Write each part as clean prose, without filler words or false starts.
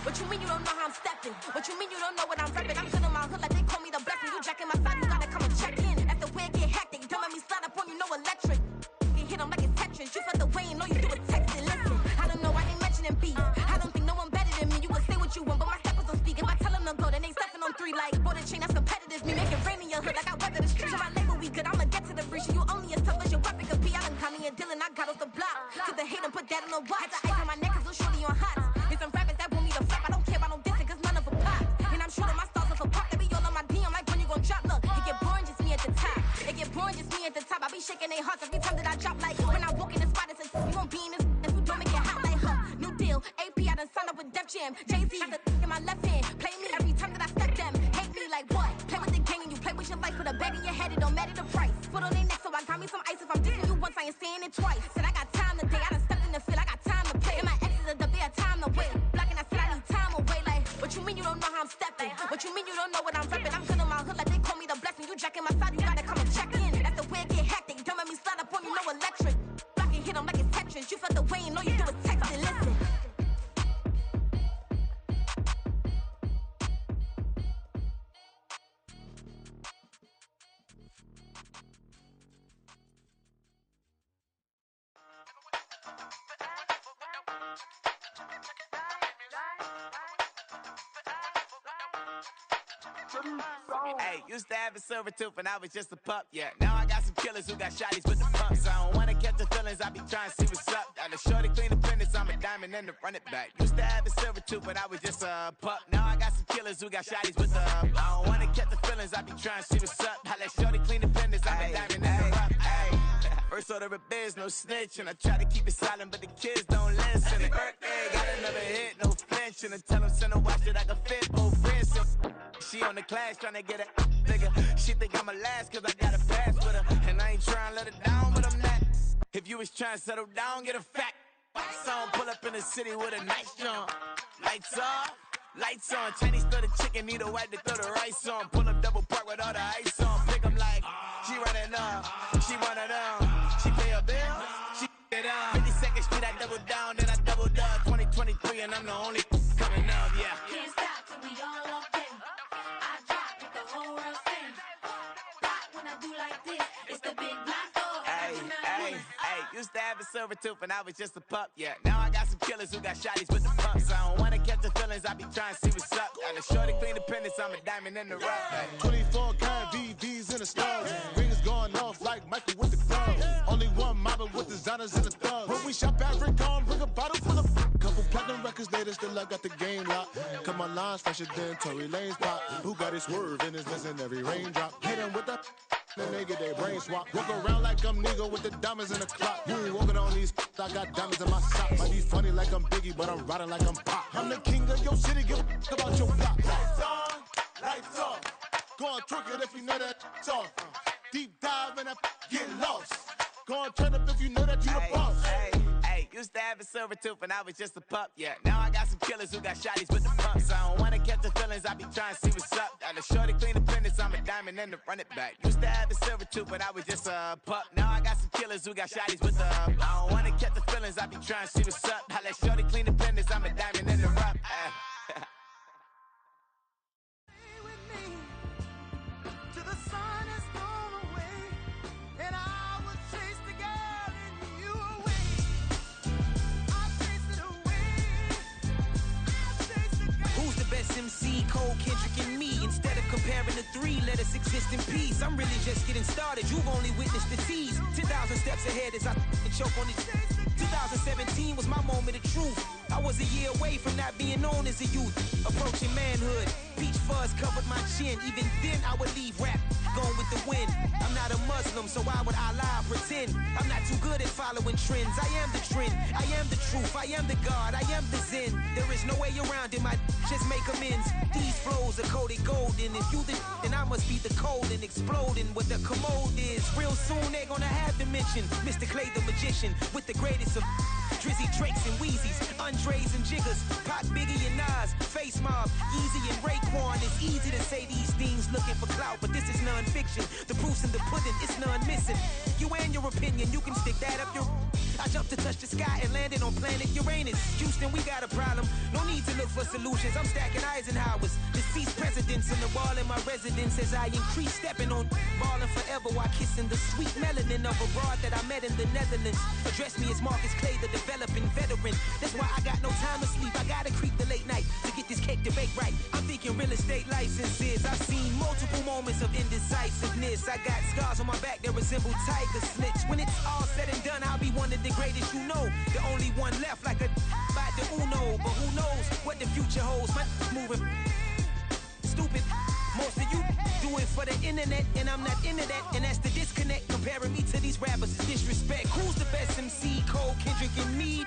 What you mean you don't know how I'm stepping? What you mean you don't know what I'm repping? I'm good in my hood like they call me the blessing. You jacking my side, you gotta come and check in. After where it get hectic, don't let me slide up on you, no electric. You hit them like it's Tetris. You felt the way and all you do is text it. Listen, I don't know, I ain't mentioning beef. I don't think no one better than me. You can say what you want, but my steppers don't speak. If I tell them to go, then they stepping on 3 like border chain. That's competitive. Me making rain in your hood like I weather the street. So my label we good, I'ma get to the breach. You only as tough as your weapon could be. I done caught me a deal and I got off the block. To the hate and put that on the watch. Had the ice on my neck cause little shorty on hot. There's some rappers that want me to flop. I don't care about no dissing cause none of them pop. And I'm shooting my stars off a pop. They be all on my DM like when you gon' drop. Look, it get boring just me at the top. It get boring just me at the top. I be shaking their hearts every time that I drop. Like when I walk in the spot, it's a you won't be in this if you don't make it hot like her. New deal, AP, I done signed up with Def Jam. Jay-Z has the in my left hand. Play me every time that I step them. Hate me like what? Play with the gang and you play with your life. Put a bag in your head, it don't matter the price. Put on their neck, so I got me some ice. If I'm dissing you once, I ain't saying it twice. Said I got time today, I done stepped in the field, I got time to play. And my exes are the bare time to wait. Blocking, I said I need time away. Like, what you mean you don't know how I'm stepping? What you mean you don't know what I'm repping? I'm good in my hood like they call me the blessing. You jacking my side, you gotta come and check in. That's the way it get hectic. Don't let me slide up on you, no electric. Blocking, hit them like it's Tetris. You felt the way and all you do is text it. Listen. Hey, used to have a silver tooth when I was just a pup, yeah. Now I got some killers who got shotties with the pumps. I don't wanna catch the feelings, I be trying to see what's up. Got a shorty clean the fitness, I'm a diamond and to run it back. Used to have a silver tooth when I was just a pup. Now I got some killers who got shotties with the I don't wanna catch the feelings, I be trying to see what's up. I let shorty clean the fitness, I'm a diamond and to run it. First order of biz, no snitch, and I try to keep it silent, but the kids don't listen. And birthday, got another hit, no flinch, and I tell them send a watch that I can fit both wrists. She on the class tryna get a nigga. She think I'm a last cause I got a pass with her. And I ain't tryna let her down, but I'm not. If you was trying to settle down, get a fact. Song pull up in the city with a nice jump. Lights off, lights on. Chinese throw the chicken, need a wipe to throw the rice on. Pull up double park with all the ice on. Pick 'em like, she running up, she running down. She pay her bill, she it up. 52nd Street, I double down, then I doubled up. 2023 and I'm the only coming up, yeah. Can't stop till we all up in. I drop with the whole world spin. Rock when I do like this, it's the big black dog. Hey, used to have a silver tooth when I was just a pup, yeah. Now I got some killers who got shotties with the pumps. I don't wanna catch the feelings, I be trying to see what's up. Got a shorty clean the pennies, I'm a diamond in the rough. 24 karat VVs in the stars. Rings going off like Michael with the gloves. Only one mobbing with designers in the thugs. When we shop African, bring a bottle full of couple platinum records later, still I got the game locked. Cut my lines fresher than Tory Lane's pop. Who got his swerve and is missing every raindrop. Hit him with the then they get their brain swap. Walk around like I'm nigga with the diamonds in the clock. You ain't walking on these, I got diamonds in my socks. Might be funny like I'm Biggie, but I'm riding like I'm Pop. I'm the king of your city, give a about your block. Lights on, lights off. Go on, twerk it if you know that it's off. Deep dive and get lost. Go on, turn up if you know that you the boss. Used to have a silver tooth when I was just a pup, yeah. Now I got some killers who got shotties with the pumps. I don't wanna catch the feelings, I be trying to see what's up. Got a shorty clean the fitness, I'm a diamond and to run it back. Used to have a silver tooth when I was just a pup. Now I got some killers who got shotties with the I don't wanna catch the feelings, I be trying to see what's up. I let shorty clean the fitness, I'm a diamond and to run it. MC, Cole, Kendrick, and me. Instead of comparing the three, let us exist in peace. I'm really just getting started. You've only witnessed the tease. 10,000 steps ahead as I choke on it. 2017 was my moment of truth. I was a year away from not being known as a youth. Approaching manhood. Peach fuzz covered my chin. Even then, I would leave rap going with the wind. I'm not a Muslim, so why would Allah pretend? I'm not too good at following trends. I am the trend. I am the truth. I am the God. I am the Zen. There is no way around it. My just make amends. These flows are coated golden. If you the then I must be the cold and exploding what the commode is. Real soon they're gonna have to mention Mr. Clay the magician with the greatest of Drizzy, Drakes, and Wheezies, Andres and Jiggers, Pac, Biggie, and Nas, Face Mob, Easy and Raekwon. It's easy to say these things looking for clout, but this is non-fiction. The proof's in the pudding, it's none missing. You and your opinion, you can stick that up your... I Charge up to touch the sky and landed on planet Uranus. Houston, we got a problem. No need to look for solutions. I'm stacking Eisenhowers. Deceased presidents in the wall in my residence as I increase stepping on ballin' forever while kissing the sweet melanin of a broad that I met in the Netherlands. Address me as Marcus Clay, the developing veteran. That's why I got no time to sleep. I gotta creep the late night to get this cake to bake right. I'm thinking real estate licenses. I've seen multiple moments of indecisiveness. I got scars on my back that resemble tiger slits. When it's all said and done, I'll be one of the greatest you know. The only one left like a by the Uno. But who knows what the future holds? My moving stupid. Most of you do it for the internet, and I'm not into that. And that's the disconnect. Comparing me to these rappers is disrespect. Who's the best MC? Cole, Kendrick, and me?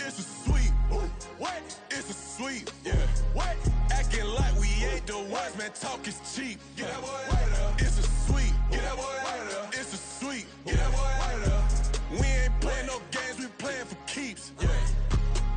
It's a sweet, what? It's a sweet, yeah. What? Acting like we ain't the ones, man. Talk is cheap. Get that boy out of there. It's a sweet, get that boy out of there. It's a sweet, get that boy out of there. We ain't playing no games, we playing for keeps. Yeah.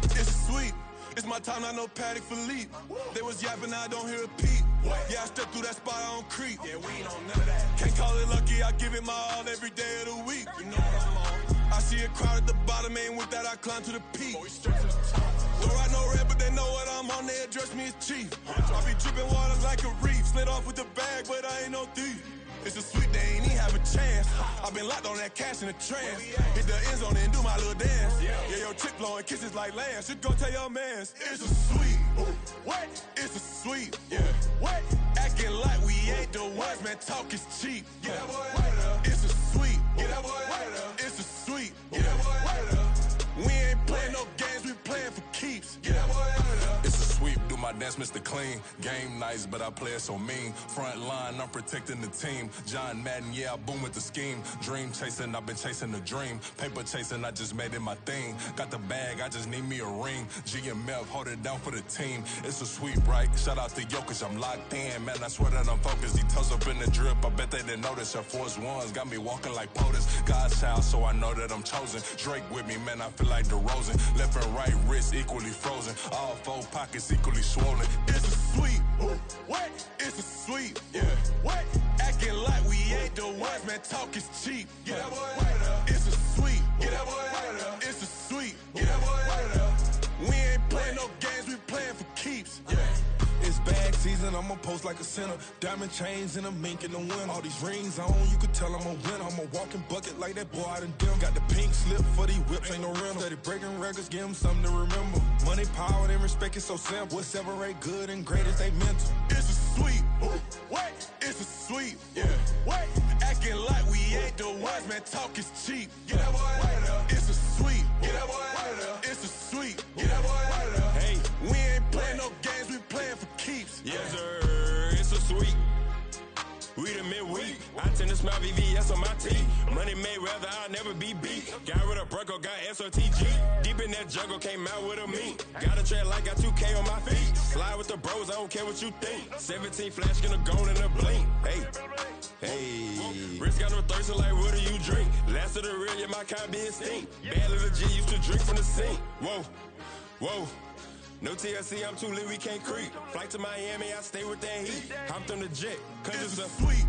It's a sweet. It's my time, not no Patty Philippe. They was yapping, I don't hear a peep. Yeah, I step through that spot, I don't creep. Yeah, we ain't on none of that. Can't call it lucky, I give it my all every day of the week. You know what I'm on. I see a crowd at the bottom, ain't with that, I climb to the peak. Don't ride no red, but they know what I'm on, they address me as chief. I be dripping water like a reef, slid off with the bag, but I ain't no thief. It's a sweet, they ain't even have a chance. I been locked on that cash in a trance. Hit the end zone and do my little dance. Yeah, your chick blowing kisses like Lance. You go tell your mans. It's a sweet. What? It's a sweet. Yeah. What? Acting like we ain't the ones, man. Talk is cheap. Get that boy out of there. It's a sweet. Get that boy out of there. It's a sweet. Get that boy out of there. We ain't playing no games, we playing for keeps. Get that boy out of there. It's a sweep, do my dance, Mr. Clean. Game nice, but I play it so mean. Front line, I'm protecting the team. John Madden, yeah, I boom with the scheme. Dream chasing, I've been chasing the dream. Paper chasing, I just made it my thing. Got the bag, I just need me a ring. GMF, hold it down for the team. It's a sweep, right? Shout out to Jokic, I'm locked in. Man, I swear that I'm focused. These toes up in the drip, I bet they didn't notice. Your force ones got me walking like POTUS. God's child, so I know that I'm chosen. Drake with me, man, I feel like DeRozan. Left and right wrist equally frozen. All four pockets equally swollen. It's a sweet. What? It's a sweet. Yeah. What? Acting like we ain't the ones, man. Talk is cheap. Get that boy out of there. It's a sweet. Get that boy out of there. It's a sweet. Get that boy out of there. We ain't playing no games, we playing for keeps. Yeah. It's bag season, I'ma post like a sinner. Diamond chains and a mink in the wind. All these rings on, you could tell I'm a winner. I'm a walking bucket like that boy out in dim. Got the pink slip for these whips, ain't no rental. Steady breaking records, give them something to remember. Money, power, and respect is so simple. What separate good and great is they mental. It's a sweet. What? It's a sweet. Yeah. What? Acting like we ain't the ones, man. Talk is cheap. Get that boy out of there. It's a sweet. Get that boy out of there. It's a sweet. Get that boy out of there. Hey, we ain't playing no games, we playing for keeps. Yes, sir. It's a sweet. We the midweek. I tend to smell VVS on my teeth. Money made rather I'll never be beat. Got rid of Bronco, got SOTG. Deep in that jungle, came out with a meat. Got a tread like got 2K on my feet. Slide with the bros, I don't care what you think. 17 flash, gonna go in a blink. Hey, hey. Wrist got no thirst, like what do you drink? Last of the real, yeah, my kind be extinct. Bad little G used to drink from the sink. Whoa, whoa. No TLC, I'm too lit, we can't creep. Flight to Miami, I stay with that heat. Hopped on the jet, cause it's a sweet.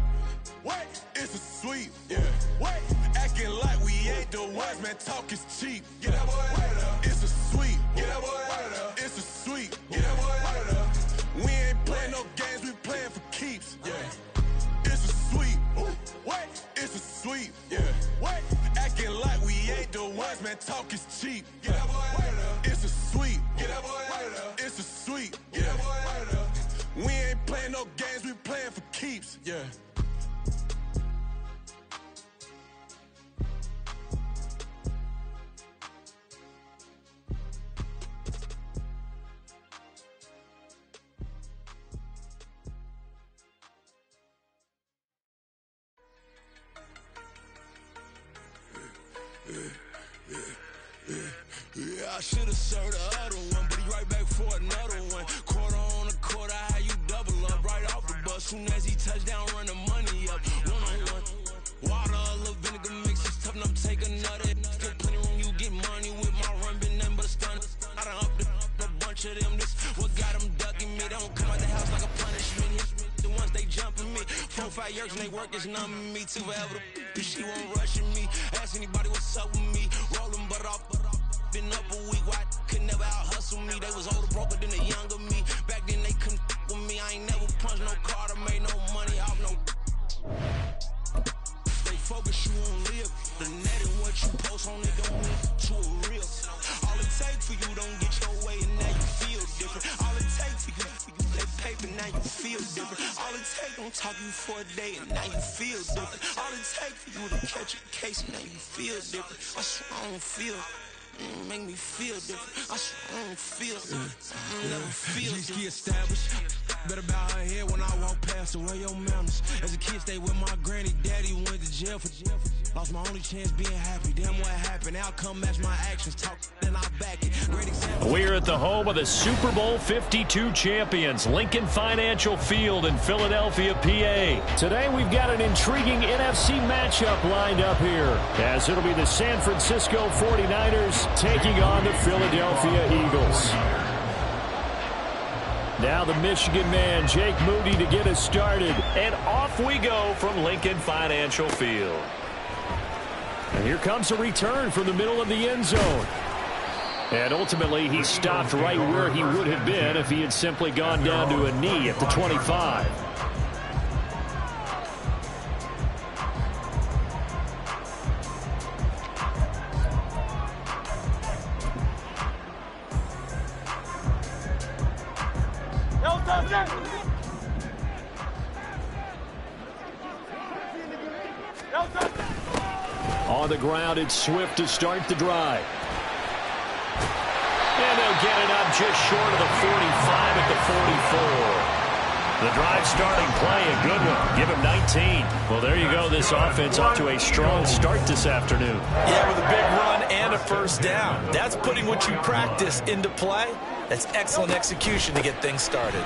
What? It's a sweet. Yeah. What? Acting like we ain't the ones, man. Talk is cheap. Get that boy out of there. It's a sweet. Get that boy out of there. It's a sweet. Get that boy out of there. We ain't playing no games, we playing for keeps. Yeah. It's a sweet. What? It's a sweet. Yeah. What? Acting like we ain't the ones, man. Talk is cheap. Get that boy out of there. It's a sweet. Get that boy out of there. It's a sweet. Get that boy out of there. We ain't playing no games, we playing for keeps. Yeah. I should've served the other one, but he right back for another one. Quarter on a quarter, how you double up right off the bus. Soon as he touched down, run the money up. One-on-one. Water, a little vinegar mix, it's tough enough to take another. Still plenty room, you get money with my run, been nothing but a stun. I done upped a bunch of them. This what got them ducking me. They don't come out the house like a punishment. The ones they jumping me. 4-5 years and they work is numbing me. Too forever. She won't rushing me. Ask anybody what's up with me. Rolling butt off. Been up a week, why could never out hustle me? They was older, broker than the younger me. Back then they couldn't with me. I ain't never punched no card or made no money off no. Stay focused, you won't live. The net and what you post on it don't mean to a real. All it takes for you don't get your way and now you feel different. All it takes for you that paper, now you feel different. All it takes don't talk you for a day and now you feel different. All it takes for you to catch a case and now you feel different. I swear I don't feel. Make me feel different. I swear I don't feel. I never feel different. G-ski established. Better bow her head when I walk past the way your manners. As a kid, stayed with my granny, daddy went to jail for. Lost my only chance being happy. Damn, what happened? Outcome match my actions. Talk, then I back it. Great example. We're at the home of the Super Bowl 52 champions, Lincoln Financial Field in Philadelphia, PA. Today, we've got an intriguing NFC matchup lined up here, as it'll be the San Francisco 49ers taking on the Philadelphia Eagles. Now the Michigan man, Jake Moody, to get us started. And off we go from Lincoln Financial Field. And here comes a return from the middle of the end zone. And ultimately, he stopped right where he would have been if he had simply gone down to a knee at the 25. On the ground, it's Swift to start the drive. And they'll get it up just short of the 45 at the 44. The drive starting play, a good one. Give him 19. Well, there you go. This offense off to a strong start this afternoon. Yeah, with a big run and a first down. That's putting what you practice into play. That's excellent execution to get things started.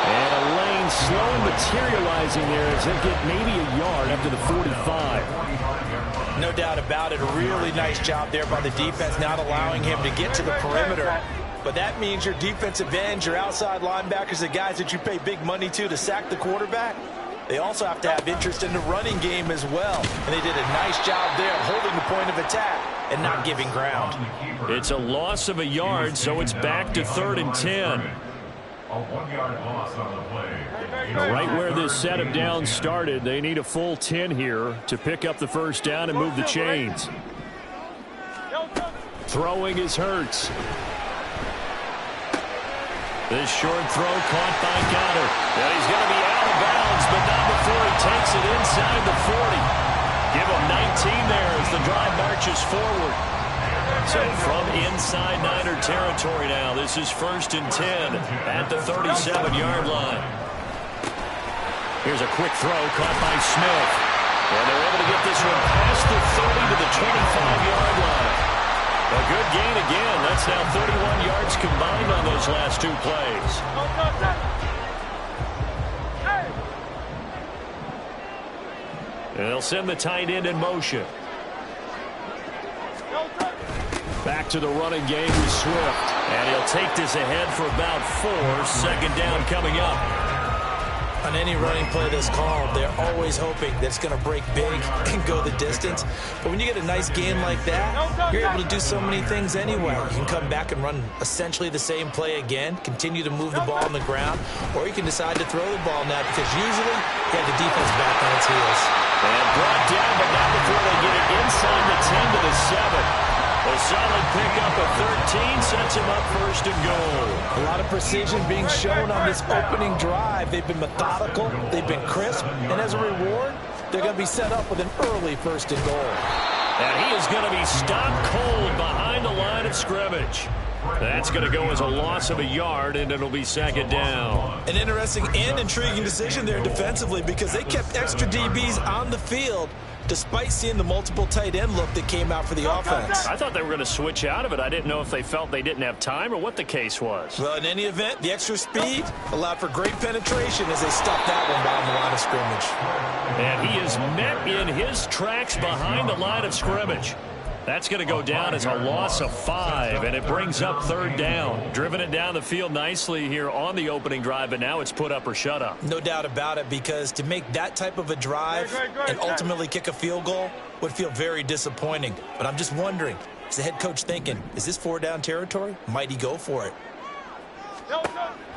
And a lane slowly materializing there as they get maybe a yard up to the 45. No doubt about it. A really nice job there by the defense, not allowing him to get to the perimeter. But that means your defensive ends, your outside linebackers, the guys that you pay big money to sack the quarterback, they also have to have interest in the running game as well. And they did a nice job there holding the point of attack and not giving ground. It's a loss of a yard, so it's back to 3rd and 10. A 1-yard loss on the play. Right where this set of downs started, they need a full 10 here to pick up the first down and move the chains. Throwing is Hurts. This short throw caught by Goddard. And he's going to be out of bounds, but not before he takes it inside the 40. Give him 19 there as the drive marches forward. So from inside Niner territory now, this is 1st and 10 at the 37-yard line. Here's a quick throw caught by Smith. And they're able to get this one past the 30 to the 25-yard line. A good gain again. That's now 31 yards combined on those last 2 plays. And they'll send the tight end in motion. Back to the running game with Swift. And he'll take this ahead for about 4. 2nd down coming up. On any running play that's called, they're always hoping that it's going to break big and go the distance. But when you get a nice gain like that, you're able to do so many things anyway. You can come back and run essentially the same play again, continue to move the ball on the ground, or you can decide to throw the ball now because usually you have the defense back on its heels. And brought down, but not before they get it inside the 10 to the 7. A solid pickup of 13 sets him up 1st and goal. A lot of precision being shown on this opening drive. They've been methodical, they've been crisp, and as a reward, they're going to be set up with an early 1st and goal. And he is going to be stopped cold behind the line of scrimmage. That's going to go as a loss of a yard, and it'll be 2nd down. An interesting and intriguing decision there defensively because they kept extra DBs on the field despite seeing the multiple tight end look that came out for the offense. I thought they were going to switch out of it. I didn't know if they felt they didn't have time or what the case was. Well, in any event, the extra speed allowed for great penetration as they stuffed that one behind the line of scrimmage. And he is met in his tracks behind the line of scrimmage. That's going to go down as a loss of 5, and it brings up 3rd down. Driven it down the field nicely here on the opening drive, but now it's put up or shut up. No doubt about it, because to make that type of a drive and ultimately kick a field goal would feel very disappointing. But I'm just wondering, is the head coach thinking, is this 4-down territory? Might he go for it?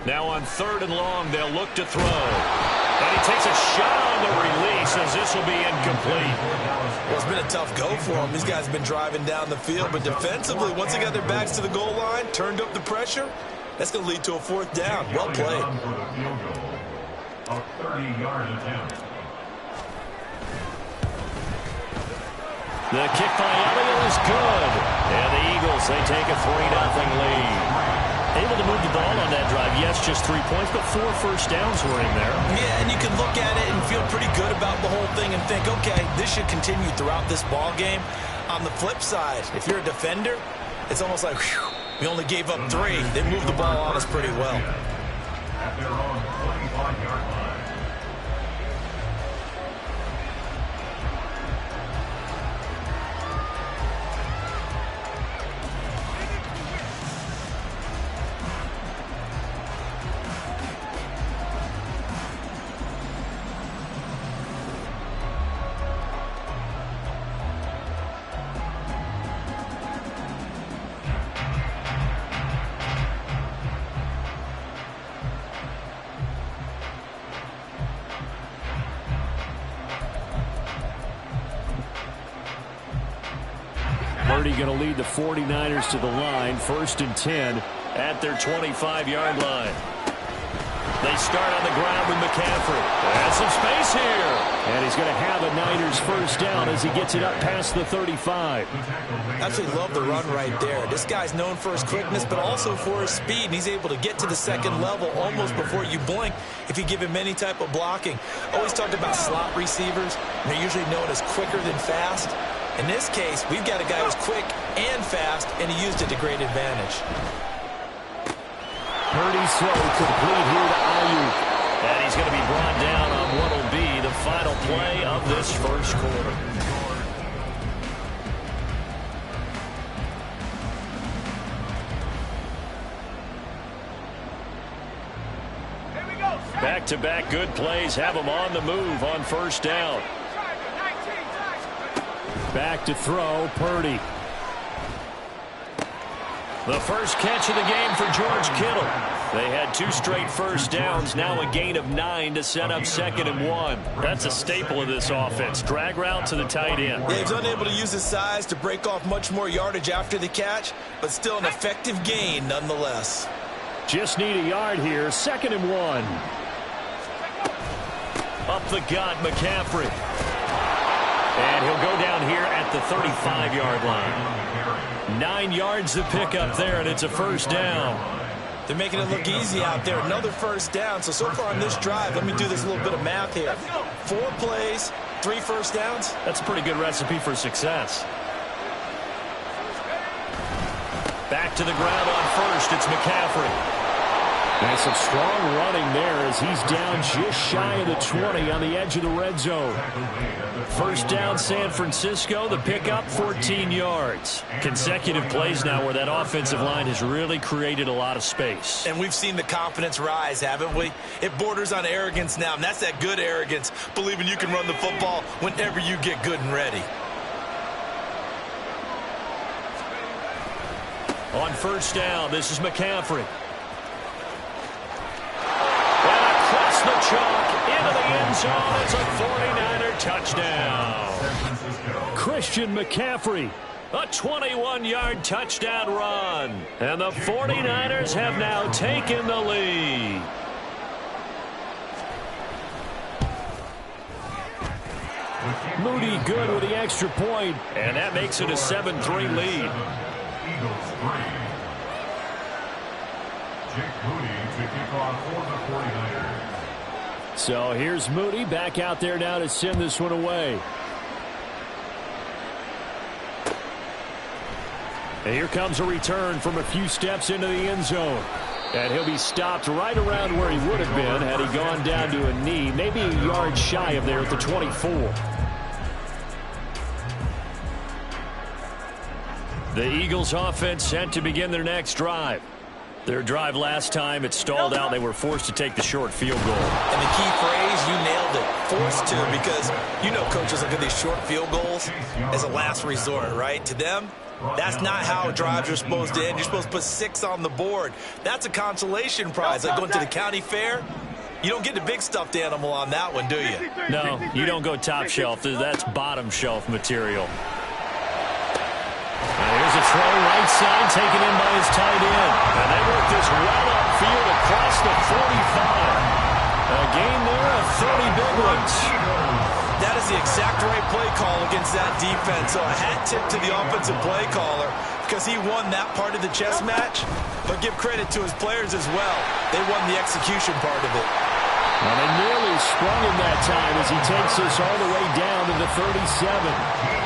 Now on 3rd and long, they'll look to throw. And he takes a shot on the release as this will be incomplete. Well, it's been a tough go for them. These guys have been driving down the field, but defensively, once they got their backs to the goal line, turned up the pressure, that's going to lead to a 4th down. Well played. A 30-yard attempt. The kick by Elliott is good. And the Eagles, they take a 3-0 lead. Able to move the ball on that drive. Yes, just 3 points, but 4 first downs were in there. Yeah, and you can look at it and feel pretty good about the whole thing and think, okay, this should continue throughout this ball game. On the flip side, if you're a defender, it's almost like, whew, we only gave up 3. They moved the ball on us pretty well. At their own 25-yard line. Going to lead the 49ers to the line, 1st and 10 at their 25-yard line. They start on the ground with McCaffrey. And some space here. And he's going to have a Niners 1st down as he gets it up past the 35. Absolutely love the run right there. This guy's known for his quickness, but also for his speed. And he's able to get to the 2nd level almost before you blink if you give him any type of blocking. Always talk about slot receivers. They're usually known as quicker than fast. In this case, we've got a guy who's quick and fast, and he used it to great advantage. Purdy's throw complete here to Ayuk. And he's going to be brought down on what will be the final play of this 1st quarter. Back-to-back good plays have him on the move on 1st down. Back to throw, Purdy. The first catch of the game for George Kittle. They had 2 straight 1st downs, now a gain of 9 to set up 2nd and 1. That's a staple of this offense. Drag route to the tight end. Yeah, he was unable to use his size to break off much more yardage after the catch, but still an effective gain nonetheless. Just need a yard here, 2nd and 1. Up the gut, McCaffrey. And he'll go down here at the 35-yard line. 9 yards to pick up there, and it's a 1st down. They're making it look easy out there. Another 1st down. So far on this drive, let me do this little bit of math here. 4 plays, 3 1st downs. That's a pretty good recipe for success. Back to the ground on 1st. It's McCaffrey. And some strong running there as he's down just shy of the 20 on the edge of the red zone. 1st down, San Francisco. The pickup, 14 yards. Consecutive plays now where that offensive line has really created a lot of space. And we've seen the confidence rise, haven't we? It borders on arrogance now, and that's that good arrogance, believing you can run the football whenever you get good and ready. On 1st down, this is McCaffrey. The chalk into the end zone. It's a 49er touchdown. Christian McCaffrey, a 21-yard touchdown run. And the 49ers have now taken the lead. Moody good with the extra point, and that makes it a 7-3 lead. Eagles 3. Jake Moody to kick off for the 49ers. So here's Moody back out there now to send this one away. And here comes a return from a few steps into the end zone. And he'll be stopped right around where he would have been had he gone down to a knee, maybe a yard shy of there at the 24. The Eagles offense set to begin their next drive. Their drive last time, it stalled out. They were forced to take the short field goal. And the key phrase, you nailed it, forced to, because you know coaches look at these short field goals as a last resort, right? To them, that's not how drives are supposed to end. You're supposed to put 6 on the board. That's a consolation prize. Like going to the county fair, you don't get the big stuffed animal on that one, do you? No, you don't go top shelf. That's bottom shelf material. Here's a throw right side taken in by his tight end. And they work this well upfield across the 45. A gain there of 30 big ones. That is the exact right play call against that defense. So a hat tip to the offensive play caller because he won that part of the chess match. But give credit to his players as well. They won the execution part of it. And they nearly sprung him that time as he takes this all the way down to the 37.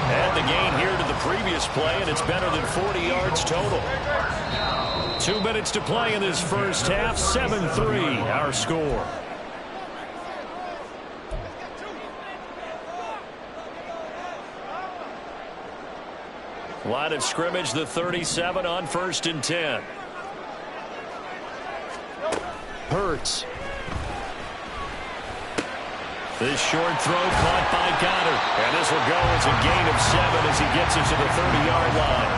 And the gain here to the previous play, and it's better than 40 yards total. 2 minutes to play in this first half. 7-3, our score. Line of scrimmage, the 37 on 1st and 10. Hurts. This short throw caught by Goddard. And this will go as a gain of 7 as he gets it to the 30-yard line.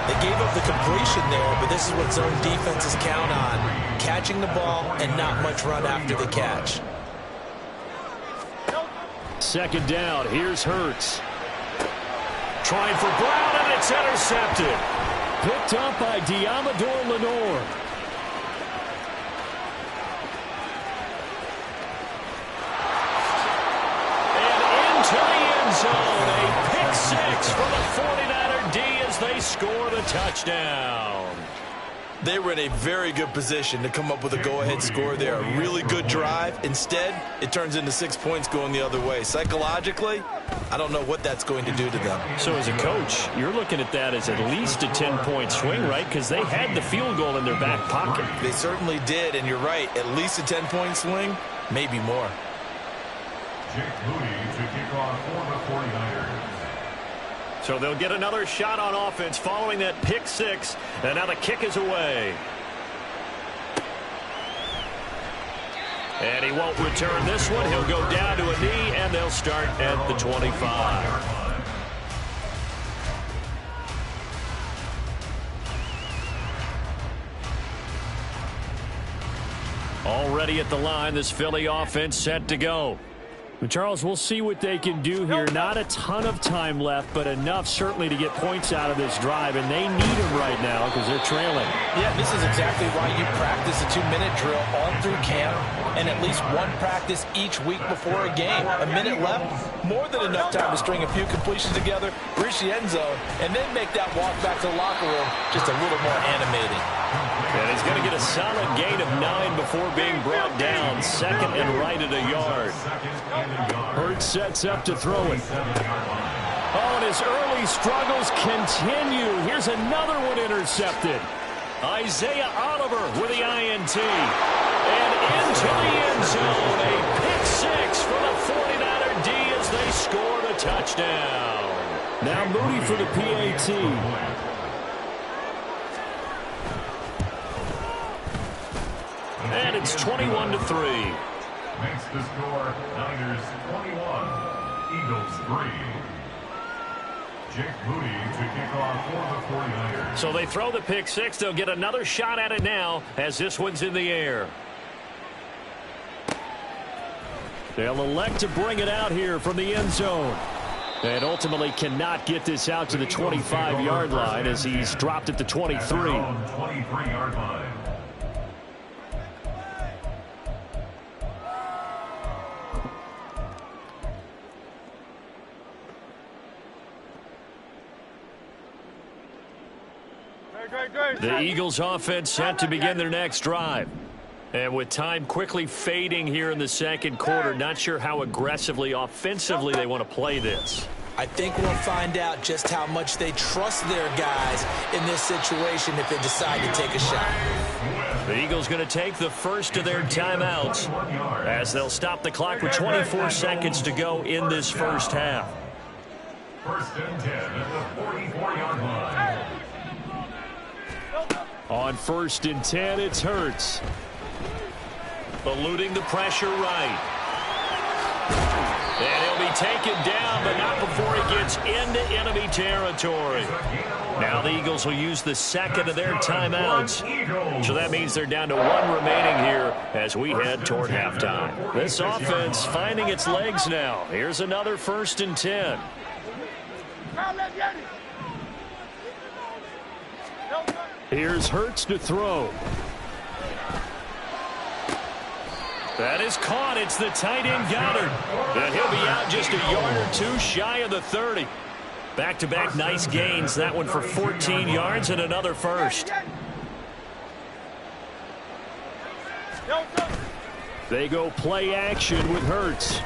They gave up the completion there, but this is what zone defenses count on. Catching the ball and not much run after the catch. 2nd down. Here's Hurts. Trying for Brown, and it's intercepted. Picked up by Diamador Lenore. To the end zone, a pick 6 for the 49er D as they score the touchdown. They were in a very good position to come up with a go-ahead score there. A really good drive. Instead, it turns into 6 points going the other way. Psychologically, I don't know what that's going to do to them. So as a coach, you're looking at that as at least a 10-point swing, right? Because they had the field goal in their back pocket. They certainly did, and you're right. At least a 10-point swing, maybe more. Jake Moody to kick off for the 49ers. So they'll get another shot on offense following that pick 6, and now the kick is away. And he won't return this one. He'll go down to a knee, and they'll start at the 25. Already at the line, this Philly offense set to go. But Charles, we'll see what they can do here. Not a ton of time left, but enough certainly to get points out of this drive, and they need them right now because they're trailing. Yeah, this is exactly why you practice a 2-minute drill all through camp and at least one practice each week before a game. A minute left, more than enough time to string a few completions together, reach the end zone, and then make that walk back to the locker room just a little more animated. And he's going to get a solid gain of 9 before being brought down. 2nd and right at a yard. Hurts sets up to throw it. Oh, and his early struggles continue. Here's another one intercepted. Isaiah Oliver with the INT. And into the end zone. A pick 6 for the 49er D as they score the touchdown. Now Moody for the PAT. And it's 21-3. Makes the score Niners 21, Eagles 3. Jake Moody to kick off for the 49ers. So they throw the pick 6. They'll get another shot at it now as this one's in the air. They'll elect to bring it out here from the end zone. And ultimately cannot get this out to the 25-yard line as he's dropped at the 23. 23-yard line. The Eagles offense set to begin their next drive. And with time quickly fading here in the 2nd quarter, not sure how aggressively, offensively they want to play this. I think we'll find out just how much they trust their guys in this situation if they decide to take a shot. The Eagles going to take the first of their timeouts as they'll stop the clock with 24 seconds to go in this first half. First and 10 at the 44-yard line. On first and 10, it's Hurts. Eluding the pressure right. And he'll be taken down, but not before he gets into enemy territory. Now the Eagles will use the second of their timeouts. So that means they're down to one remaining here as we head toward halftime. This offense finding its legs now. Here's another first and 10. Here's Hurts to throw. That is caught. It's the tight end Goddard. And he'll be out just a yard or two shy of the 30. Back-to-back nice gains. That one for 14 yards and another first. They go play action with Hurts.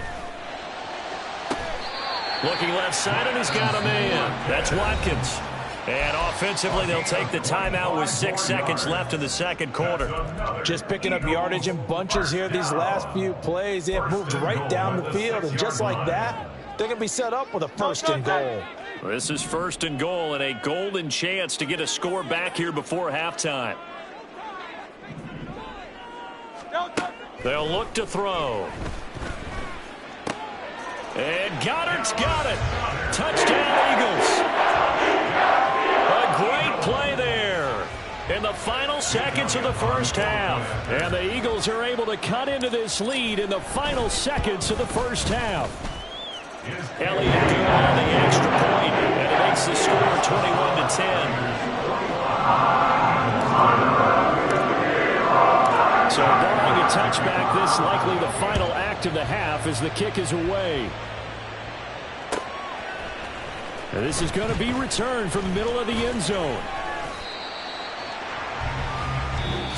Looking left side, and he's got a man. That's Watkins. And offensively, they'll take the timeout with 6 seconds left in the second quarter. Just picking up yardage in bunches here these last few plays. They have moved right down the field, and just like that, they're going to be set up with a first and goal. This is first and goal and a golden chance to get a score back here before halftime. They'll look to throw. And Goddard's got it. Touchdown, Eagles. A great play there in the final seconds of the first half. And the Eagles are able to cut into this lead in the final seconds of the first half. Elliott on the extra point, and it makes the score 21-10. So barring a touchback, this likely the final act of the half as the kick is away. And this is going to be returned from the middle of the end zone.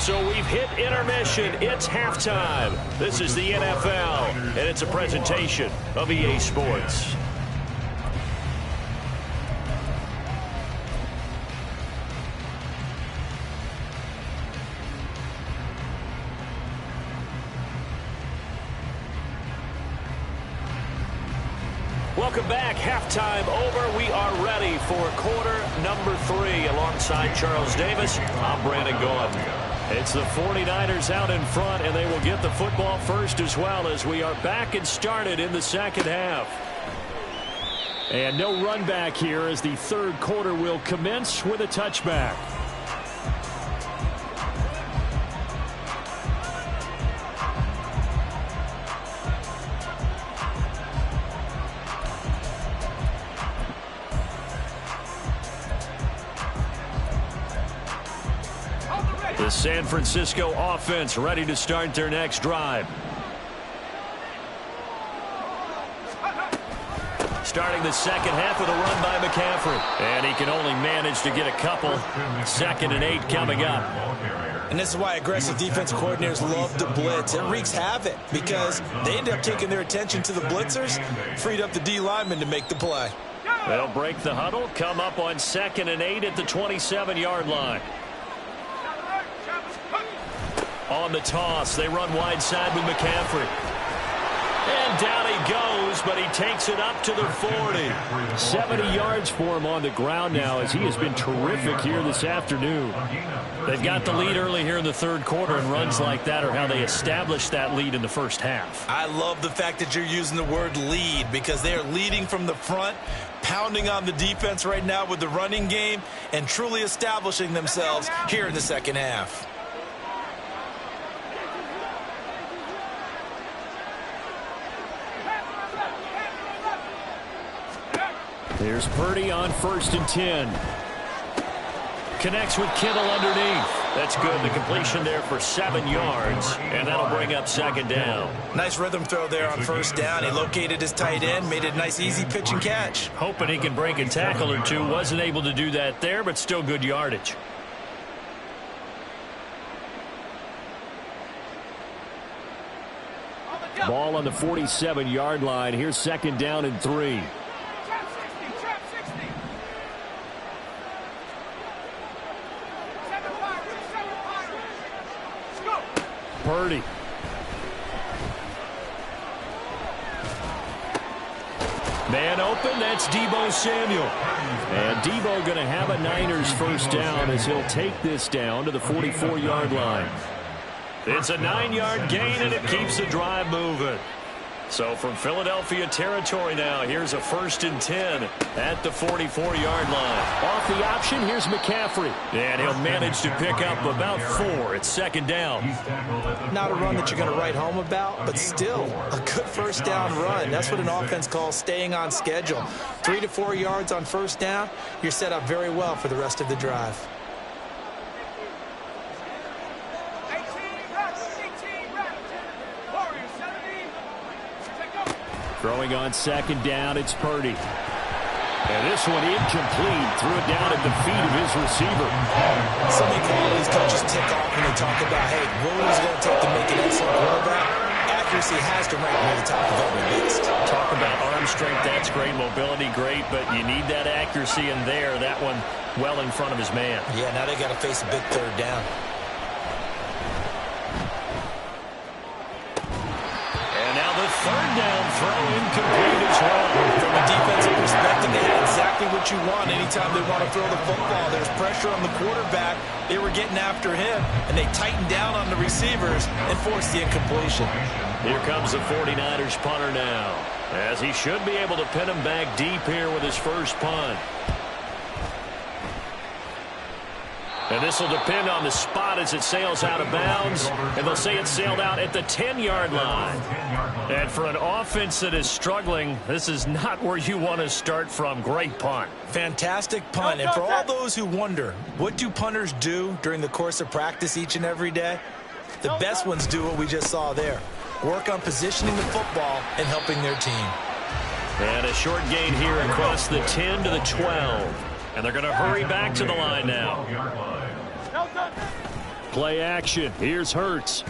So we've hit intermission. It's halftime. This is the NFL, and it's a presentation of EA Sports. Welcome back. Halftime over. We are ready for quarter number 3. Alongside Charles Davis, I'm Brandon Gordon. It's the 49ers out in front, and they will get the football first as well as we are back and started in the second half. And no run back here as the third quarter will commence with a touchback. The San Francisco offense ready to start their next drive. Starting the second half with a run by McCaffrey. And he can only manage to get a couple. 2nd and 8 coming up. And this is why aggressive defense coordinators love to blitz. It wreaks havoc because they end up taking their attention to the blitzers, freed up the D lineman to make the play. They'll break the huddle, come up on 2nd and 8 at the 27-yard line. On the toss, they run wide side with McCaffrey. And down he goes, but he takes it up to the 40. 70 yards for him on the ground now as he has been terrific here this afternoon. They've got the lead early here in the third quarter, and runs like that are how they established that lead in the first half. I love the fact that you're using the word lead because they are leading from the front, pounding on the defense right now with the running game, and truly establishing themselves here in the second half. Here's Purdy on 1st and 10. Connects with Kittle underneath. That's good. The completion there for 7 yards, and that'll bring up 2nd down. Nice rhythm throw there on 1st down. He located his tight end, made it a nice easy pitch and catch. Hoping he can break a tackle or two. Wasn't able to do that there, but still good yardage. Ball on the 47-yard line. Here's 2nd down and 3. Purdy. Man open, that's Deebo Samuel. And Deebo going to have a Niners first down as he'll take this down to the 44-yard line. It's a 9-yard gain, and it keeps the drive moving. So from Philadelphia territory now, here's a 1st and 10 at the 44-yard line. Off the option, here's McCaffrey. And he'll manage to pick up about 4. It's 2nd down. Not a run that you're going to write home about, but still a good first down run. That's what an offense calls staying on schedule. 3 to 4 yards on first down, you're set up very well for the rest of the drive. Throwing on 2nd down, it's Purdy. And this one incomplete. Threw it down at the feet of his receiver. Some qualities coaches tick off when they talk about, hey, what is it going to take to make an excellent quarterback? Accuracy has to rank near the top of every list. Talk about arm strength, that's great. Mobility, great. But you need that accuracy in there. That one well in front of his man. Yeah, now they got to face a big 3rd down. The 3rd down throw incomplete as well. From a defensive perspective, they had exactly what you want. Anytime they want to throw the football, there's pressure on the quarterback. They were getting after him, and they tightened down on the receivers and forced the incompletion. Here comes the 49ers punter now, as he should be able to pin him back deep here with his first punt. And this will depend on the spot as it sails out of bounds. And they'll say it sailed out at the 10-yard line. And for an offense that is struggling, this is not where you want to start from. Great punt. Fantastic punt. And for all those who wonder, what do punters do during the course of practice each and every day? The best ones do what we just saw there. Work on positioning the football and helping their team. And a short gain here across the 10 to the 12. And they're going to hurry back to the line now. Play action. Here's Hurts.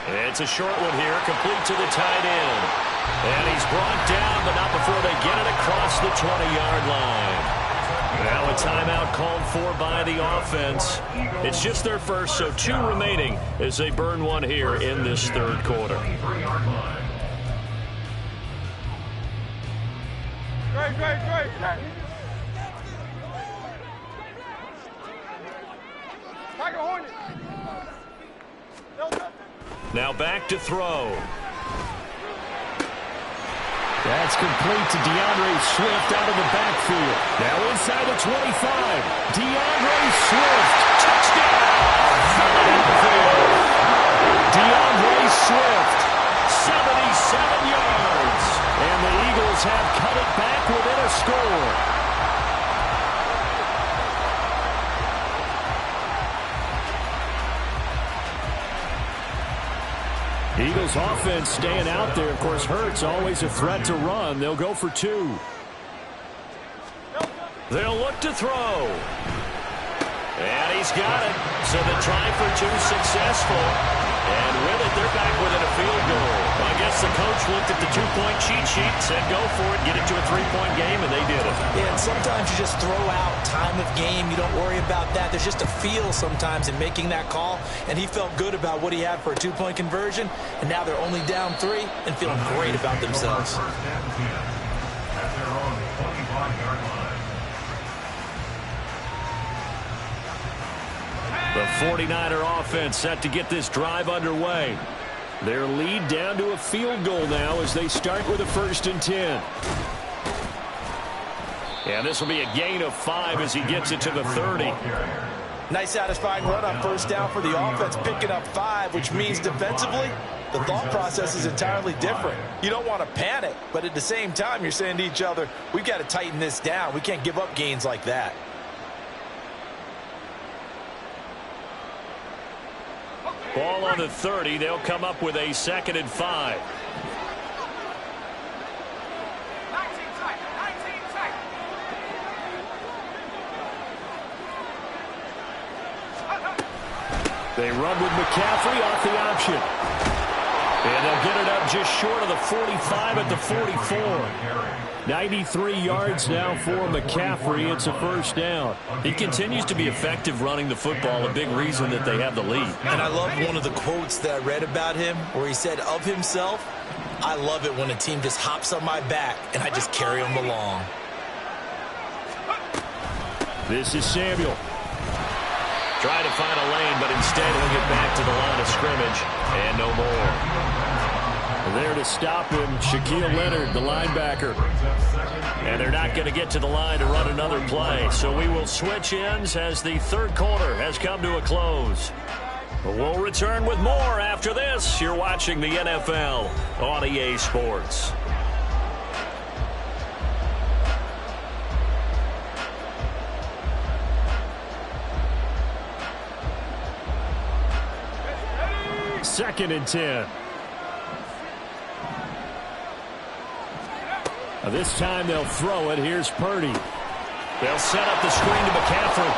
It's a short one here, complete to the tight end. And he's brought down, but not before they get it across the 20-yard line. Now a timeout called for by the offense. It's just their first, so 2 remaining as they burn one here in this 3rd quarter. Great. Now back to throw. That's complete to DeAndre Swift out of the backfield. Now inside the 25. DeAndre Swift. Touchdown. DeAndre Swift. 77 yards. And the Eagles have cut it back within a score. Eagles offense staying out there. Of course, Hurts always a threat to run. They'll go for 2. They'll look to throw. And he's got it. So the try for 2 successful. And with it, they're back within a field goal. I guess the coach looked at the 2-point cheat sheet, said go for it, get it to a 3-point game, and they did it. Yeah, and sometimes you just throw out time of game. You don't worry about that. There's just a feel sometimes in making that call, and he felt good about what he had for a 2-point conversion, and now they're only down 3 and feeling great about themselves. At their own 25-yard line. The 49er offense set to get this drive underway. Their lead down to a field goal now as they start with a 1st and 10. And this will be a gain of 5 as he gets it to the 30. Nice satisfying run on first down for the offense, picking up 5, which means defensively, the thought process is entirely different. You don't want to panic, but at the same time, you're saying to each other, we've got to tighten this down. We can't give up gains like that. Ball on the 30. They'll come up with a 2nd and 5. They run with McCaffrey off the option. And they'll get it up just short of the 45 at the 44. 93 yards now for McCaffrey. It's a first down. He continues to be effective running the football, a big reason that they have the lead. And I love one of the quotes that I read about him where he said of himself, "I love it when a team just hops on my back and I just carry them along." This is Samuel. Trying to find a lane, but instead he'll get back to the line of scrimmage and no more. There to stop him, Shaquille Leonard, the linebacker. And they're not going to get to the line to run another play. So we will switch ends as the third quarter has come to a close. We'll return with more after this. You're watching the NFL on EA Sports. Second and 10. This time they'll throw it. Here's Purdy. They'll set up the screen to McCaffrey.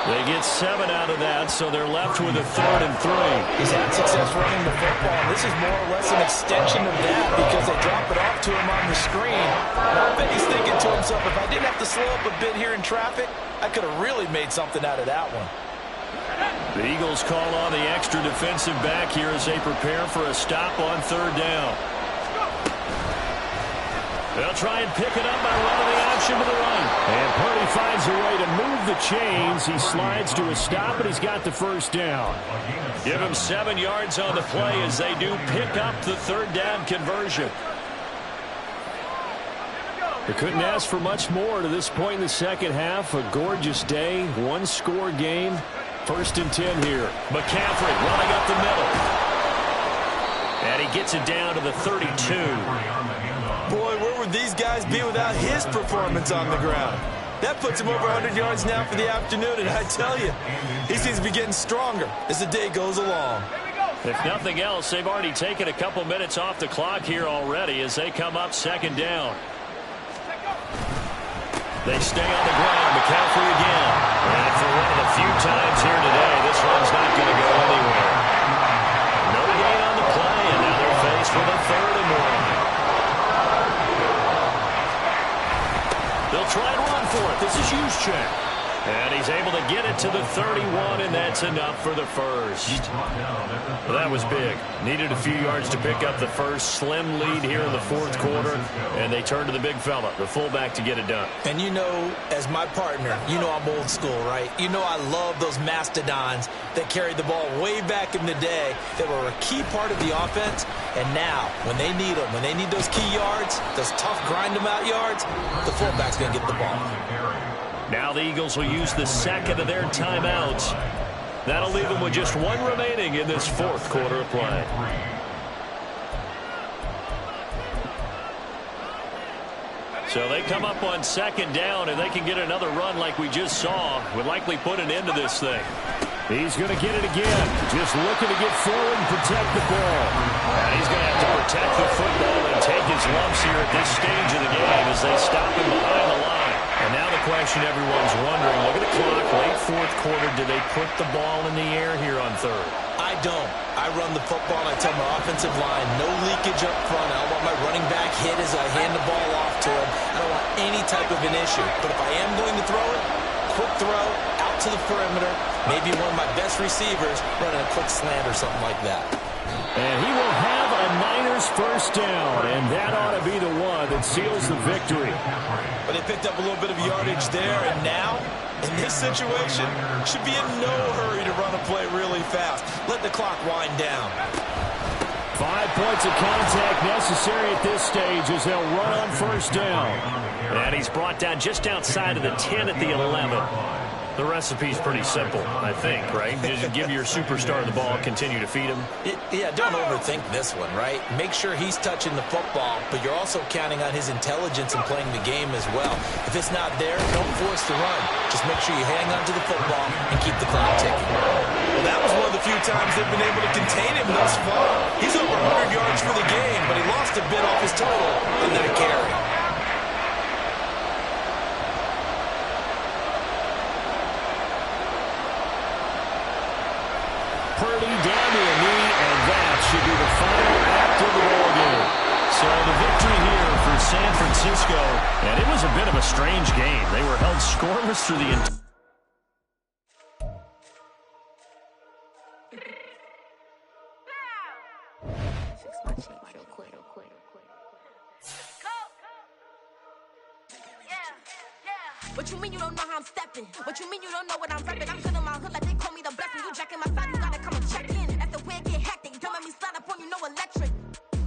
They get 7 out of that, so they're left with a 3rd and 3. He's had success running the football. This is more or less an extension of that because they drop it off to him on the screen. And I bet he's thinking to himself, if I didn't have to slow up a bit here in traffic, I could have really made something out of that one. The Eagles call on the extra defensive back here as they prepare for a stop on 3rd down. They'll try and pick it up by running the option to the right. And Purdy finds a way to move the chains. He slides to a stop, and he's got the first down. Give him 7 yards on the play as they do pick up the 3rd down conversion. They couldn't ask for much more to this point in the second half. A gorgeous day, one-score game. 1st and 10 here. McCaffrey running up the middle. And he gets it down to the 32. Boy, where would these guys be without his performance on the ground? That puts him over 100 yards now for the afternoon, and I tell you, he seems to be getting stronger as the day goes along. If nothing else, they've already taken a couple minutes off the clock here already as they come up 2nd down. They stay on the ground. McCaffrey again. And for one of the few times here today, this one's not going to go anywhere. No gain on the play, and now they're faced with a 3rd and 1. They'll try and run for it. This is Juszczyk. And he's able to get it to the 31, and that's enough for the first. Well, that was big. Needed a few yards to pick up the first. Slim lead here in the 4th quarter, and they turn to the big fella, the fullback, to get it done. And you know, as my partner, you know I'm old school, right? You know I love those mastodons that carried the ball way back in the day that were a key part of the offense. And now, when they need them, when they need those key yards, those tough grind-them-out yards, the fullback's going to get the ball. Now the Eagles will use the 2nd of their timeouts. That'll leave them with just 1 remaining in this 4th quarter of play. So they come up on 2nd down, and they can get another run like we just saw. Would likely put an end to this thing. He's going to get it again. Just looking to get forward and protect the ball. And he's going to have to protect the football and take his lumps here at this stage of the game as they stop him behind the line. And now the question everyone's wondering, look at the clock, late 4th quarter, do they put the ball in the air here on 3rd? I don't. I run the football, and I tell my offensive line, no leakage up front. I don't want my running back hit as I hand the ball off to him. I don't want any type of an issue. But if I am going to throw it, quick throw, out to the perimeter, maybe one of my best receivers running a quick slant or something like that. And he will have a Niners first down, and that ought to be the one that seals the victory. But they picked up a little bit of yardage there, and now, in this situation, should be in no hurry to run a play really fast. Let the clock wind down. 5 points of contact necessary at this stage as they'll run on first down. And he's brought down just outside of the 10 at the 11. The recipe's pretty simple, I think, right? Just give your superstar the ball, continue to feed him. Yeah, don't overthink this one, right? Make sure he's touching the football, but you're also counting on his intelligence in playing the game as well. If it's not there, don't force the run. Just make sure you hang on to the football and keep the clock ticking. Well, that was one of the few times they've been able to contain him thus far. He's over 100 yards for the game, but he lost a bit off his total in that carry. Purdy down to a knee, and that should be the final Francisco, and it was a bit of a strange game. They were held scoreless through the entire. What you mean you don't know how I'm stepping? What you mean you don't know what I'm repping? I'm good in my hood like they call me the blessing. You jacking my side, you gotta come and check in. That's the way it get hectic. Don't make me slide up on you, no electric.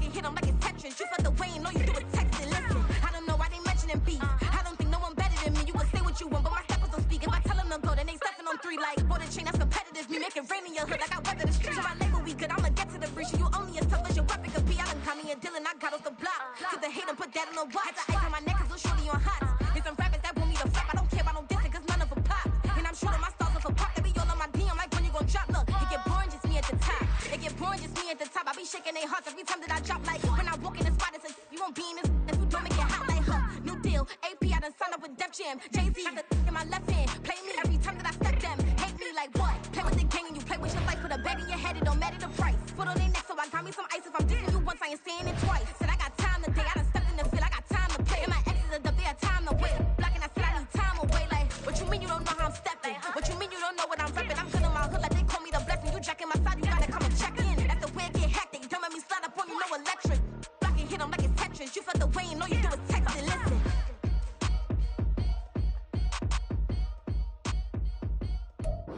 Get hit them like it's Tetris. You felt the way and all you do is text it. Listen, I don't know why they mentioning beef. I don't think no one better than me. You can say what you want, but my steppers don't speak. If I tell them to go, then they stepping on 3 like border chain. That's competitive. Me make it rain in your hood like I weather the streets. My label we good. I'ma get to the breach. You only as tough as your weapon could be. I done caught me a deal and I got off the block. Cause the hate and put that on the watch. Had the ice on my neck cause little shorty on hot. There's some rappers that want me to flop. I don't care about no dissing cause none of them pop. And I'm shooting my stars off a pop. They be all on my DM like when you gon' drop. Look, it get boring just me at the top. It get boring just me at the top. I be shaking their hearts every time that I drop. Like when I walk in the spot, it's a you won't be in this if you don't make it hot like her. New deal, AP, I done signed up with Def Jam. Jay-Z, got the in my left hand. Play me every time that I step them. Hate me like what? Play with the gang and you play with your life. Put a bag in your head, it don't matter the price. Foot on their neck, so I got me some ice. If I'm dissing you once, I ain't saying it twice. Said I got time today, I done stepped in the field, I got time to play. And my exes are up, they had time to wait. Blocking, I said I need time away. Like, what you mean you don't know how I'm stepping? What you mean you don't know what I'm repping? I'm good in my hood like they call me the blessing. You jacking my side, you gotta come and check in. That's the way it get hectic. Don't make me slide up on you, no electric. Blocking, hit them like it's Tetris. You felt the way and all you do is text it. Listen.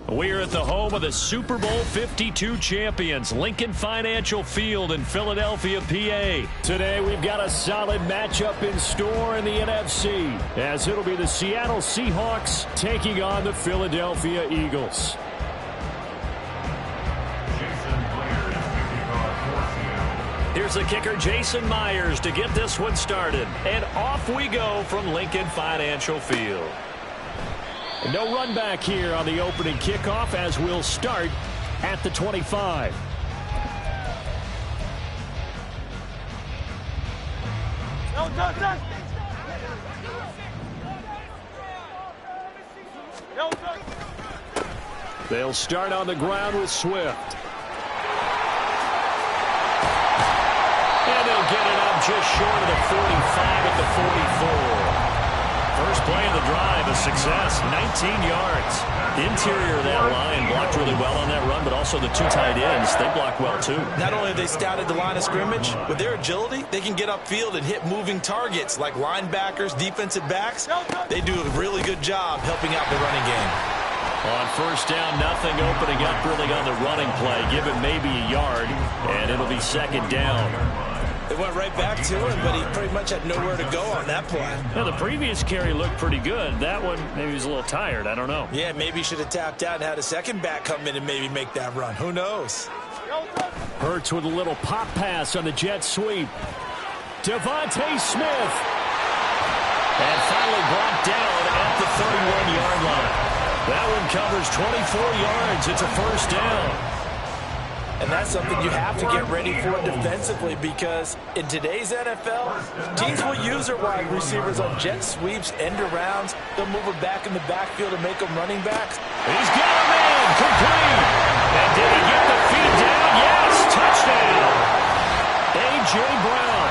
We're at the home of the Super Bowl 52 champions, Lincoln Financial Field in Philadelphia, PA. Today, we've got a solid matchup in store in the NFC, as it'll be the Seattle Seahawks taking on the Philadelphia Eagles. Here's the kicker, Jason Myers, to get this one started. And off we go from Lincoln Financial Field. No run back here on the opening kickoff as we'll start at the 25. They'll start on the ground with Swift. And they'll get it up just short of the 45 at the 44. First play of the drive, a success, 19 yards. The interior of that line blocked really well on that run, but also the 2 tight ends, they blocked well too. Not only have they scouted the line of scrimmage, with their agility, they can get upfield and hit moving targets like linebackers, defensive backs. They do a really good job helping out the running game. On first down, nothing opening up really on the running play. Give him maybe a yard, and it'll be second down. They went right back to him, but he pretty much had nowhere to go on that play. Now, the previous carry looked pretty good. That one, maybe he was a little tired. I don't know. Yeah, maybe he should have tapped out and had a second back come in and maybe make that run. Who knows? Hurts with a little pop pass on the jet sweep. Devontae Smith. And finally brought down at the 31-yard line. That one covers 24 yards. It's a first down. And that's something you have to get ready for defensively, because in today's NFL, teams will use their wide receivers on jet sweeps, end arounds. They'll move it back in the backfield to make them running backs. He's got a man complete. And did he get the feet down? Yes, touchdown. A.J. Brown,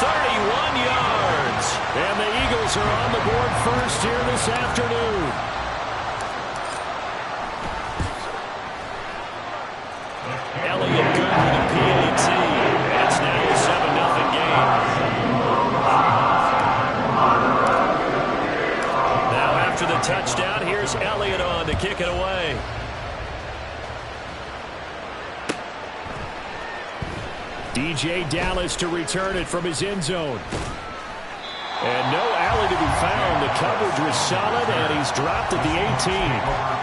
31 yards. And the Eagles are on the board first here this afternoon. Elliott good with the PAT. It's now a 7-0 game. Now after the touchdown, here's Elliott on to kick it away. DJ Dallas to return it from his end zone. And no alley to be found. The coverage was solid, and he's dropped at the 18.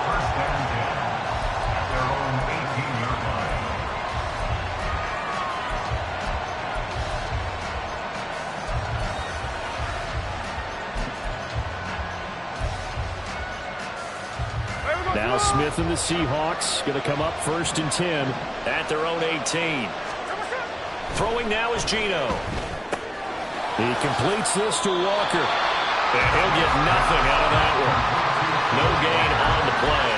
Now Smith and the Seahawks going to come up 1st and 10 at their own 18. Throwing now is Geno. He completes this to Walker. And he'll get nothing out of that one. No gain on the play.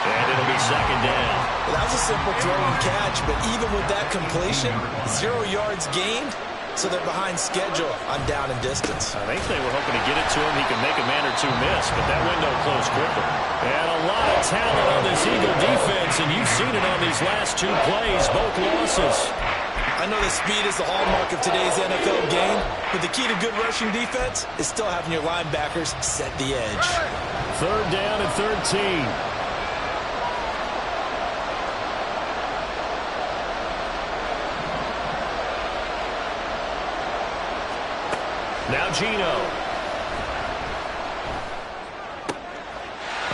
And it'll be second down. Well, that was a simple throw and catch, but even with that completion, 0 yards gained, so they're behind schedule on down and distance. I think they were hoping to get it to him. He can make a man or two miss, but that window closed quickly. And a lot of talent on this Eagle defense, and you've seen it on these last two plays, both losses. I know that speed is the hallmark of today's NFL game, but the key to good rushing defense is still having your linebackers set the edge. 3rd down and 13. Now Gino.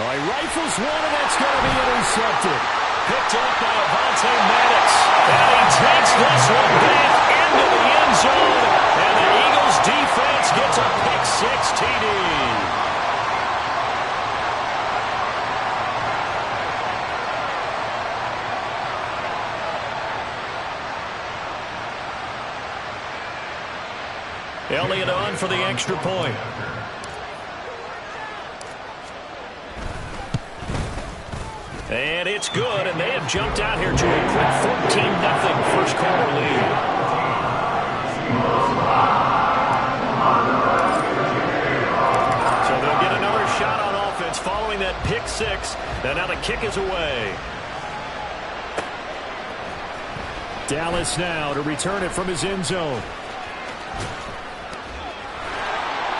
Oh, he rifles one, and that's going to be intercepted. Picked up by Avonte Maddox. And he takes this one back into the end zone. And the Eagles defense gets a pick-6 TD. Elliott on for the extra point. And it's good, and they have jumped out here to a quick 14-0 first quarter lead. So they'll get another shot on offense following that pick-6, and now the kick is away. Dallas now to return it from his end zone.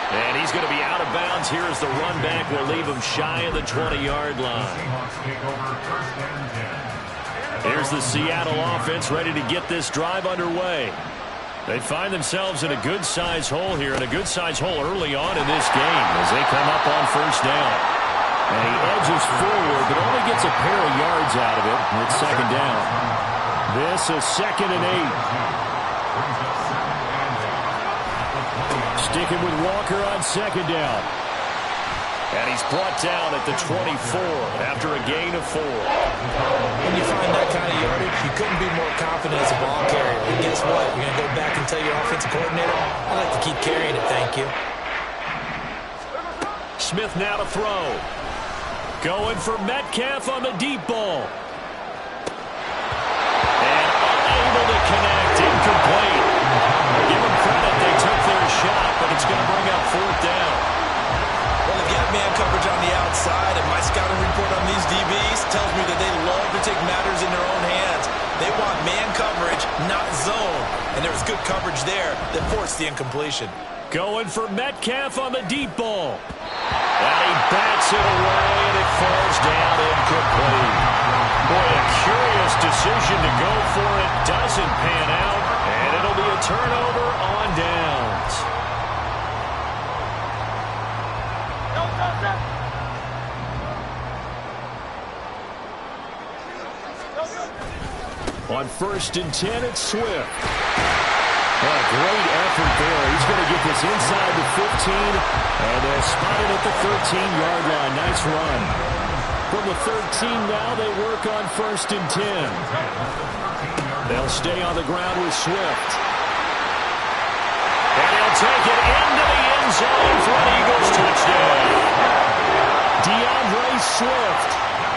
And he's going to be out of bounds here as the run back will leave him shy of the 20-yard line. Here's the Seattle offense ready to get this drive underway. They find themselves in a good-sized hole here, and a good-sized hole early on in this game as they come up on first down. And he edges forward, but only gets a pair of yards out of it. It's 2nd down. This is 2nd and 8. Sticking with Walker on 2nd down. And he's brought down at the 24 after a gain of 4. When you find that kind of yardage, you couldn't be more confident as a ball carrier. And guess what? You're going to go back and tell your offensive coordinator, I like to keep carrying it, thank you. Smith now to throw. Going for Metcalf on the deep ball. And unable to connect. Incomplete. Give them credit. They took their shot, but it's going to bring up 4th down. Well, they've got man coverage on the outside, and my scouting report on these DBs tells me that they love to take matters in their own hands. They want man coverage, not zone. And there was good coverage there that forced the incompletion. Going for Metcalf on the deep ball. And he bats it away, and it falls down incomplete. Boy, a curious decision to go for it. Doesn't pan out, and it'll be a turnover on downs. On 1st and 10, it's Swift. Oh, great effort there. He's going to get this inside the 15, and they'll spot it at the 13-yard line. Nice run. From the 13 now, they work on 1st and 10. They'll stay on the ground with Swift. And he'll take it into the end zone for an Eagles touchdown. DeAndre Swift,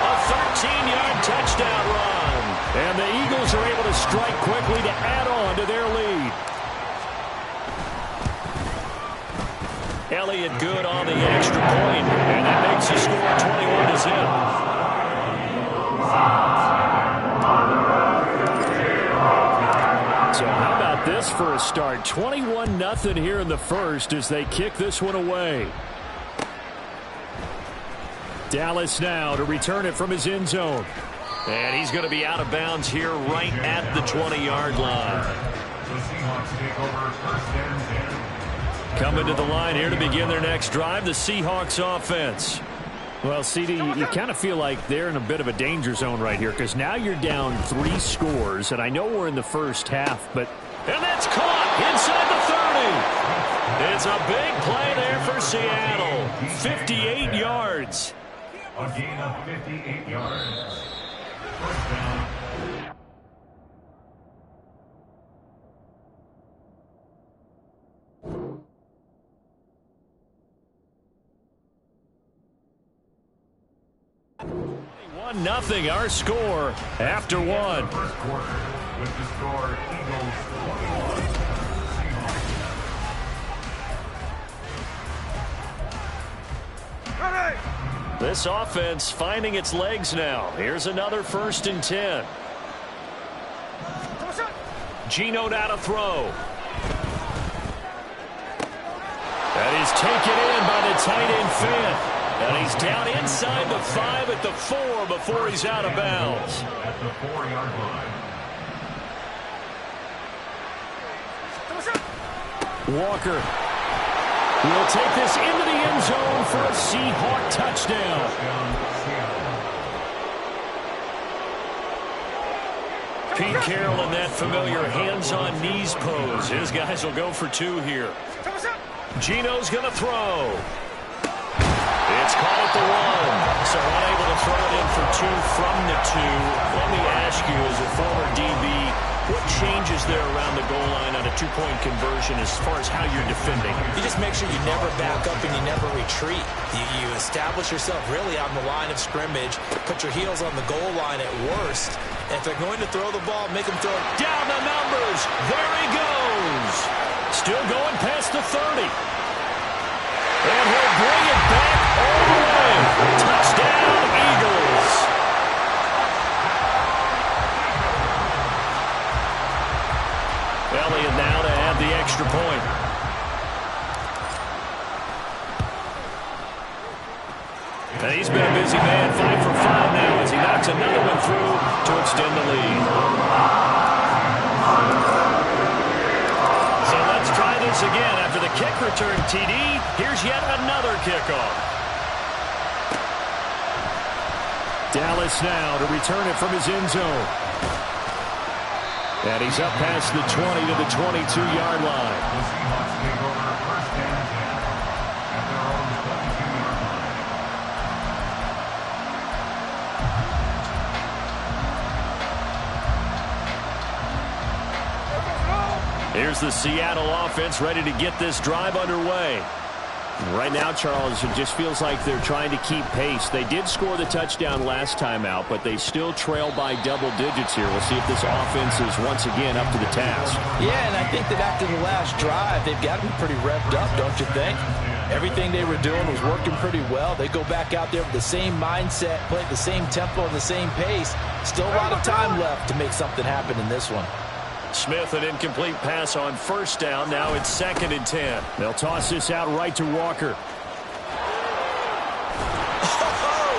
a 13-yard touchdown run. And the Eagles are able to strike quickly to add on to their lead. Elliott good on the extra point, and that makes the score 21-0. So how about this for a start? 21-0 here in the first as they kick this one away. Dallas now to return it from his end zone. And he's going to be out of bounds here right at the 20-yard line. The Seahawks take over 1st and 10. Coming to the line here to begin their next drive, the Seahawks offense. Well, CD, you kind of feel like they're in a bit of a danger zone right here because now you're down 3 scores, and I know we're in the first half, but... And that's caught inside the 30. It's a big play there for Seattle. 58 yards. A gain of 58 yards. 1st down. Nothing, our score after 1. First quarter with the score Eagles 21, This offense finding its legs now. Here's another 1st and 10. Geno now to throw. That is taken in by the tight end Fant. And he's down inside the 5 at the 4 before he's out of bounds. At the 4-yard line. Walker will take this into the end zone for a Seahawk touchdown. Pete Carroll in that familiar hands-on knees pose. His guys will go for 2 here. Geno's going to throw. It's caught at the 1. So unable to throw it in for 2 from the 2. Let me ask you, as a former DB, what changes there around the goal line on a 2-point conversion as far as how you're defending? You just make sure you never back up and you never retreat. You establish yourself really on the line of scrimmage, put your heels on the goal line at worst. And if they're going to throw the ball, make them throw it. Down the numbers. There he goes. Still going past the 30. And he'll bring it back all the way. Touchdown, Eagles. Elliott now to add the extra point. And he's been a busy man, 5 for 5 now as he knocks another one through to extend the lead. So let's try this again. After the kick return TD, here's yet another kickoff. Dallas now to return it from his end zone. And he's up past the 20 to the 22-yard line. The Seahawks take over 1st and 10 at their own 22-yard line. Here's the Seattle offense ready to get this drive underway. Right now, Charles, it just feels like they're trying to keep pace. They did score the touchdown last time out, but they still trail by double digits here. We'll see if this offense is once again up to the task. Yeah, and I think that after the last drive, they've got to be pretty revved up, don't you think? Everything they were doing was working pretty well. They go back out there with the same mindset, play at the same tempo and the same pace. Still a lot of time left to make something happen in this one. Smith, an incomplete pass on 1st down. Now it's 2nd and 10. They'll toss this out right to Walker.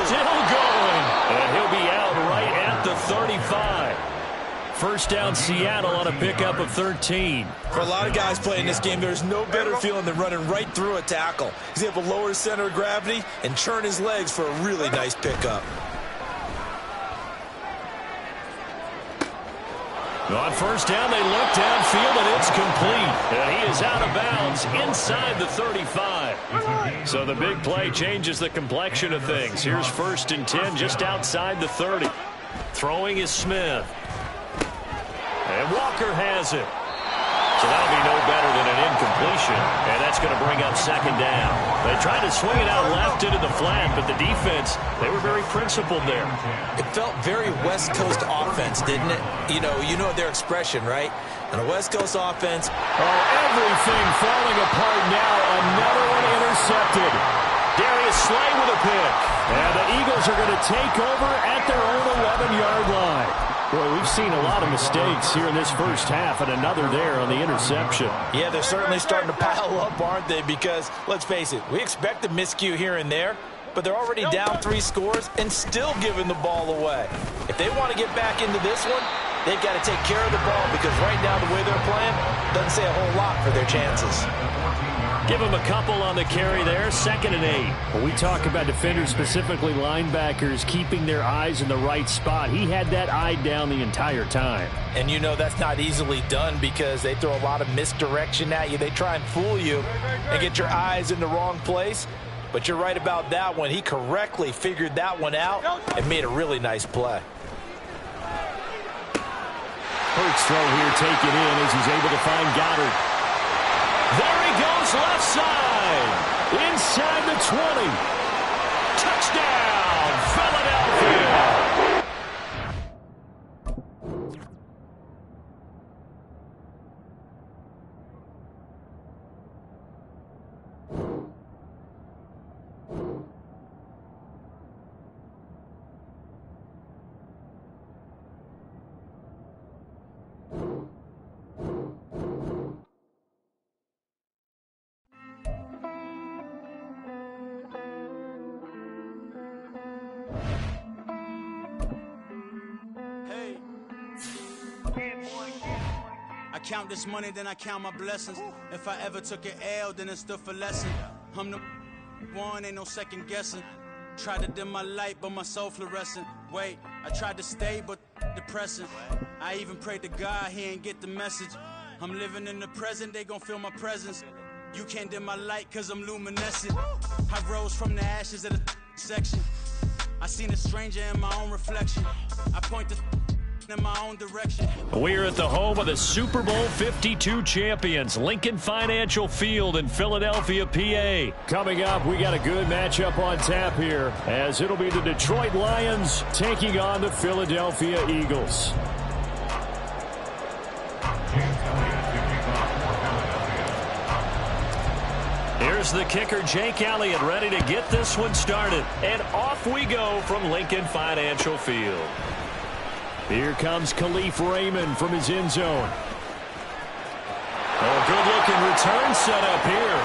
Still going. And he'll be out right at the 35. 1st down Seattle on a pickup of 13. For a lot of guys playing this game, there's no better feeling than running right through a tackle. He's able to lower his center of gravity and turn his legs for a really nice pickup. On 1st down, they look downfield, and it's complete. And he is out of bounds inside the 35. So the big play changes the complexion of things. Here's 1st and 10 just outside the 30. Throwing is Smith. And Walker has it. So that'll be no better than an incompletion. And that's going to bring up 2nd down. They tried to swing it out left into the flat, but the defense, they were very principled there. It felt very West Coast offense, didn't it? You know their expression, right? And a West Coast offense. Oh, everything falling apart now. Another one intercepted. Darius Slay with a pick. And the Eagles are going to take over at their own 11-yard line. Boy, we've seen a lot of mistakes here in this 1st half, and another there on the interception. Yeah, they're certainly starting to pile up, aren't they? Because, let's face it, we expect a miscue here and there, but they're already down 3 scores and still giving the ball away. If they want to get back into this one, they've got to take care of the ball, because right now the way they're playing doesn't say a whole lot for their chances. Give them a couple on the carry there, 2nd and 8. When we talk about defenders, specifically linebackers, keeping their eyes in the right spot, he had that eye down the entire time. And you know that's not easily done because they throw a lot of misdirection at you. They try and fool you and get your eyes in the wrong place. But you're right about that one. He correctly figured that one out and made a really nice play. Hurts throw here taken in as he's able to find Goddard. There he goes left side. Inside the 20. Touchdown, Philadelphia. count this money, then I count my blessings. If I ever took an L, then it stood for lesson. I'm the one, ain't no second guessing. Tried to dim my light, but my soul fluorescent. Wait, I tried to stay, but depressing. I even prayed to God, he ain't get the message. I'm living in the present, they gon' feel my presence. You can't dim my light, cause I'm luminescent. I rose from the ashes of the section. I seen a stranger in my own reflection. I point the in my own direction. We're at the home of the Super Bowl 52 champions, Lincoln Financial Field in Philadelphia, PA. Coming up, we got a good matchup on tap here, as it'll be the Detroit Lions taking on the Philadelphia Eagles. Here's the kicker, Jake Elliott, ready to get this one started. And off we go from Lincoln Financial Field. Here comes Khalif Raymond from his end zone. Oh, good-looking return set up here.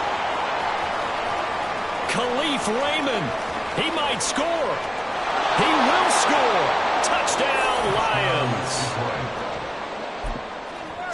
Khalif Raymond, he might score. He will score. Touchdown, Lions.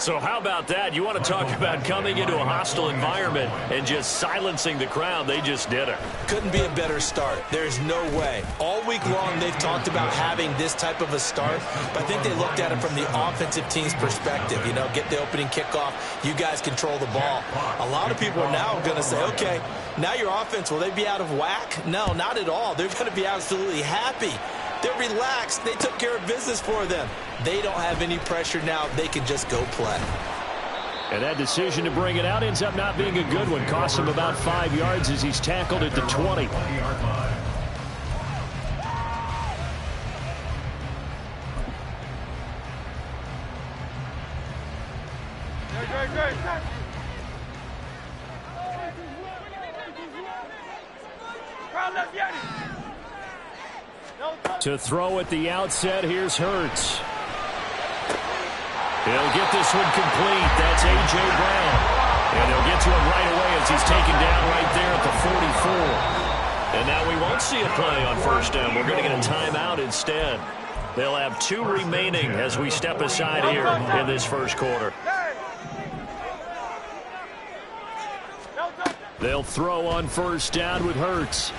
So how about that? You want to talk about coming into a hostile environment and just silencing the crowd. They just did it. Couldn't be a better start. There's no way. All week long, they've talked about having this type of a start, but I think they looked at it from the offensive team's perspective. You know, get the opening kickoff. You guys control the ball. A lot of people are now going to say, okay, now your offense, will they be out of whack? No, not at all. They're going to be absolutely happy. They're relaxed. They took care of business for them. They don't have any pressure now. They can just go play. And that decision to bring it out ends up not being a good one. Costs him about 5 yards as he's tackled at the 20. To throw at the outset, here's Hurts. He'll get this one complete. That's A.J. Brown. And he'll get to him right away as he's taken down right there at the 44. And now we won't see a play on first down. We're going to get a timeout instead. They'll have 2 remaining as we step aside here in this first quarter. They'll throw on first down with Hurts.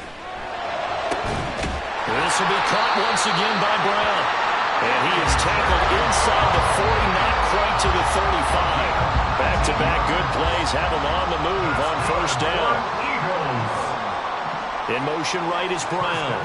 This will be caught once again by Brown. And he is tackled inside the 40, not quite to the 35. Back-to-back good plays have him on the move on first down. In motion right is Brown.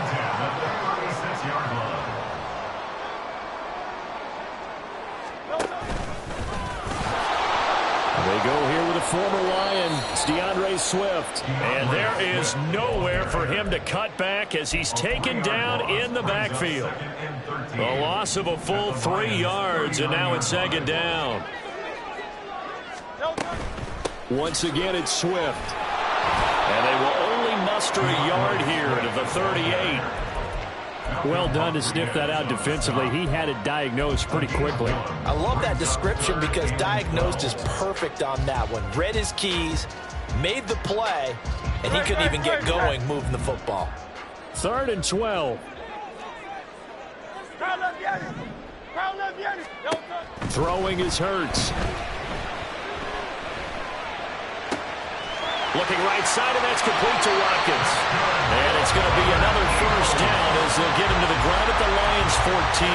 They go here with a former Lion. It's DeAndre Swift. And there is nowhere for him to cut back as he's taken down in the backfield. A loss of a full 3 yards, and now it's second down. Once again, it's Swift. And they will only muster a yard here to the 38. Well done to sniff that out defensively. He had it diagnosed pretty quickly. I love that description because diagnosed is perfect on that one. Read his keys, made the play, and he couldn't even get going moving the football. 3rd and 12. Throwing is Hurts. Looking right side, and that's complete to Watkins. And it's going to be another first down as they'll get him to the ground at the Lions' 14.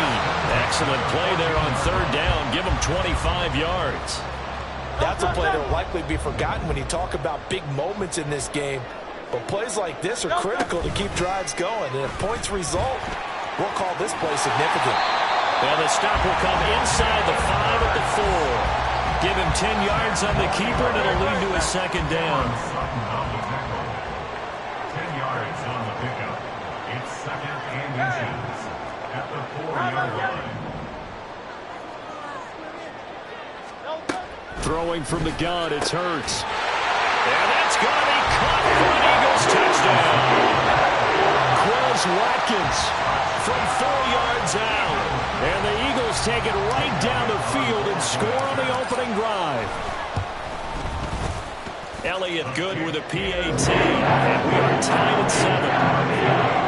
Excellent play there on 3rd down. Give him 25 yards. That's a play that will likely be forgotten when you talk about big moments in this game. But plays like this are critical to keep drives going. And if points result, we'll call this play significant. And the stop will come inside the 5 at the 4. Give him 10 yards on the keeper, and it'll lead to a second down. 10 yards on the pickup. It's 2nd and inches at the 4-yard line. Throwing from the gun, it's Hurts. And that's going to be caught for an Eagles touchdown. Quez Watkins from 4 yards out. And the Eagles take it right down the field and score on the opening drive. Elliott good with a PAT. And we are tied at 7.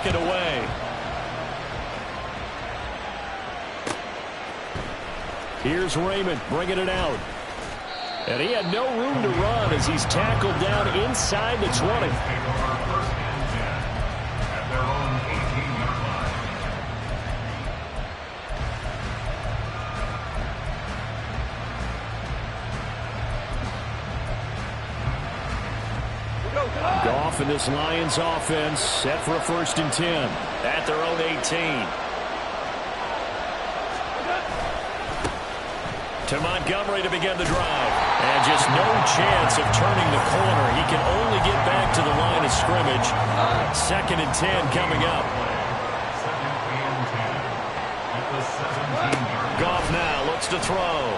kick it away. Here's Raymond bringing it out. And he had no room to run as he's tackled down inside the 20. Goff and this Lions offense set for a 1st and 10 at their own 18. To Montgomery to begin the drive. And just no chance of turning the corner. He can only get back to the line of scrimmage. 2nd and 10 coming up. Goff now looks to throw.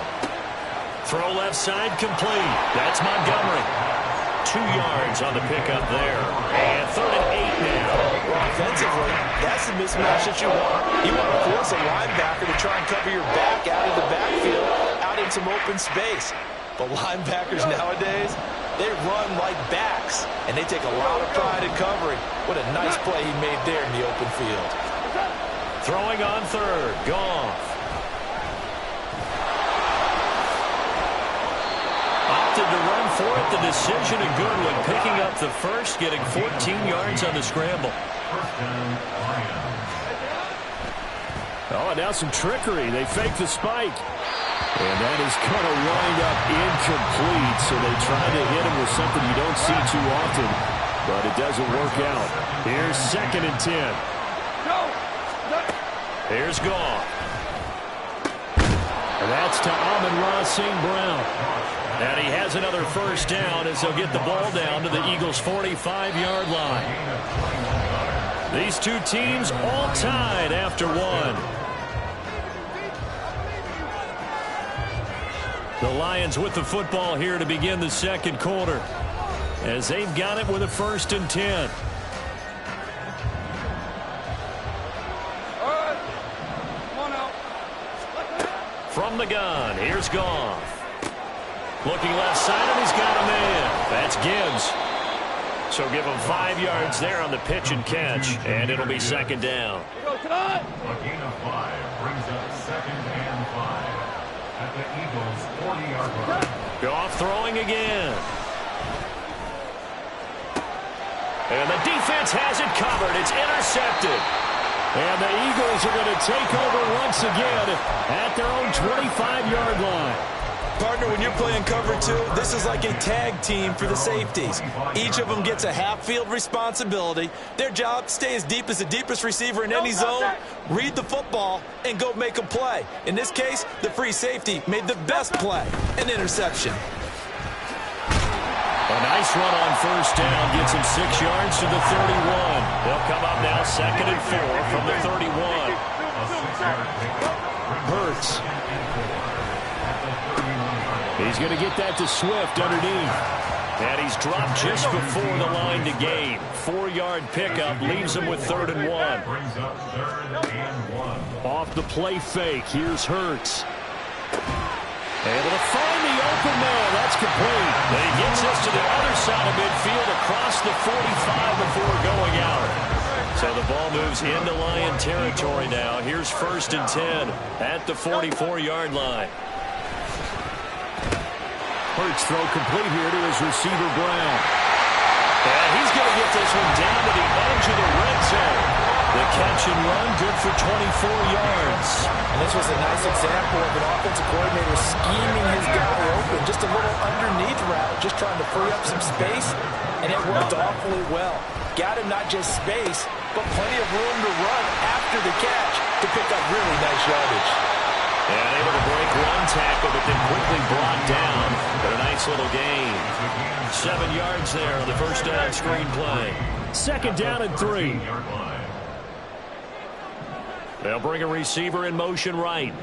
Throw left side complete. That's Montgomery. 2 yards on the pickup there. And 3rd and 8 now. Offensively, that's the mismatch that you want. You want to force a linebacker to try and cover your back out of the backfield, out in some open space. But linebackers nowadays, they run like backs, and they take a lot of pride in covering. What a nice play he made there in the open field. Throwing on 3rd, Goff. Opted to run for it. The decision a good one. Picking up the first, getting 14 yards on the scramble. Oh, now some trickery. They fake the spike. And that is going to wind up incomplete. So they try to hit him with something you don't see too often. But it doesn't work out. Here's 2nd and 10. Here's Goff. And that's to Amon-Ra St. Brown. And he has another 1st down as they'll get the ball down to the Eagles' 45-yard line. These two teams all tied after one. The Lions with the football here to begin the 2nd quarter as they've got it with a 1st and 10. From the gun, here's Goff. Looking left side, and he's got a man. That's Gibbs. So give him 5 yards there on the pitch and catch, and it'll be 2nd down. A gain of 5 brings up 2nd and 5 at the Eagles' 40-yard line. Goff throwing again. And the defense has it covered. It's intercepted. And the Eagles are going to take over once again at their own 25-yard line. Partner, when you're playing cover 2, this is like a tag team for the safeties. Each of them gets a half-field responsibility. Their job, stay as deep as the deepest receiver in any zone, read the football, and go make a play. In this case, the free safety made the best play, an interception. A nice run on 1st down gets him 6 yards to the 31. They'll come up now 2nd and 4 from the 31. Hurts. He's going to get that to Swift underneath. And he's dropped just before the line to gain. 4-yard pickup leaves him with 3rd and 1. Off the play fake, here's Hurts. Able to find the open man. That's complete. But he gets us to the other side of midfield across the 45 before going out. So the ball moves into Lion territory now. Here's 1st and 10 at the 44-yard line. Hurts throw complete here to his receiver, Brown. And he's going to get this one down to the edge of the red zone. The catch and run, good for 24 yards. And this was a nice example of an offensive coordinator scheming his guy open. Just a little underneath route, just trying to free up some space, and it worked awfully well. Got him not just space, but plenty of room to run after the catch to pick up really nice yardage. And able to break one tackle, but then quickly brought down. But a nice little gain. 7 yards there on the 1st down screen play. 2nd down and 3. They'll bring a receiver in motion right.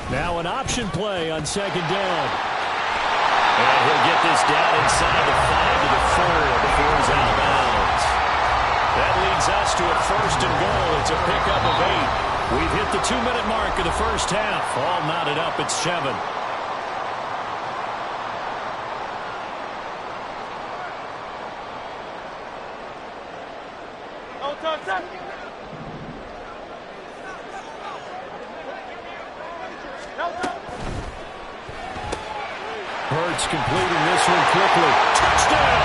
Now an option play on 2nd down. And he'll get this down inside the 5 to the 4 before he's out of bounds. That leads us to a 1st and goal. It's a pickup of 8. We've hit the 2-minute mark of the 1st half. All knotted up at 7. Hurts completing this one quickly. Touchdown!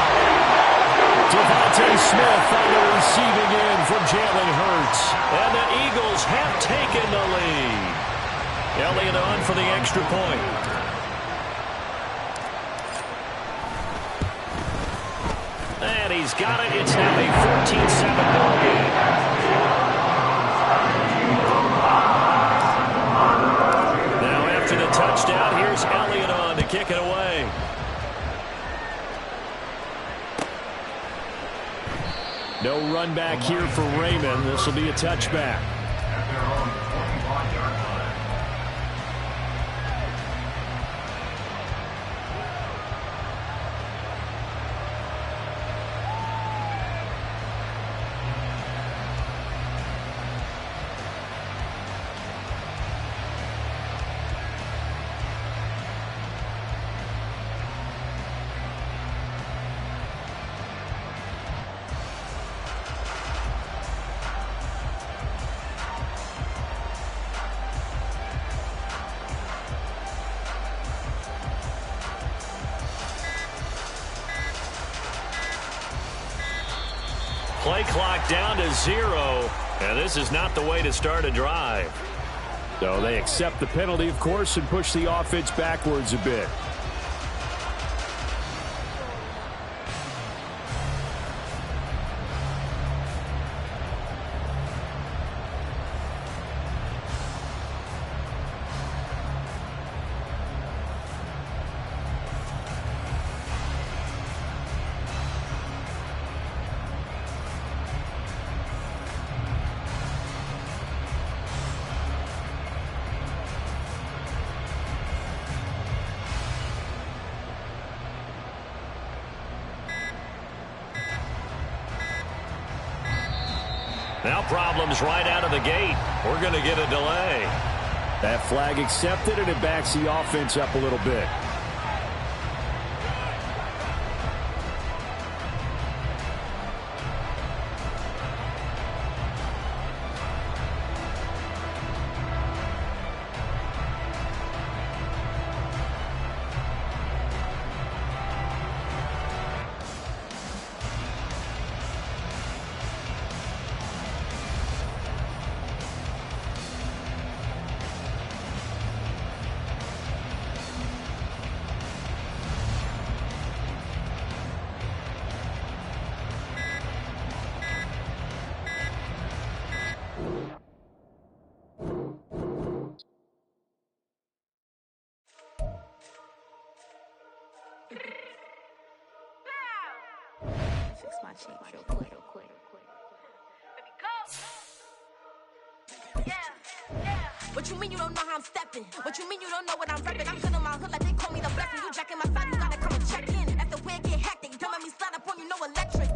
Devontae Smith finally receiving in from Jalen Hurts. And the Eagles have taken the lead. Elliott on for the extra point. And he's got it. It's now a 14-7 ball game. Now after the touchdown, here's Elliott on to kick it away. No run back here for Raymond. This will be a touchback. At their own 25-yard line. Play clock down to 0, and this is not the way to start a drive. So they accept the penalty, of course, and push the offense backwards a bit. Now problems right out of the gate. We're going to get a delay. That flag accepted, and it backs the offense up a little bit. Fix my cheek real quick. What you mean you don't know how I'm stepping? What you mean you don't know what I'm repping? I'm good in my hood like they call me the blessing. You jacking my side, you gotta come and check in. After where get hectic, don't let me slide up on you, no electric.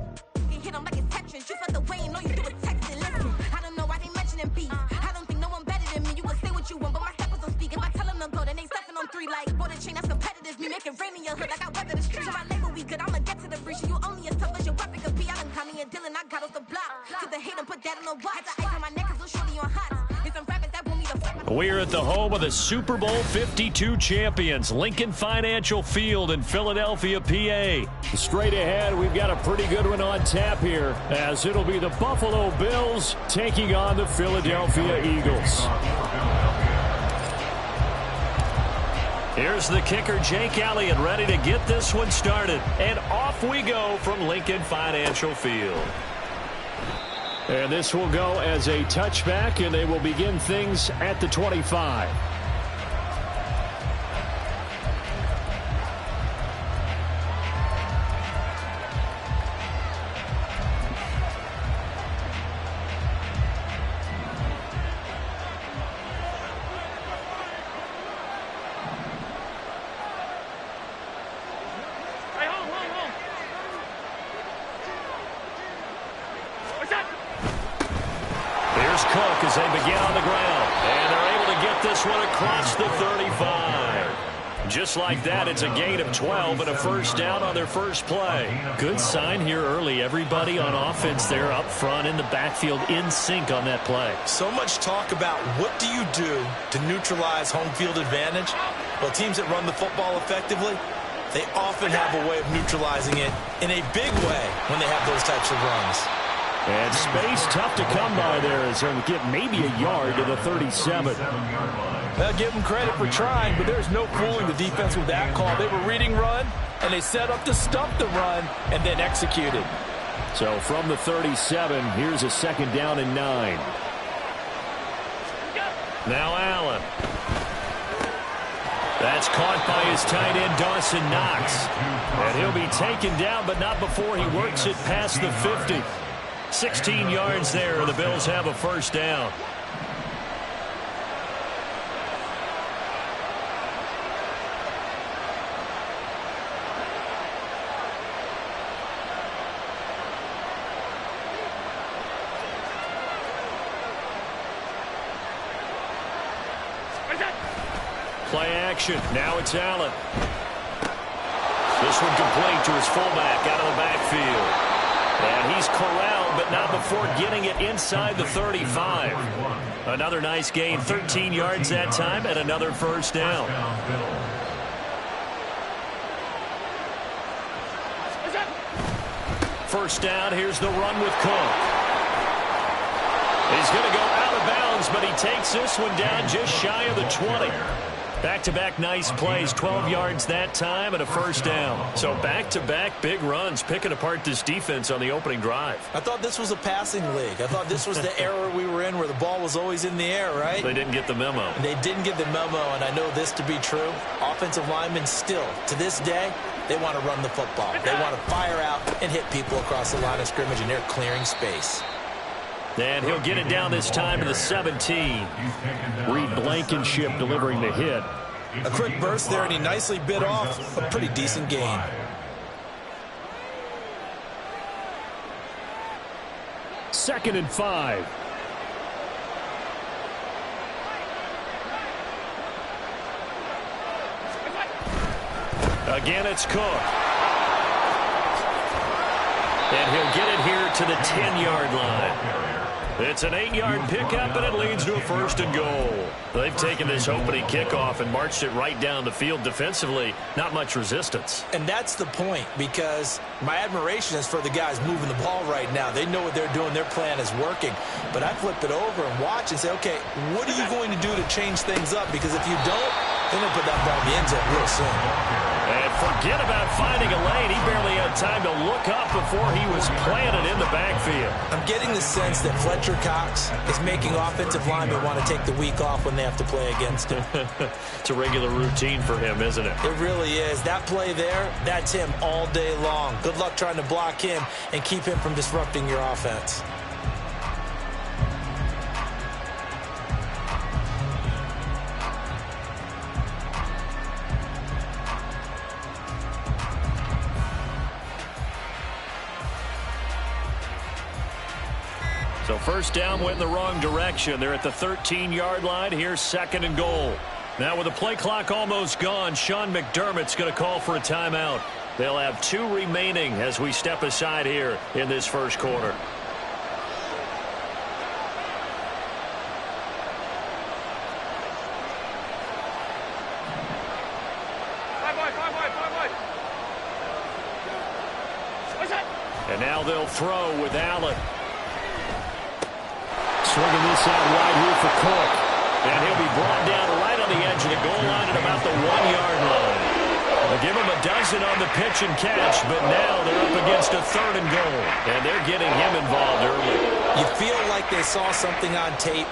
You hit them like it's Tetris. You felt the way, you know you do it texting. Listen, I don't know why they mentioning beef. I don't think no one better than me. You can say what you want, but my steppers don't speak. If I tell them to go, then they stepping on 3 like border chain, that's competitive. Me make it rain in your hood like I weather the street. So my label we good, I'ma get to the breach. You only as tough as your weapon could be. I done Connie and Dylan, I got off the block. To the hate and put that on the watch. The ice on my neck is little shorty on hot. It's some rappers that want me to fuck. We're at the home of the Super Bowl 52 champions, Lincoln Financial Field in Philadelphia, PA. Straight ahead, we've got a pretty good one on tap here, as it'll be the Buffalo Bills taking on the Philadelphia Eagles. Here's the kicker, Jake Elliott, ready to get this one started. And off we go from Lincoln Financial Field. And this will go as a touchback, and they will begin things at the 25. Cook as they begin on the ground. And they're able to get this one across the 35. Just like that, it's a gain of 12 and a first down on their first play. Good sign here early. Everybody on offense there up front in the backfield in sync on that play. So much talk about what do you do to neutralize home field advantage? Well, teams that run the football effectively, they often have a way of neutralizing it in a big way when they have those types of runs. And space tough to come by there as they'll get maybe a yard to the 37. They'll give them credit for trying, but there's no fooling the defense with that call. They were reading run, and they set up to stop the run and then executed. So from the 37, here's a second down and 9. Now Allen. That's caught by his tight end, Dawson Knox. And he'll be taken down, but not before he works it past the 50. 16 yards there. The Bills have a first down. Play action. Now it's Allen. This one complete to his fullback out of the backfield. And he's corralled, but not before getting it inside the 35. Another nice gain, 13 yards that time, and another first down. First down, here's the run with Cook. He's going to go out of bounds, but he takes this one down just shy of the 20. Back-to-back nice plays, 12 yards that time and a first down. So back-to-back big runs, picking apart this defense on the opening drive. I thought this was a passing league. I thought this was the era we were in where the ball was always in the air, right? They didn't get the memo. They didn't get the memo, and I know this to be true. Offensive linemen still, to this day, they want to run the football. They want to fire out and hit people across the line of scrimmage, and they're clearing space. And he'll get it down this time to the 17. Reed Blankenship delivering the hit. A quick burst there, and he nicely bit off a pretty decent gain. Second and 5. Again, it's Cook. And he'll get it here to the 10-yard line. It's an 8-yard pickup, and it leads to a first and goal. They've taken this opening kickoff and marched it right down the field defensively. Not much resistance. And that's the point, because my admiration is for the guys moving the ball right now. They know what they're doing. Their plan is working. But I flip it over and watch and say, okay, what are you going to do to change things up? Because if you don't, they're going to put that ball in the end zone real soon. And forget about finding a lane. He barely had time to look up before he was planted in the backfield. I'm getting the sense that Fletcher Cox is making offensive linemen want to take the week off when they have to play against him. It's a regular routine for him, isn't it? It really is. That play there, that's him all day long. Good luck trying to block him and keep him from disrupting your offense. So first down went in the wrong direction. They're at the 13-yard line. Here's second and goal. Now with the play clock almost gone, Sean McDermott's going to call for a timeout. They'll have 2 remaining as we step aside here in this first quarter. And now they'll throw with Allen. Swinging this out wide here for Cook. And he'll be brought down right on the edge of the goal line at about the 1-yard line. They'll give him a dozen on the pitch and catch, but now they're up against a third and goal. And they're getting him involved early. You feel like they saw something on tape,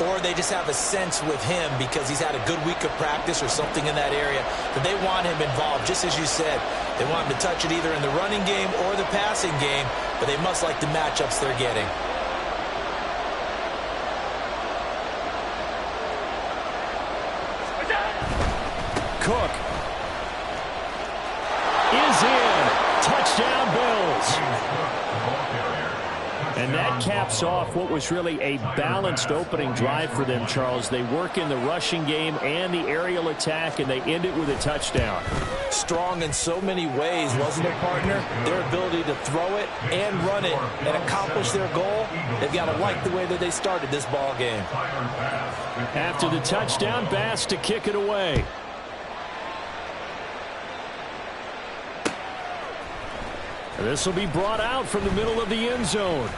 or they just have a sense with him because he's had a good week of practice or something in that area that they want him involved, just as you said. They want him to touch it either in the running game or the passing game, but they must like the matchups they're getting. Cook is in. Touchdown, Bills. And that caps off what was really a balanced opening drive for them, Charles. They work in the rushing game and the aerial attack, and they end it with a touchdown. Strong in so many ways, wasn't it, partner? Their ability to throw it and run it and accomplish their goal, they've got to like the way that they started this ball game. After the touchdown, Bass to kick it away. This will be brought out from the middle of the end zone.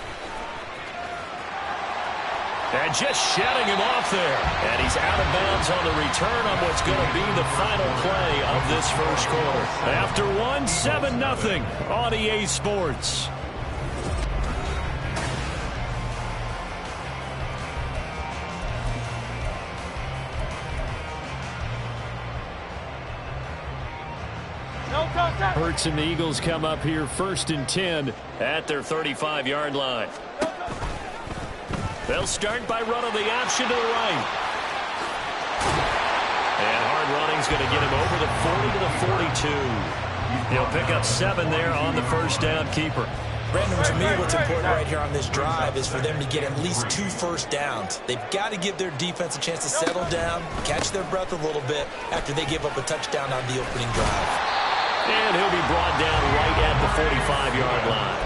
And just shedding him off there. And he's out of bounds on the return on what's going to be the final play of this first quarter. After one, 7-0 on EA Sports. Hurts and the Eagles come up here 1st and 10 at their 35-yard line. They'll start by running the option to the right. And hard running's going to get him over the 40 to the 42. He'll pick up 7 there on the first down keeper. Brandon, to me, what's important right here on this drive is for them to get at least 2 first downs. They've got to give their defense a chance to settle down, catch their breath a little bit after they give up a touchdown on the opening drive. And he'll be brought down right at the 45-yard line.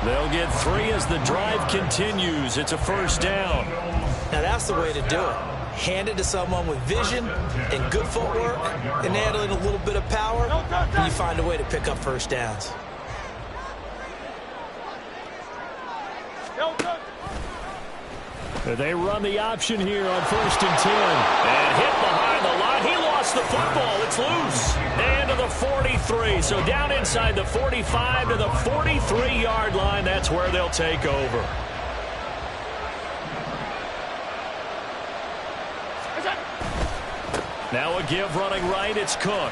They'll get 3 as the drive continues. It's a first down. Now, that's the way to do it. Hand it to someone with vision and good footwork and add in a little bit of power, and you find a way to pick up first downs. They run the option here on 1st and 10. And hit behind the line. He lost the football. It's loose. And to the 43. So down inside the 45 to the 43-yard line. That's where they'll take over. Now a give running right. It's Cook.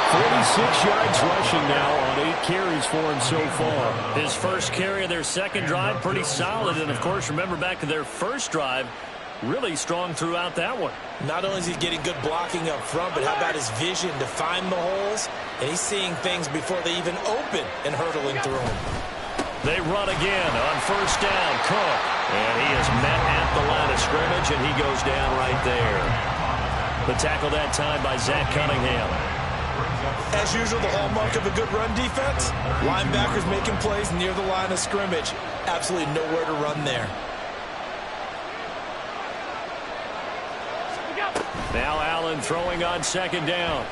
46 yards rushing now on 8 carries for him so far. His first carry of their second drive, pretty solid. And, of course, remember back to their first drive, really strong throughout that one. Not only is he getting good blocking up front, but how about his vision to find the holes? And he's seeing things before they even open and hurtling through them. They run again on first down. Cook. And he is met at the line of scrimmage, and he goes down right there. The tackle that time by Zach Cunningham. As usual, the hallmark of a good run defense, linebackers making plays near the line of scrimmage. Absolutely nowhere to run there. Now Allen throwing on second down.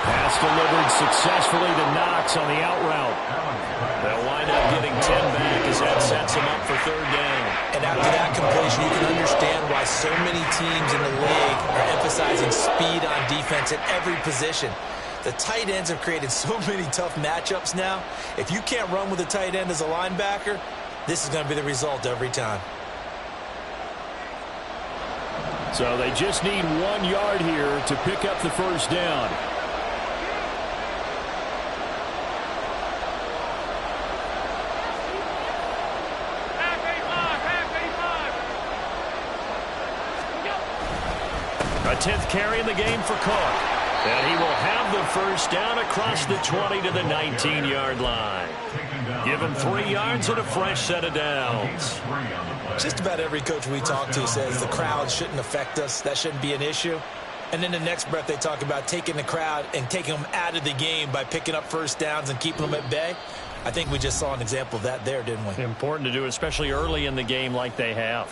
Pass delivered successfully to Knox on the out route. They'll wind up getting 10 back as that sets him up for third down. And after that completion, you can understand why so many teams in the league are emphasizing speed on defense at every position. The tight ends have created so many tough matchups now. If you can't run with a tight end as a linebacker, this is going to be the result every time. So they just need 1 yard here to pick up the first down. A 10th carry in the game for Cook. And he will have the first down across the 20 to the 19-yard line. Give him 3 yards and a fresh set of downs. Just about every coach we talk to says the crowd shouldn't affect us. That shouldn't be an issue. And in the next breath, they talk about taking the crowd and taking them out of the game by picking up first downs and keeping them at bay. I think we just saw an example of that there, didn't we? Important to do, especially early in the game like they have.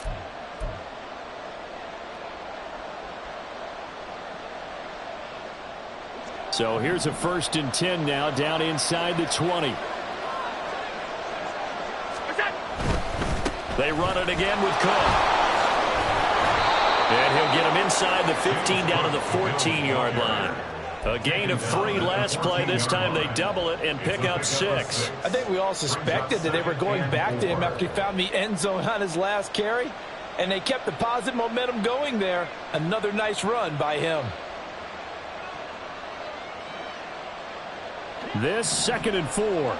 So here's a 1st and 10 now down inside the 20. They run it again with Cook. And he'll get him inside the 15 down to the 14-yard line. A gain of 3 last play. This time they double it and pick up 6. I think we all suspected that they were going back to him after he found the end zone on his last carry. And they kept the positive momentum going there. Another nice run by him. This 2nd and 4.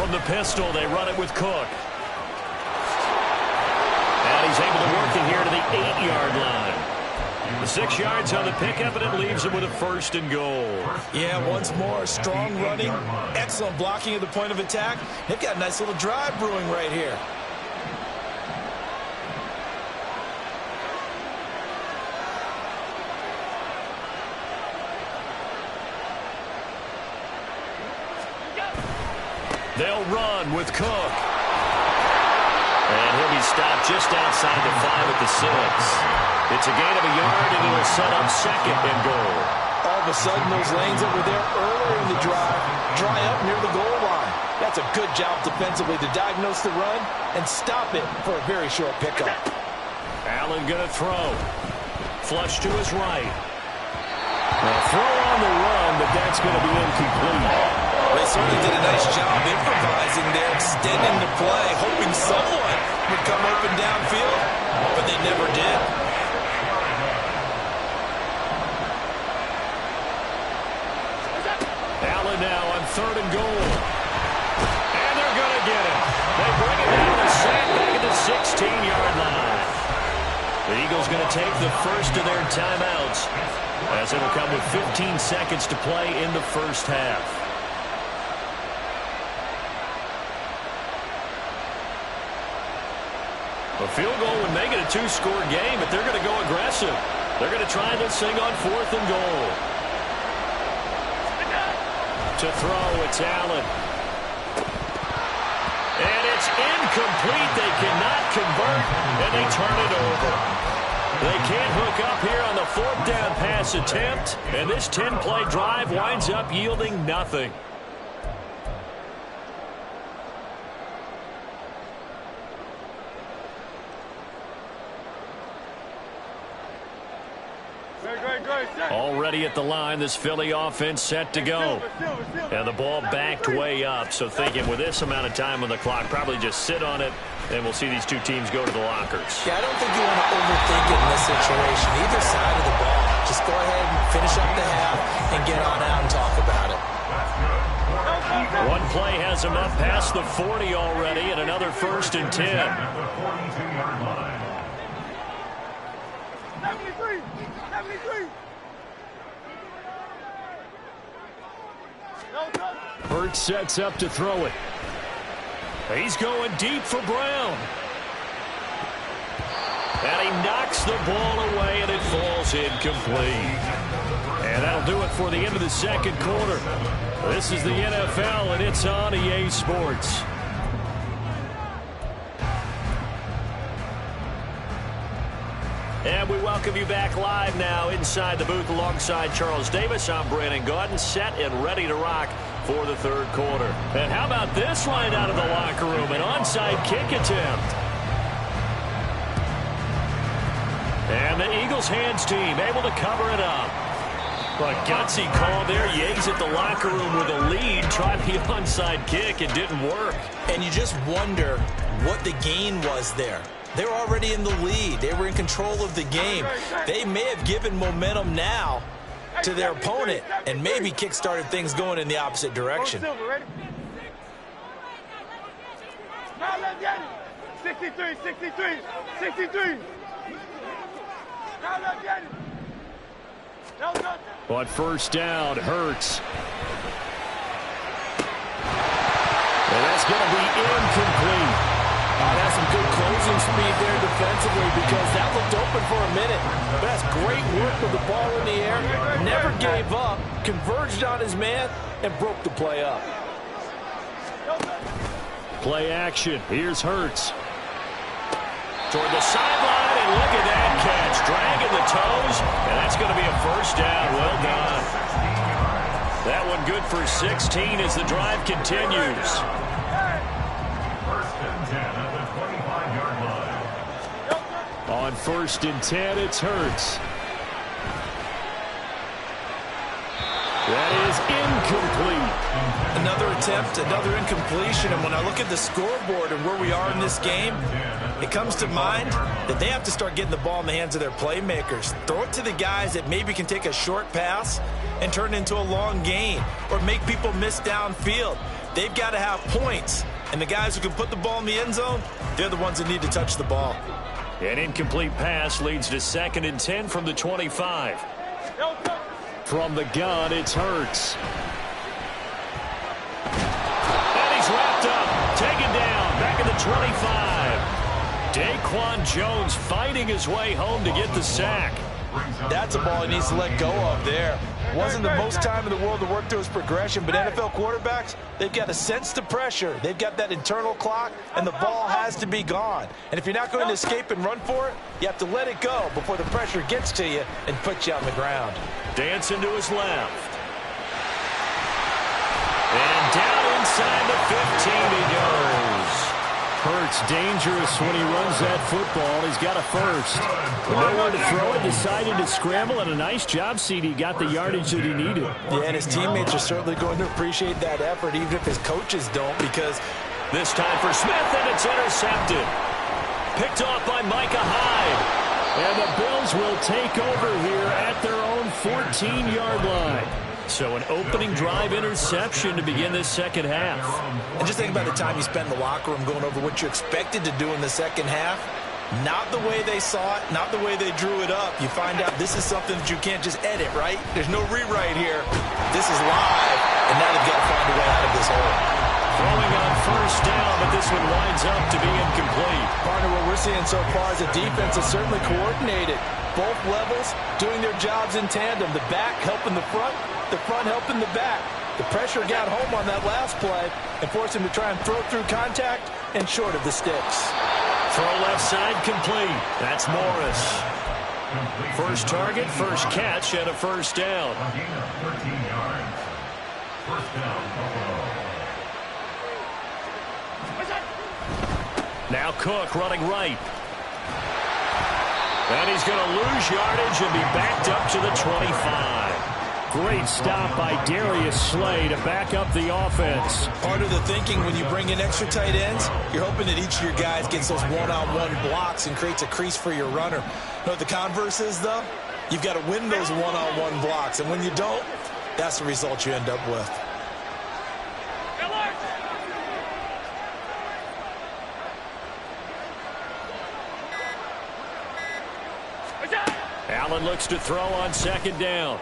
From the pistol, they run it with Cook. And he's able to work it here to the 8-yard line. The 6 yards on the pickup, and it leaves him with a 1st and goal. Yeah, once more, strong running, excellent blocking at the point of attack. They've got a nice little drive brewing right here. They'll run with Cook. And he'll be stopped just outside the 5 at the 6. It's a gain of a yard, and it'll set up 2nd and goal. All of a sudden, those lanes that were there earlier in the drive dry up near the goal line. That's a good job defensively to diagnose the run and stop it for a very short pickup. Allen going to throw. Flush to his right. Now throw on the run, but that's going to be incomplete. They certainly did a nice job improvising there, extending the play, hoping someone would come open downfield, but they never did. Allen now on 3rd and goal. And they're going to get it. They bring it down and sack back at the 16-yard line. The Eagles going to take the first of their timeouts, as it'll come with 15 seconds to play in the first half. A field goal would make it a 2-score game, but they're going to go aggressive. They're going to try this thing on 4th and goal. To throw, it's Allen. And it's incomplete. They cannot convert, and they turn it over. They can't hook up here on the 4th down pass attempt, and this 10-play drive winds up yielding nothing. Already at the line, this Philly offense set to go. And the ball backed way up, so thinking with this amount of time on the clock, probably just sit on it, and we'll see these two teams go to the lockers. Yeah, I don't think you want to overthink it in this situation. Either side of the ball. Just go ahead and finish up the half and get on out and talk about it. One play has him up past the 40 already, and another 1st and 10. 73! 73! Hurts sets up to throw it. He's going deep for Brown. And he knocks the ball away, and it falls incomplete. And that'll do it for the end of the 2nd quarter. This is the NFL, and it's on EA Sports. And we welcome you back live now inside the booth alongside Charles Davis. I'm Brandon Gaudin, set and ready to rock for the 3rd quarter. And how about this line out of the locker room? An onside kick attempt. And the Eagles hands team able to cover it up. A gutsy call there. Yates at the locker room with a lead. Tried the onside kick. It didn't work. And you just wonder what the gain was there. They were already in the lead. They were in control of the game. They may have given momentum now to their opponent and maybe kick-started things going in the opposite direction. 63, 63, 63. On 1st down, Hurts. And that's going to be incomplete. That's some good closing speed there defensively, because that looked open for a minute. But that's great work with the ball in the air. Never gave up, converged on his man, and broke the play up. Play action. Here's Hurts. Toward the sideline, and look at that catch. Dragging the toes, and that's going to be a 1st down. Well done. That one good for 16 as the drive continues. 1st and 10 at the 25-yard line. On 1st and 10, it's Hurts. That is incomplete. Another attempt, another incompletion. And when I look at the scoreboard and where we are in this game, it comes to mind that they have to start getting the ball in the hands of their playmakers. Throw it to the guys that maybe can take a short pass and turn it into a long gain or make people miss downfield. they've got to have points. And the guys who can put the ball in the end zone, they're the ones that need to touch the ball. An incomplete pass leads to 2nd and 10 from the 25. From the gun, it's Hurts. And he's wrapped up, taken down, back at the 25. Daquan Jones fighting his way home to get the sack. That's a ball he needs to let go of there. Wasn't the most time in the world to work through his progression, but NFL quarterbacks, they've got to sense the pressure. They've got that internal clock, and the ball has to be gone. And if you're not going to escape and run for it, you have to let it go before the pressure gets to you and puts you on the ground. Dancing to his left. And down inside the 15 he goes. Hurts dangerous when he runs that football. He's got a first. Nowhere to throw it, decided to scramble, and a nice job, CD. Got the yardage that he needed. Yeah, and his teammates are certainly going to appreciate that effort, even if his coaches don't, because this time for Smith, and it's intercepted. Picked off by Micah Hyde. And the Bills will take over here at their own 14-yard line. So an opening drive interception to begin this second half. And just think about the time you spent in the locker room going over what you expected to do in the second half. Not the way they saw it, not the way they drew it up. You find out this is something that you can't just edit, right? There's no rewrite here. This is live, and now they've got to find a way out of this hole. Throwing on first down, but this one winds up to be incomplete. Partner, what we're seeing so far is the defense is certainly coordinated. Both levels doing their jobs in tandem. The back helping the front helping the back. The pressure got home on that last play and forced him to try and throw through contact and short of the sticks. Throw left side complete. That's Morris. First target, first catch, and a first down. 13 yards. First down, Buffalo. Now Cook running right. And he's going to lose yardage and be backed up to the 25. Great stop by Darius Slay to back up the offense. Part of the thinking when you bring in extra tight ends, you're hoping that each of your guys gets those one-on-one blocks and creates a crease for your runner. You know what the converse is, though? You've got to win those one-on-one blocks, and when you don't, that's the result you end up with. Allen looks to throw on second down.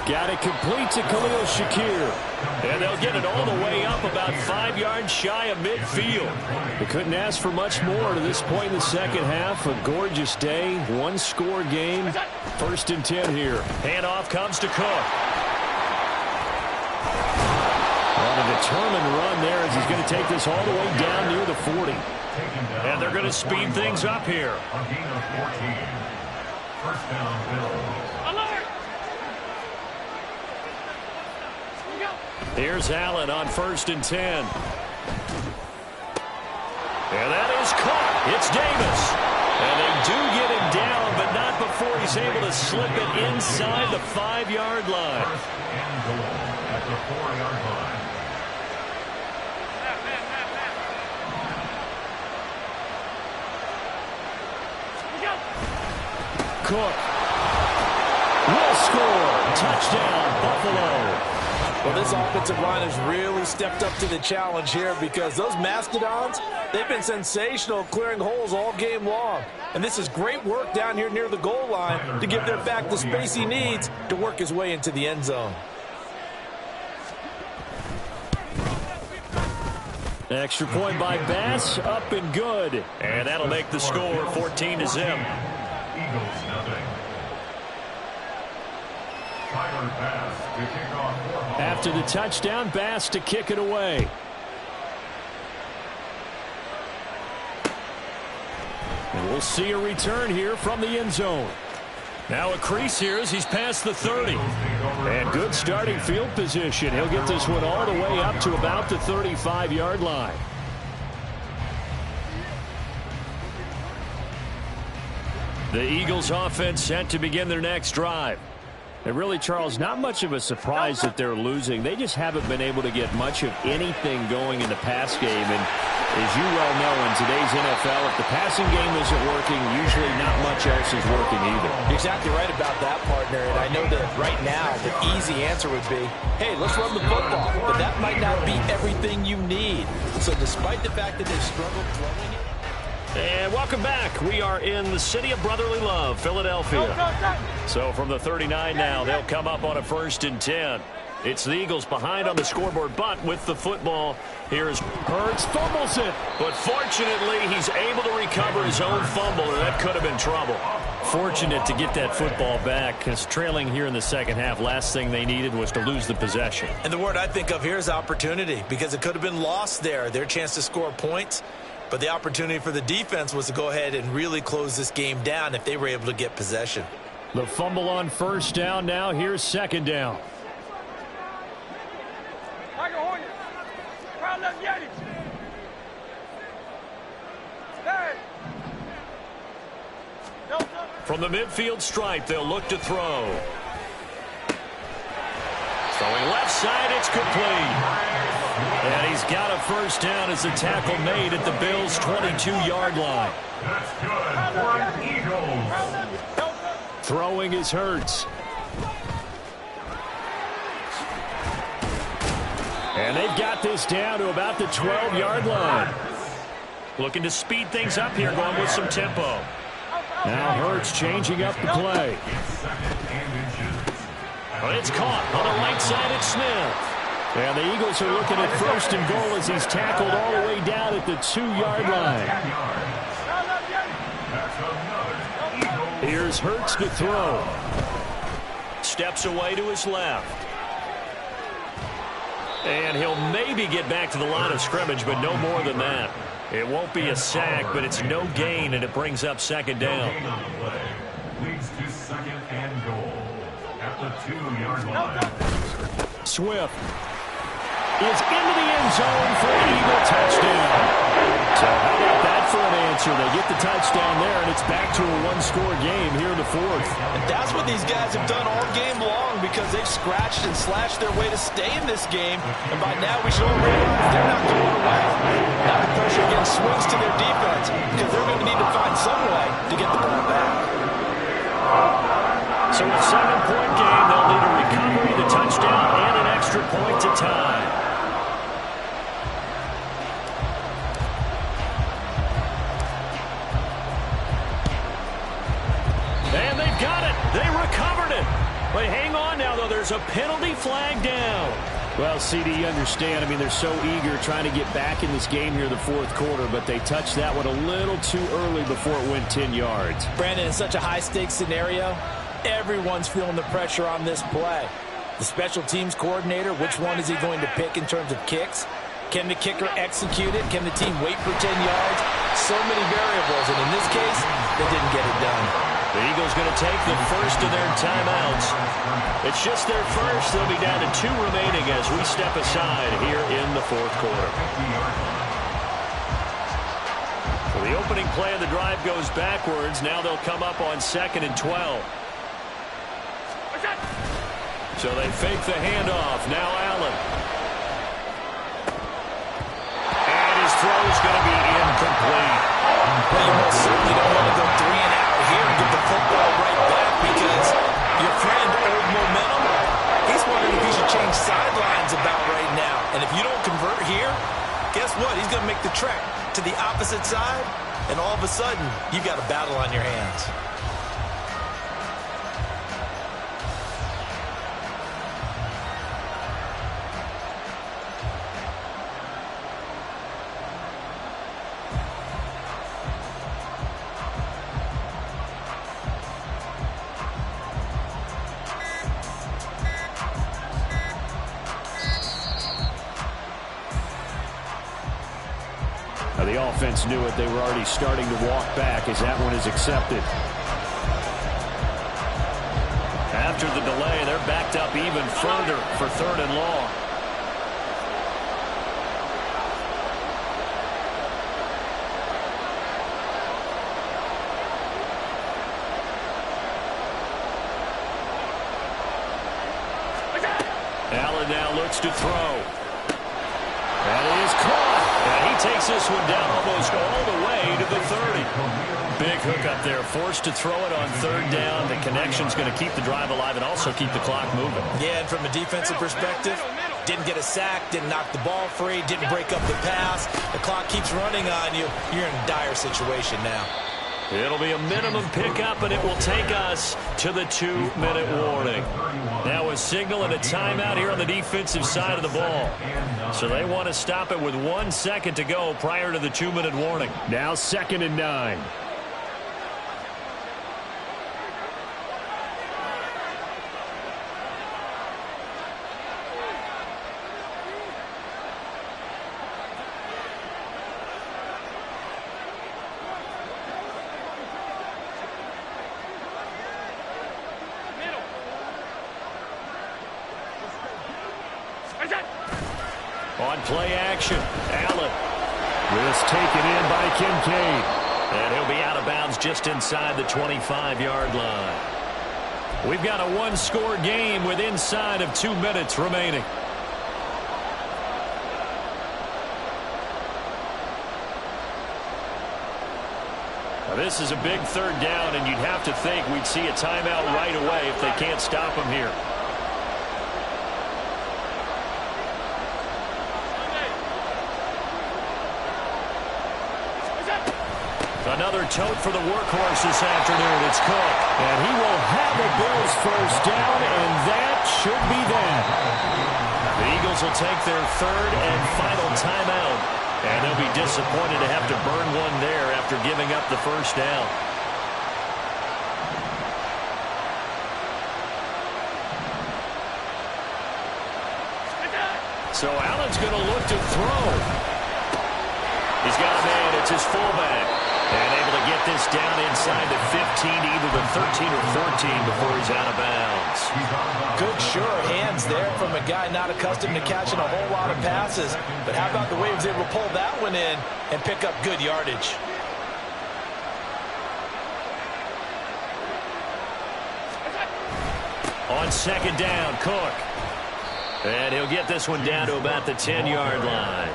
Got it complete to Khalil Shakir. And they'll get it all the way up about 5 yards shy of midfield. They couldn't ask for much more to this point in the second half. A gorgeous day, one-score game. First and 10 here. Handoff comes to Cook. On a determined run there as he's going to take this all the way down near the 40. And they're going to speed things up here. A gain of 14. First down, Bills. Here's Allen on first and 10. And that is caught. It's Davis. And they do get him down, but not before he's able to slip it inside the 5-yard line. First and goal at the 4-yard line. Cook will score. Touchdown, Buffalo. Well, this offensive line has really stepped up to the challenge here because those Mastodons, they've been sensational clearing holes all game long. And this is great work down here near the goal line to give their back the space he needs to work his way into the end zone. Extra point by Bass, up and good. And that'll make the score 14-0. Eagles nothing. Tyler Bass to kick off for Buffalo. After the touchdown, Bass to kick it away. And we'll see a return here from the end zone. Now a crease here as he's past the 30. And good starting field position. He'll get this one all the way up to about the 35-yard line. The Eagles offense set to begin their next drive. And really, Charles, not much of a surprise that they're losing. They just haven't been able to get much of anything going in the pass game. And as you well know, in today's NFL, if the passing game isn't working, usually not much else is working either. You're exactly right about that, partner. And I know that right now the easy answer would be, hey, let's run the football. But that might not be everything you need. So despite the fact that they've struggled throwing it. And welcome back. We are in the city of brotherly love, Philadelphia. So from the 39 now, they'll come up on a 1st and 10. It's the Eagles behind on the scoreboard, but with the football, here's Hurts, fumbles it. But fortunately, he's able to recover his own fumble, or that could have been trouble. Fortunate to get that football back, because trailing here in the second half, last thing they needed was to lose the possession. And the word I think of here is opportunity, because it could have been lost there. Their chance to score points. But the opportunity for the defense was to go ahead and really close this game down if they were able to get possession. The fumble on 1st down now. Here's 2nd down. From the midfield stripe, they'll look to throw. Throwing left side, it's complete. And he's got a 1st down as the tackle made at the Bills' 22-yard line. That's good for Eagles. Throwing is Hurts. And they've got this down to about the 12-yard line. Looking to speed things up here, going with some tempo. Now Hurts changing up the play. But it's caught on the right side at Smith. And the Eagles are looking at 1st and goal as he's tackled all the way down at the 2-yard line. Here's Hurts to throw. Steps away to his left. And he'll maybe get back to the line of scrimmage, but no more than that. It won't be a sack, but it's no gain, and it brings up 2nd down. Leads to 2nd and goal at the 2-yard line. Swift is into the end zone for an Eagle touchdown. So how about that for an answer? They get the touchdown there, and it's back to a one-score game here in the 4th. And that's what these guys have done all game long, because they've scratched and slashed their way to stay in this game. And by now we should all realize they're not going away. Now the pressure again swings to their defense, because they're going to need to find some way to get the ball back. So a 7-point game, they'll need a recovery, the touchdown, and an extra point to tie. And they've got it. They recovered it. But hang on now, though. There's a penalty flag down. Well, CD, you understand. I mean, they're so eager trying to get back in this game here in the 4th quarter, but they touched that one a little too early before it went 10 yards. Brandon, in such a high-stakes scenario, everyone's feeling the pressure on this play. The special teams coordinator, which one is he going to pick in terms of kicks? Can the kicker execute it? Can the team wait for 10 yards? So many variables, and in this case, they didn't get it done. The Eagles going to take the first of their timeouts. It's just their first. They'll be down to 2 remaining as we step aside here in the 4th quarter. So the opening play of the drive goes backwards. Now they'll come up on 2nd and 12. So they fake the handoff. Now Allen. And his throw is going to be incomplete. Well, you most certainly don't want to go 3 and out here and get the football right back, because your friend, old momentum, he's wondering if he should change sidelines about right now. And if you don't convert here, guess what? He's going to make the trek to the opposite side, and all of a sudden, you've got a battle on your hands. The offense knew it. They were already starting to walk back as that one is accepted. After the delay, they're backed up even further for 3rd and long. Allen now looks to throw. That is caught. And he takes this one down almost all the way to the 30. Big hook up there. Forced to throw it on third down. The connection's going to keep the drive alive and also keep the clock moving. Yeah, and from a defensive perspective, didn't get a sack, didn't knock the ball free, didn't break up the pass. The clock keeps running on you. You're in a dire situation now. It'll be a minimum pickup, and it will take us to the 2-minute warning. Now a signal and a timeout here on the defensive side of the ball. So they want to stop it with 1 second to go prior to the 2-minute warning. Now 2nd and 9. On play action, Allen. This taken in by Kincaid. And he'll be out of bounds just inside the 25-yard line. We've got a one-score game with inside of 2 minutes remaining. Now this is a big third down, and you'd have to think we'd see a timeout right away if they can't stop him here. Another tote for the workhorse this afternoon. It's Cook. And he will have a Bills first down, and that should be that. The Eagles will take their third and final timeout. And they'll be disappointed to have to burn one there after giving up the first down. So Allen's going to look to throw. He's got a man. It's his fullback. And able to get this down inside the 15, either the 13 or 14 before he's out of bounds. Good, sure hands there from a guy not accustomed to catching a whole lot of passes. But how about the way he was able to pull that one in and pick up good yardage? On second down, Cook. And he'll get this one down to about the 10-yard line.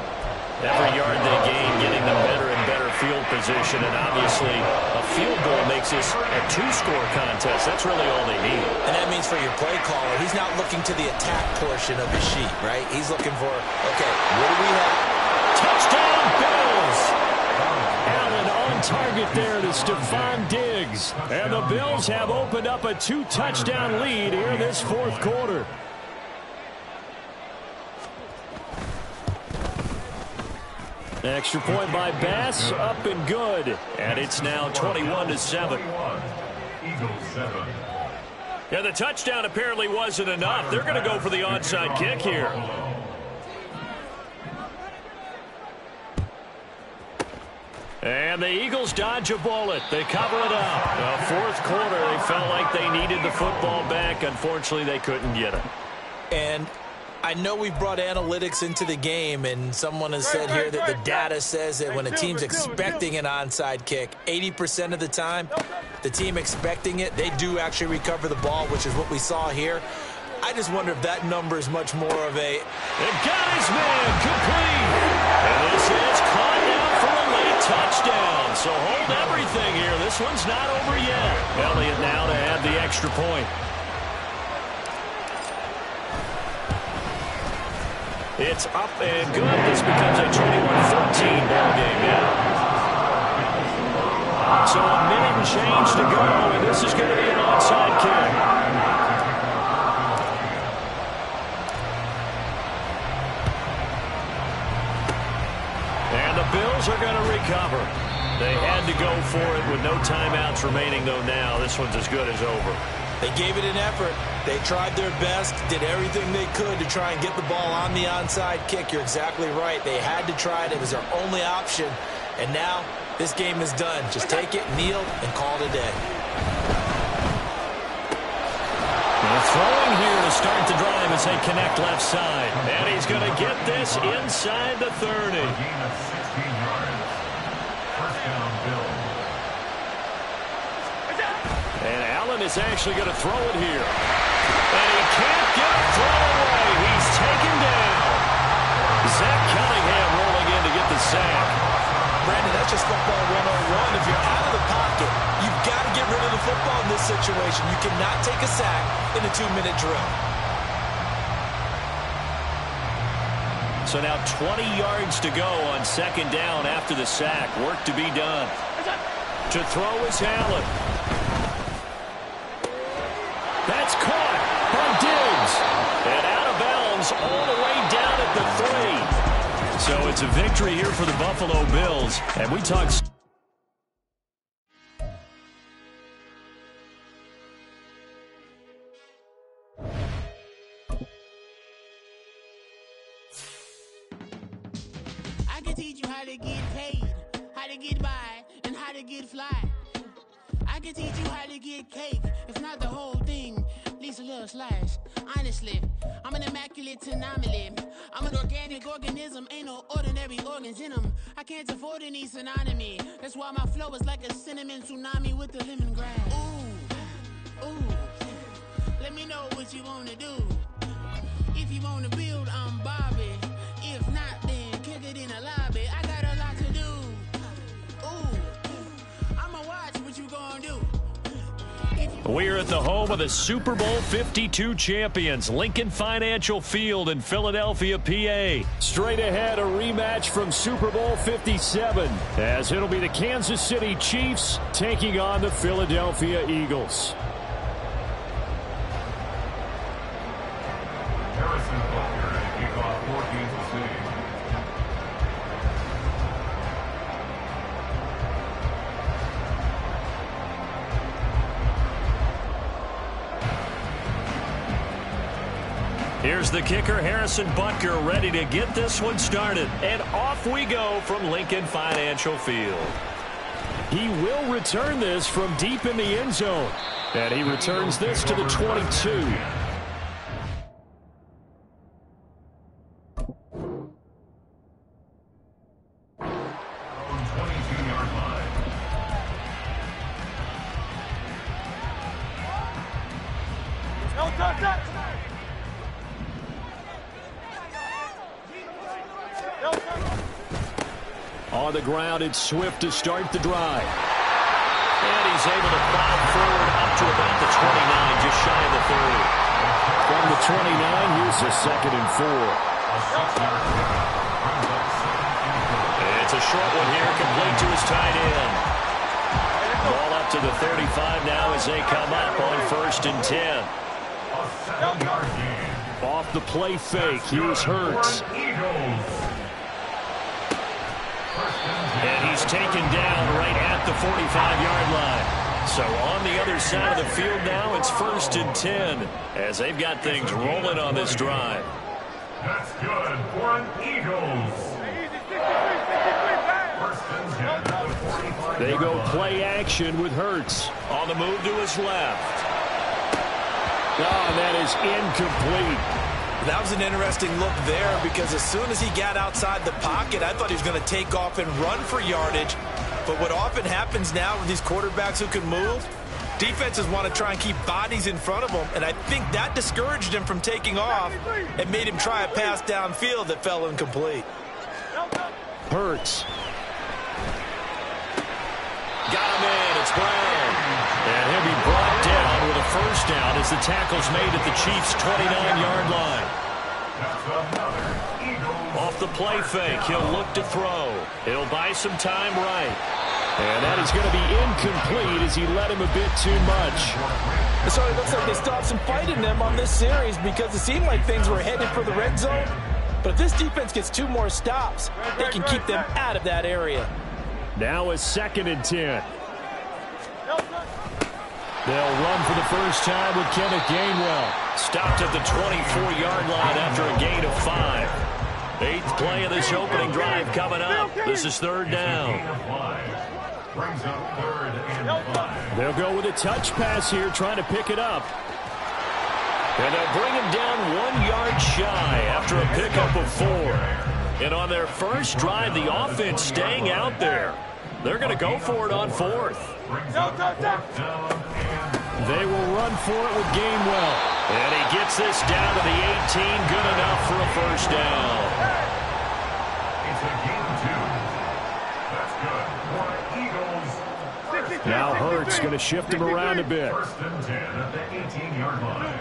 Every yard they gain, getting them better and better field position. And obviously, a field goal makes this a two-score contest. That's really all they need. And that means for your play caller, he's not looking to the attack portion of his sheet, right? He's looking for, okay, what do we have? Touchdown, Bills! Allen on target there to Stephon Diggs. And the Bills have opened up a 2-touchdown lead here in this fourth quarter. Extra point by Bass, up and good. And it's now 21-7. Eagles 7. Yeah, the touchdown apparently wasn't enough. They're going to go for the onside kick here. And the Eagles dodge a bullet. They cover it up. Fourth quarter, they felt like they needed the football back. Unfortunately, they couldn't get it. And I know we brought analytics into the game, and someone has said here that the data says that when a team's expecting an onside kick, 80% of the time, the team expecting it, they do actually recover the ball, which is what we saw here. I just wonder if that number is much more of a... They've got his man complete. And this is caught now for a late touchdown. So hold everything here. This one's not over yet. Elliott now to add the extra point. It's up and good. This becomes a 21-14 ball game now. So a minute and change to go, and this is going to be an onside kick. And the Bills are going to recover. They had to go for it with no timeouts remaining, though now. This one's as good as over. They gave it an effort. They tried their best, did everything they could to try and get the ball on the onside kick. You're exactly right. They had to try it. It was their only option. And now this game is done. Just take it, kneel, and call it a day. Throwing here to start the drive as they connect left side. And he's going to get this inside the 30. A gain of 16 yards. First down, Bills. And Allen is actually going to throw it here. And he can't get a throw away. He football in this situation. You cannot take a sack in a 2-minute drill. So now 20 yards to go on second down after the sack. Work to be done. To throw is Allen. That's caught by Diggs. And out of bounds all the way down at the 3. So it's a victory here for the Buffalo Bills. And we talked... I can teach you how to get paid, how to get by, and how to get fly. I can teach you how to get cake, if not the whole thing, at least a little slice. Honestly, I'm an immaculate anomaly. I'm an organic organism, ain't no ordinary organs in them. I can't afford any synonymy. That's why my flow is like a cinnamon tsunami with the lemongrass. Ooh, ooh, let me know what you wanna do. If you wanna build, I'm Bobby. If not, then kick it in the lobby. I got a lot to do. Ooh, I'ma watch what you gonna do. We're at the home of the Super Bowl 52 champions, Lincoln Financial Field in Philadelphia, PA. Straight ahead, a rematch from Super Bowl 57, as it'll be the Kansas City Chiefs taking on the Philadelphia Eagles. Harrison Butker to kick off for Kansas City. Here's the kicker, Harrison Butker, ready to get this one started. And off we go from Lincoln Financial Field. He will return this from deep in the end zone. And he returns this to the 22. On the ground, it's Swift to start the drive. And he's able to plow forward up to about the 29, just shy of the 30. From the 29, here's a 2nd and 4. It's a short one here, complete to his tight end. Ball up to the 35 now as they come up on 1st and 10. Off the play fake, here's Hurts. And he's taken down right at the 45-yard line. So on the other side of the field now, it's 1st and 10 as they've got things rolling on this drive. That's good for an Eagles. They go play action with Hurts. On the move to his left. Oh, and that is incomplete. That was an interesting look there because as soon as he got outside the pocket, I thought he was going to take off and run for yardage. But what often happens now with these quarterbacks who can move, defenses want to try and keep bodies in front of them, and I think that discouraged him from taking off and made him try a pass downfield that fell incomplete. Hurts. Got him in. It's Brown. And he'll be brought down with a 1st down as the tackle's made at the Chiefs' 29-yard line. Off the play fake, he'll look to throw. He'll buy some time right. And that is going to be incomplete as he let him a bit too much. So it looks like they stopped some fight in them on this series because it seemed like things were headed for the red zone. But if this defense gets 2 more stops, they can keep them out of that area. Now a 2nd and 10. They'll run for the first time with Kenneth Gainwell. Stopped at the 24-yard line after a gain of 5. 8th play of this opening drive coming up. This is 3rd down. Brings up 3rd and 5. They'll go with a touch pass here, trying to pick it up. And they'll bring him down 1 yard shy after a pickup of 4. And on their first drive, the offense staying out there. They're going to go for it on 4th. They will run for it with Gainwell. And he gets this down to the 18. Good enough for a 1st down. It's a gain of 2. That's good for Eagles. 1st Now Hurts going to shift him around a bit. First and 10 at the 18-yard line.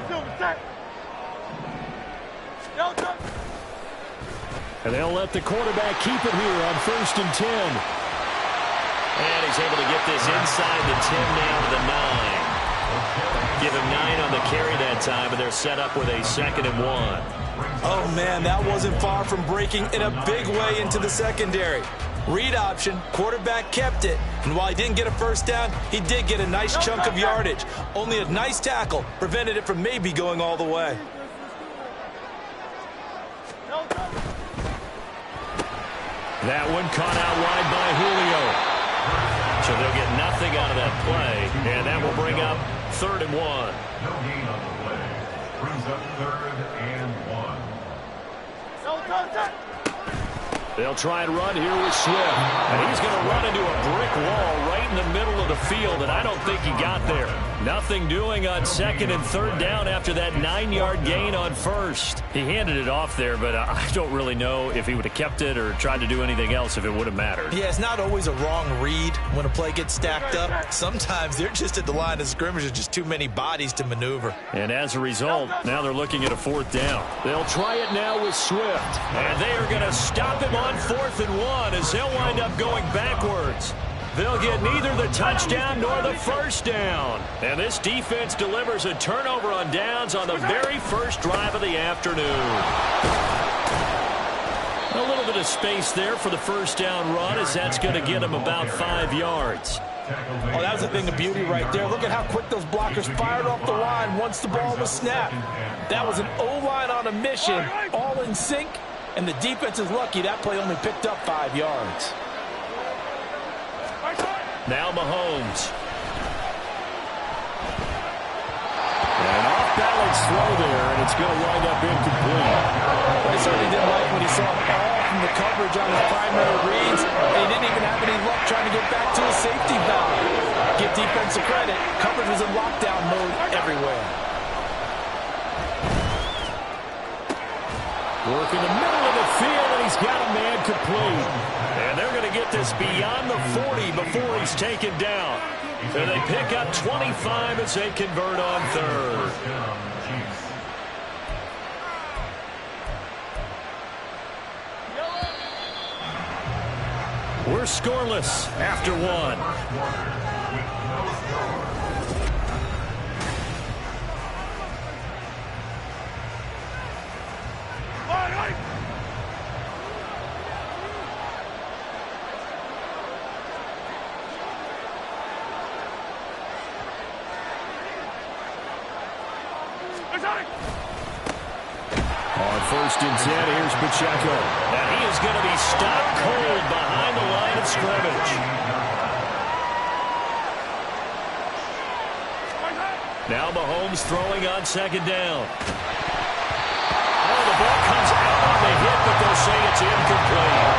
And they'll let the quarterback keep it here on 1st and 10. And he's able to get this inside the 10 down to the 9. Give him 9 on the carry that time, and they're set up with a 2nd and 1. Oh, man, that wasn't far from breaking in a big way into the secondary. Read option, quarterback kept it, and while he didn't get a first down, he did get a nice chunk of yardage. Only a nice tackle prevented it from maybe going all the way. That one caught out wide by Julio. So they'll get nothing out of that play, and that will bring up 3rd and 1. No gain on the play. Brings up 3rd and 1. They'll try and run here with Swift. And he's going to run into a brick wall right in the middle of the field, and I don't think he got there. Nothing doing on 2nd and 3rd down after that 9-yard gain on 1st. He handed it off there, but I don't really know if he would have kept it or tried to do anything else if it would have mattered. Yeah, it's not always a wrong read when a play gets stacked up. Sometimes they're just at the line of scrimmage. There's just too many bodies to maneuver. And as a result, now they're looking at a 4th down. They'll try it now with Swift. And they are going to stop him on 4th and 1 as they'll wind up going backwards. They'll get neither the touchdown nor the first down. And this defense delivers a turnover on downs on the very first drive of the afternoon. A little bit of space there for the first down run, as that's going to get him about 5 yards. Oh, that was a thing of beauty right there. Look at how quick those blockers fired off the line once the ball was snapped. That was an O-line on a mission, all in sync, and the defense is lucky that play only picked up 5 yards. Now Mahomes. An off-balance throw there, and it's going to wind up incomplete. He certainly didn't like when he saw it all from the coverage on his primary reads, and he didn't even have any luck trying to get back to his safety valve. Give defensive credit. Coverage was in lockdown mode everywhere. Work in the middle of the field, and he's got a man complete. And they're going to get this beyond the 40 before he's taken down. And they pick up 25 as they convert on 3rd. We're scoreless after 1. On 1st and 10, here's Pacheco. And he is going to be stopped cold behind the line of scrimmage. Now Mahomes throwing on 2nd down. Oh, the ball comes out on the hit, but they'll say it's incomplete.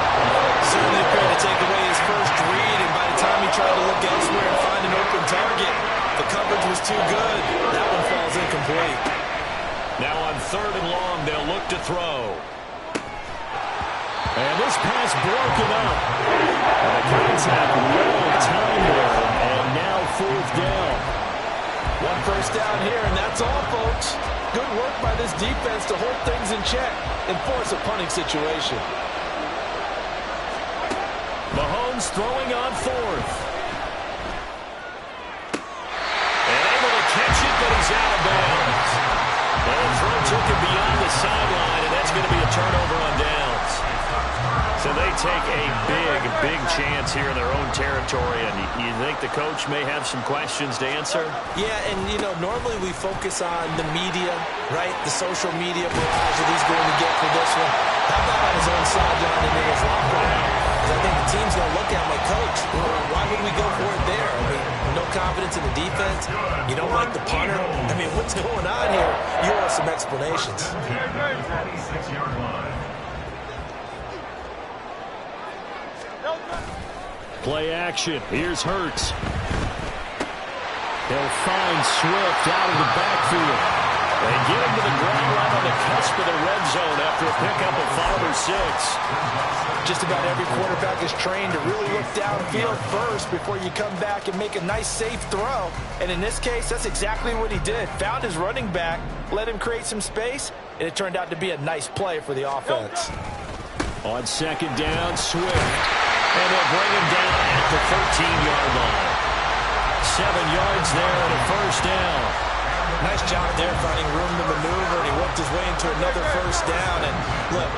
Certainly appeared to take away his first read, and by the time he tried to look elsewhere and find an open target, the coverage was too good. That one falls incomplete. Now on 3rd and long, they'll look to throw. And this pass broken up. And the contact well timed there, and now 4th down. 1 first down here, and that's all, folks. Good work by this defense to hold things in check and force a punting situation. Mahomes throwing on 4th. And able to catch it, but he's out of bounds. And the throw took him beyond the sideline, and that's going to be a turnover on downs. So they take a big chance here in their own territory, and you think the coach may have some questions to answer? Yeah, and, normally we focus on the media, right? The social media barrage that he's going to get for this one. How about on his own sideline and in his locker room? Because I think the team's going to look at my coach. Why would we go for it there? I mean, no confidence in the defense. You don't like the punter. I mean, what's going on here? You owe some explanations. 46-yard line. Play action. Here's Hurts. They'll find Swift out of the backfield. They get him to the ground right on the cusp of the red zone after a pickup of 5 or 6. Just about every quarterback is trained to really look downfield first before you come back and make a nice, safe throw. And in this case, that's exactly what he did. Found his running back, let him create some space, and it turned out to be a nice play for the offense. On second down, Swift. And they'll bring him down at the 13-yard line. 7 yards there and a first down. Nice job there finding room to maneuver, and he worked his way into another first down. And look,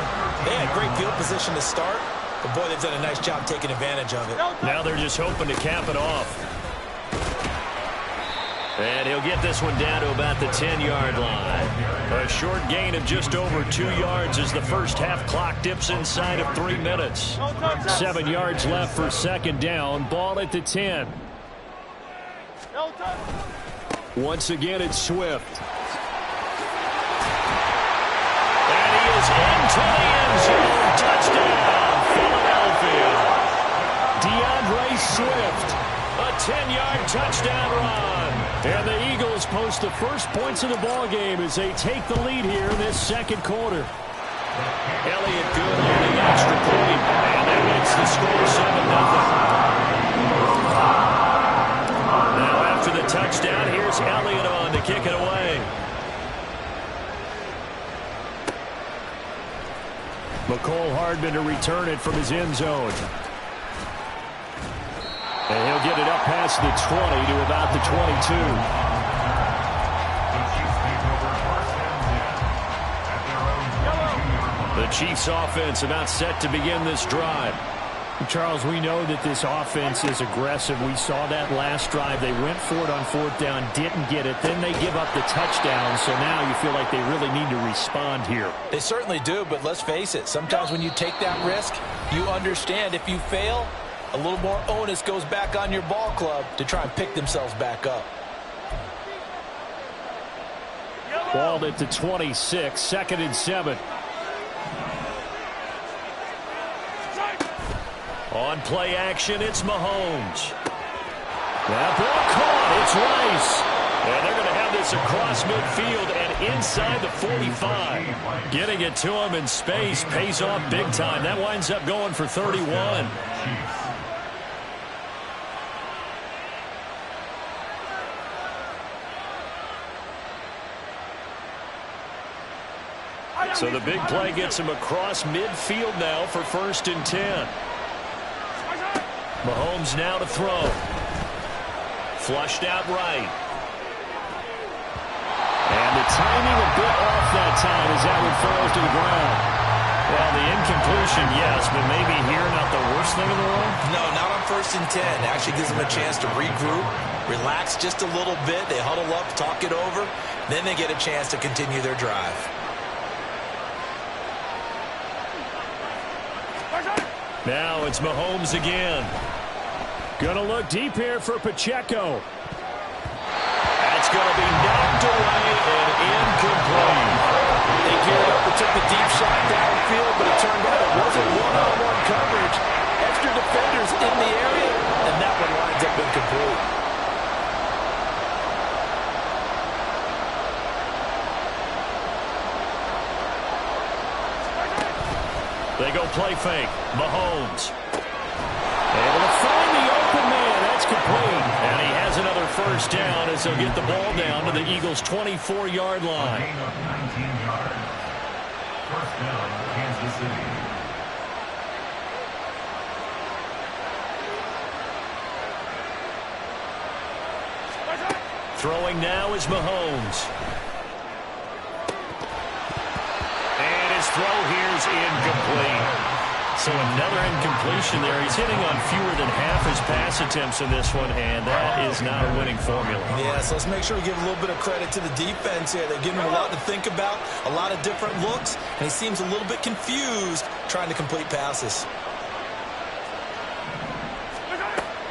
they had great field position to start, but boy, they've done a nice job taking advantage of it. Now they're just hoping to cap it off. And he'll get this one down to about the 10-yard line. A short gain of just over 2 yards as the first half clock dips inside of 3 minutes. 7 yards left for second down. Ball at the 10. Once again, it's Swift. And he is into the end zone. Touchdown, Philadelphia. DeAndre Swift. A 10-yard touchdown run. And the Eagles post the first points of the ball game as they take the lead here in this second quarter. Elliott good on the extra point. And that makes the score 7-0. Now after the touchdown, here's Elliott on to kick it away. McCole Hardman to return it from his end zone. And he'll get it up past the 20 to about the 22. The Chiefs offense about set to begin this drive. Charles, we know that this offense is aggressive. We saw that last drive. They went for it on fourth down, didn't get it. Then they give up the touchdown. So now you feel like they really need to respond here. They certainly do, but let's face it. Sometimes when you take that risk, you understand if you fail, a little more onus goes back on your ball club to try and pick themselves back up. Ball at the 26, 2nd and 7. On play action, it's Mahomes. That ball caught. It's Rice. And they're going to have this across midfield and inside the 45. Getting it to him in space pays off big time. That winds up going for 31. So the big play gets him across midfield now for 1st and 10. Mahomes now to throw. Flushed out right. And the timing a bit off that time as that one falls to the ground. Well, the incompletion, yes, but maybe here not the worst thing in the world? No, not on 1st and 10. Actually gives them a chance to regroup, relax just a little bit. They huddle up, talk it over. Then they get a chance to continue their drive. Now it's Mahomes again. Gonna look deep here for Pacheco. That's gonna be knocked away and incomplete. They geared up and took the deep shot downfield, but it turned out it wasn't one-on-one coverage. Extra defenders in the area, and that one winds up incomplete. They go play fake. Mahomes. Able to find the open man. That's complete. And he has another first down as they'll get the ball down to the Eagles' 24-yard line. Gain of 19 yards. First down, Kansas City. Throwing now is Mahomes. Throw here's incomplete. So another incompletion there. He's hitting on fewer than half his pass attempts in this one, and that is not a winning formula. Yeah, so let's make sure we give a little bit of credit to the defense here. They're giving him a lot to think about, a lot of different looks, and he seems a little bit confused trying to complete passes.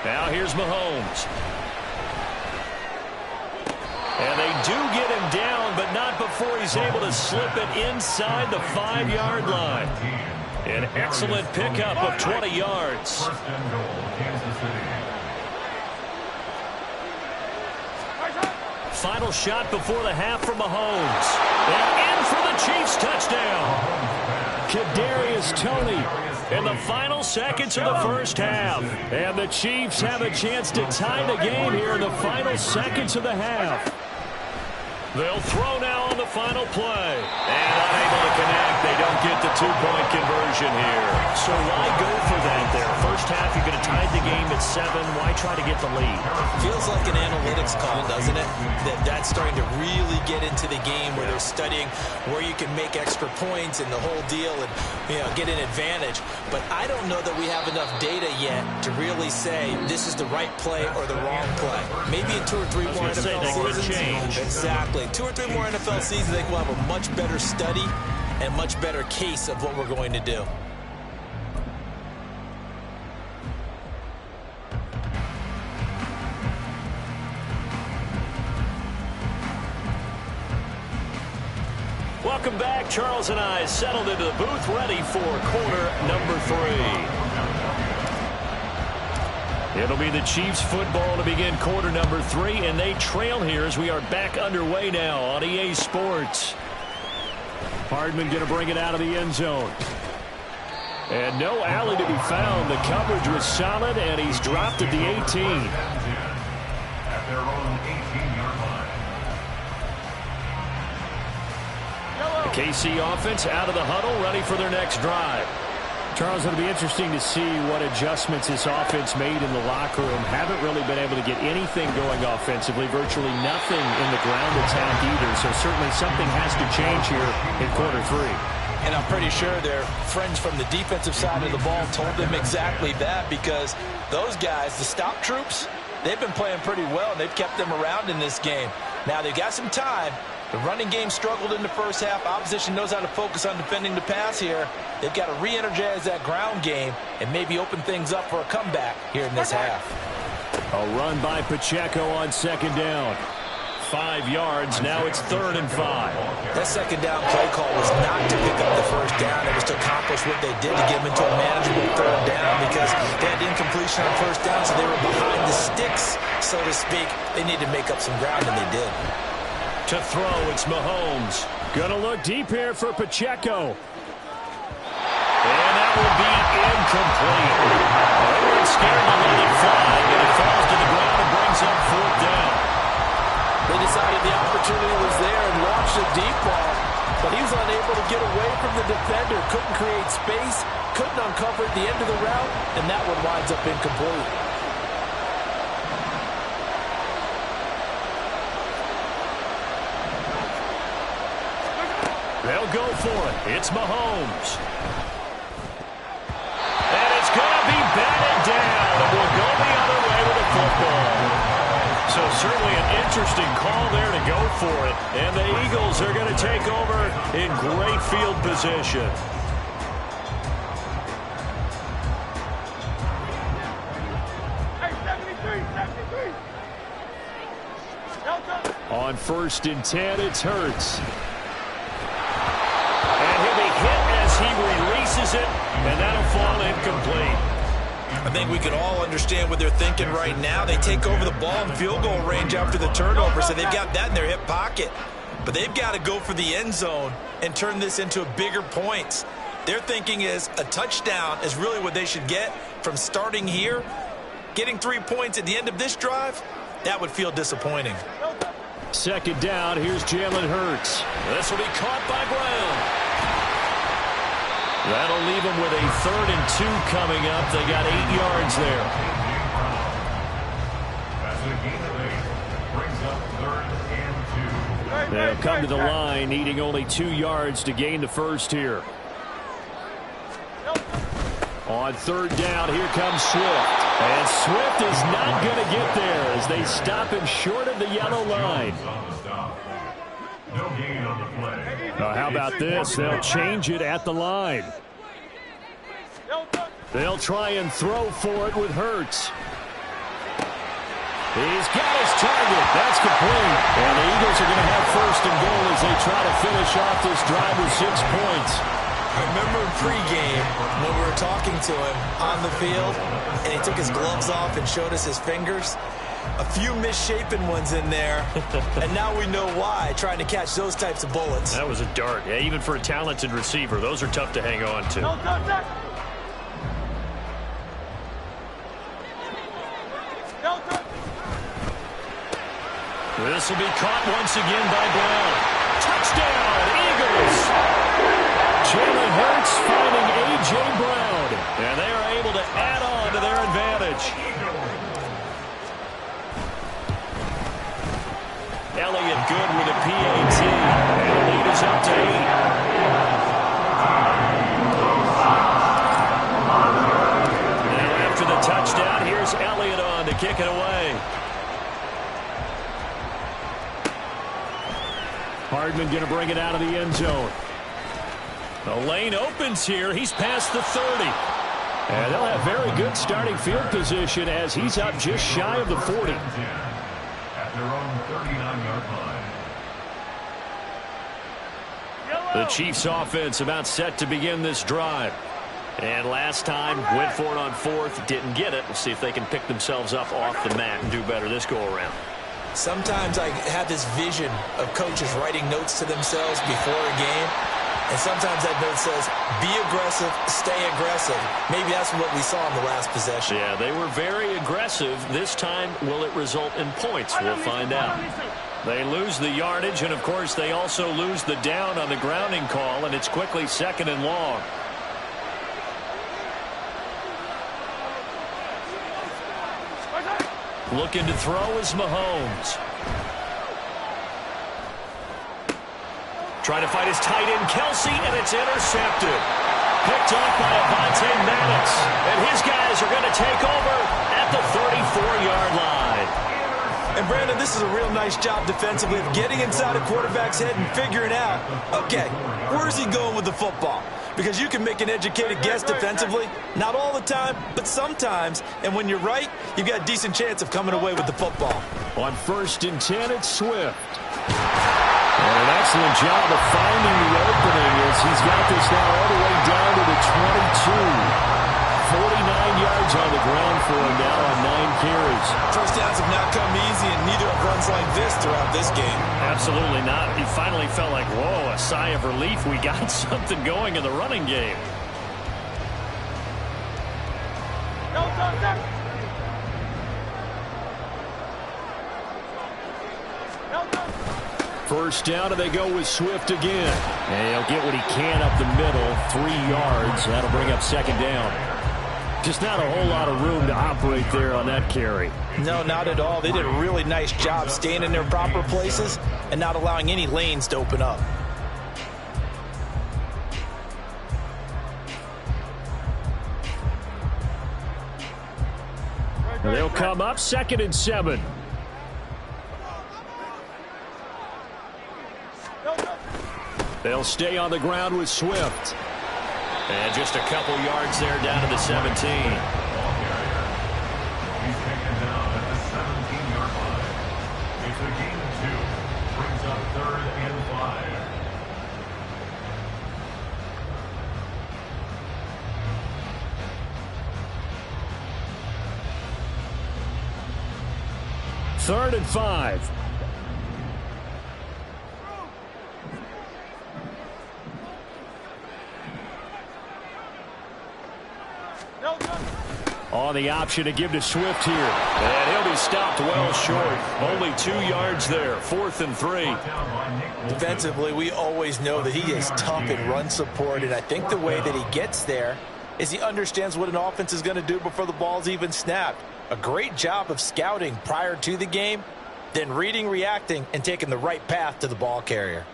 Now here's Mahomes. And they do get him down, but not before he's able to slip it inside the 5-yard line. An excellent pickup of 20 yards. First and goal, Kansas City. final shot before the half from Mahomes. And in for the Chiefs touchdown. Kadarius Toney in the final seconds of the first half. And the Chiefs have a chance to tie the game here in the final seconds of the half. They'll throw now on the final play. And unable to connect. They don't get the two-point conversion here. So why go for that there? First half, you're going to tie the game at 7. Why try to get the lead? Feels like an analytics call, doesn't it? That's starting to really get into the game where they're studying where you can make extra points and the whole deal and get an advantage. But I don't know that we have enough data yet to really say this is the right play or the wrong play. Maybe in 2 or 3 more NFL seasons. Change. Exactly. 2 or 3 more NFL seasons, I think we'll have a much better study and much better case of what we're going to do. Welcome back. Charles and I settled into the booth, ready for quarter number 3. It'll be the Chiefs football to begin quarter number 3, and they trail here as we are back underway now on EA Sports. Hardman going to bring it out of the end zone. And no alley to be found. The coverage was solid, and he's dropped at the 18. At their own 18-yard line. The KC offense out of the huddle, ready for their next drive. Charles, it'll be interesting to see what adjustments this offense made in the locker room. Haven't really been able to get anything going offensively, virtually nothing in the ground attack either. So certainly something has to change here in quarter 3. And I'm pretty sure their friends from the defensive side of the ball told them exactly that, because those guys, the stop troops, they've been playing pretty well, and they've kept them around in this game. Now they've got some time. The running game struggled in the first half. Opposition knows how to focus on defending the pass here. They've got to re-energize that ground game and maybe open things up for a comeback here in this half. A run by Pacheco on second down. 5 yards. Now it's 3rd and 5. That second down play call was not to pick up the first down. It was to accomplish what they did to get them into a manageable 3rd down, because they had incompletion on first down, so they were behind the sticks, so to speak. They needed to make up some ground, and they did. To throw, it's Mahomes. Gonna look deep here for Pacheco. And that will be incomplete. They weren't scared to let it fly, and it falls to the ground and brings up 4th down. They decided the opportunity was there and launched a deep ball, but he was unable to get away from the defender, couldn't create space, couldn't uncover at the end of the route, and that one winds up incomplete. They'll go for it. It's Mahomes. And it's going to be batted down. And we'll go the other way with the football. So certainly an interesting call there to go for it. And the Eagles are going to take over in great field position. Hey, 73. On 1st and 10, it's Hurts. He'll be hit as he releases it, and that'll fall incomplete. I think we can all understand what they're thinking right now. They take over the ball in field goal range after the turnover, so they've got that in their hip pocket. But they've got to go for the end zone and turn this into bigger points. Their thinking is a touchdown is really what they should get from starting here. Getting 3 points at the end of this drive, that would feel disappointing. 2nd down, here's Jalen Hurts. This will be caught by Brown. That'll leave them with a 3rd and 2 coming up. They got 8 yards there. That's a gain of 8. Brings up 3rd and 2. They'll come to the line, needing only 2 yards to gain the first here. On 3rd down, here comes Swift. And Swift is not going to get there as they stop him short of the yellow line. No gain on the play. Now, how about this? They'll change it at the line. They'll try and throw for it with Hurts. He's got his target. That's complete. And the Eagles are going to have 1st and goal as they try to finish off this drive with 6 points. I remember in pregame when we were talking to him on the field, and he took his gloves off and showed us his fingers. A few misshapen ones in there, and now we know why, trying to catch those types of bullets. That was a dart. Yeah, even for a talented receiver, those are tough to hang on to. This will be caught once again by Brown. Touchdown, Eagles! Jalen Hurts finding A.J. Brown, and they are able to add on to their advantage. Elliott good with a PAT, and the lead is up to 8. Now after the touchdown, here's Elliott on to kick it away. Hardman going to bring it out of the end zone. The lane opens here. He's past the 30. And they'll have very good starting field position as he's up just shy of the 40. At their own 39-yard line. The Chiefs offense about set to begin this drive. And last time, went for it on 4th, didn't get it. We'll see if they can pick themselves up off the mat and do better this go-around. Sometimes I have this vision of coaches writing notes to themselves before a game, and sometimes that note says, be aggressive, stay aggressive. Maybe that's what we saw in the last possession. Yeah, they were very aggressive. This time, will it result in points? We'll find out. They lose the yardage, and of course, they also lose the down on the grounding call, and it's quickly 2nd and long. Looking to throw is Mahomes. Trying to fight his tight end, Kelsey, and it's intercepted. Picked off by Avonte Maddox. And his guys are going to take over at the 34-yard line. And, Brandon, this is a real nice job defensively of getting inside a quarterback's head and figuring out, okay, where's he going with the football? Because you can make an educated guess defensively, not all the time, but sometimes. And when you're right, you've got a decent chance of coming away with the football. On 1st and 10, it's Swift. And an excellent job of finding the opening as he's got this now all the way down to the 22. 49 yards on the ground for him now on 9 carries. First downs have not come easy, and neither have runs like this throughout this game. Absolutely not. He finally felt like, whoa, a sigh of relief. We got something going in the running game. First down, and they go with Swift again. And he'll get what he can up the middle, 3 yards. That'll bring up 2nd down. Just not a whole lot of room to operate there on that carry. No, not at all. They did a really nice job staying in their proper places and not allowing any lanes to open up. They'll come up 2nd and 7. They'll stay on the ground with Swift. And just a couple yards there down to the 17. He's taken down at the 17-yard line. It's a gain of 2. Brings up 3rd and 5. Third and 5. On the option to give to Swift here. And he'll be stopped well short. Only 2 yards there. 4th and 3. Defensively, we always know that he is tough in run support, and I think the way that he gets there is he understands what an offense is going to do before the ball's even snapped. A great job of scouting prior to the game, then reading, reacting, and taking the right path to the ball carrier.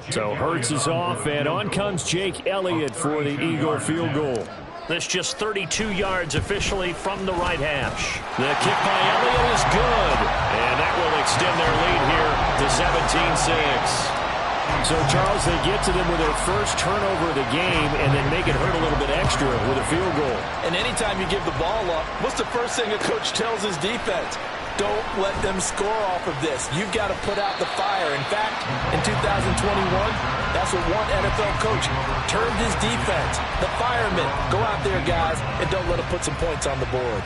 So Hurts is off, and on comes Jake Elliott for the Eagle field goal. That's just 32 yards officially from the right hash. The kick by Elliott is good, and that will extend their lead here to 17-6. So, Charles, they get to them with their first turnover of the game and then make it hurt a little bit extra with a field goal. And anytime you give the ball up, what's the first thing a coach tells his defense? don't let them score off of this. You've got to put out the fire. In fact, in 2021, that's what one NFL coach termed his defense. The firemen. Go out there, guys, and don't let them put some points on the board.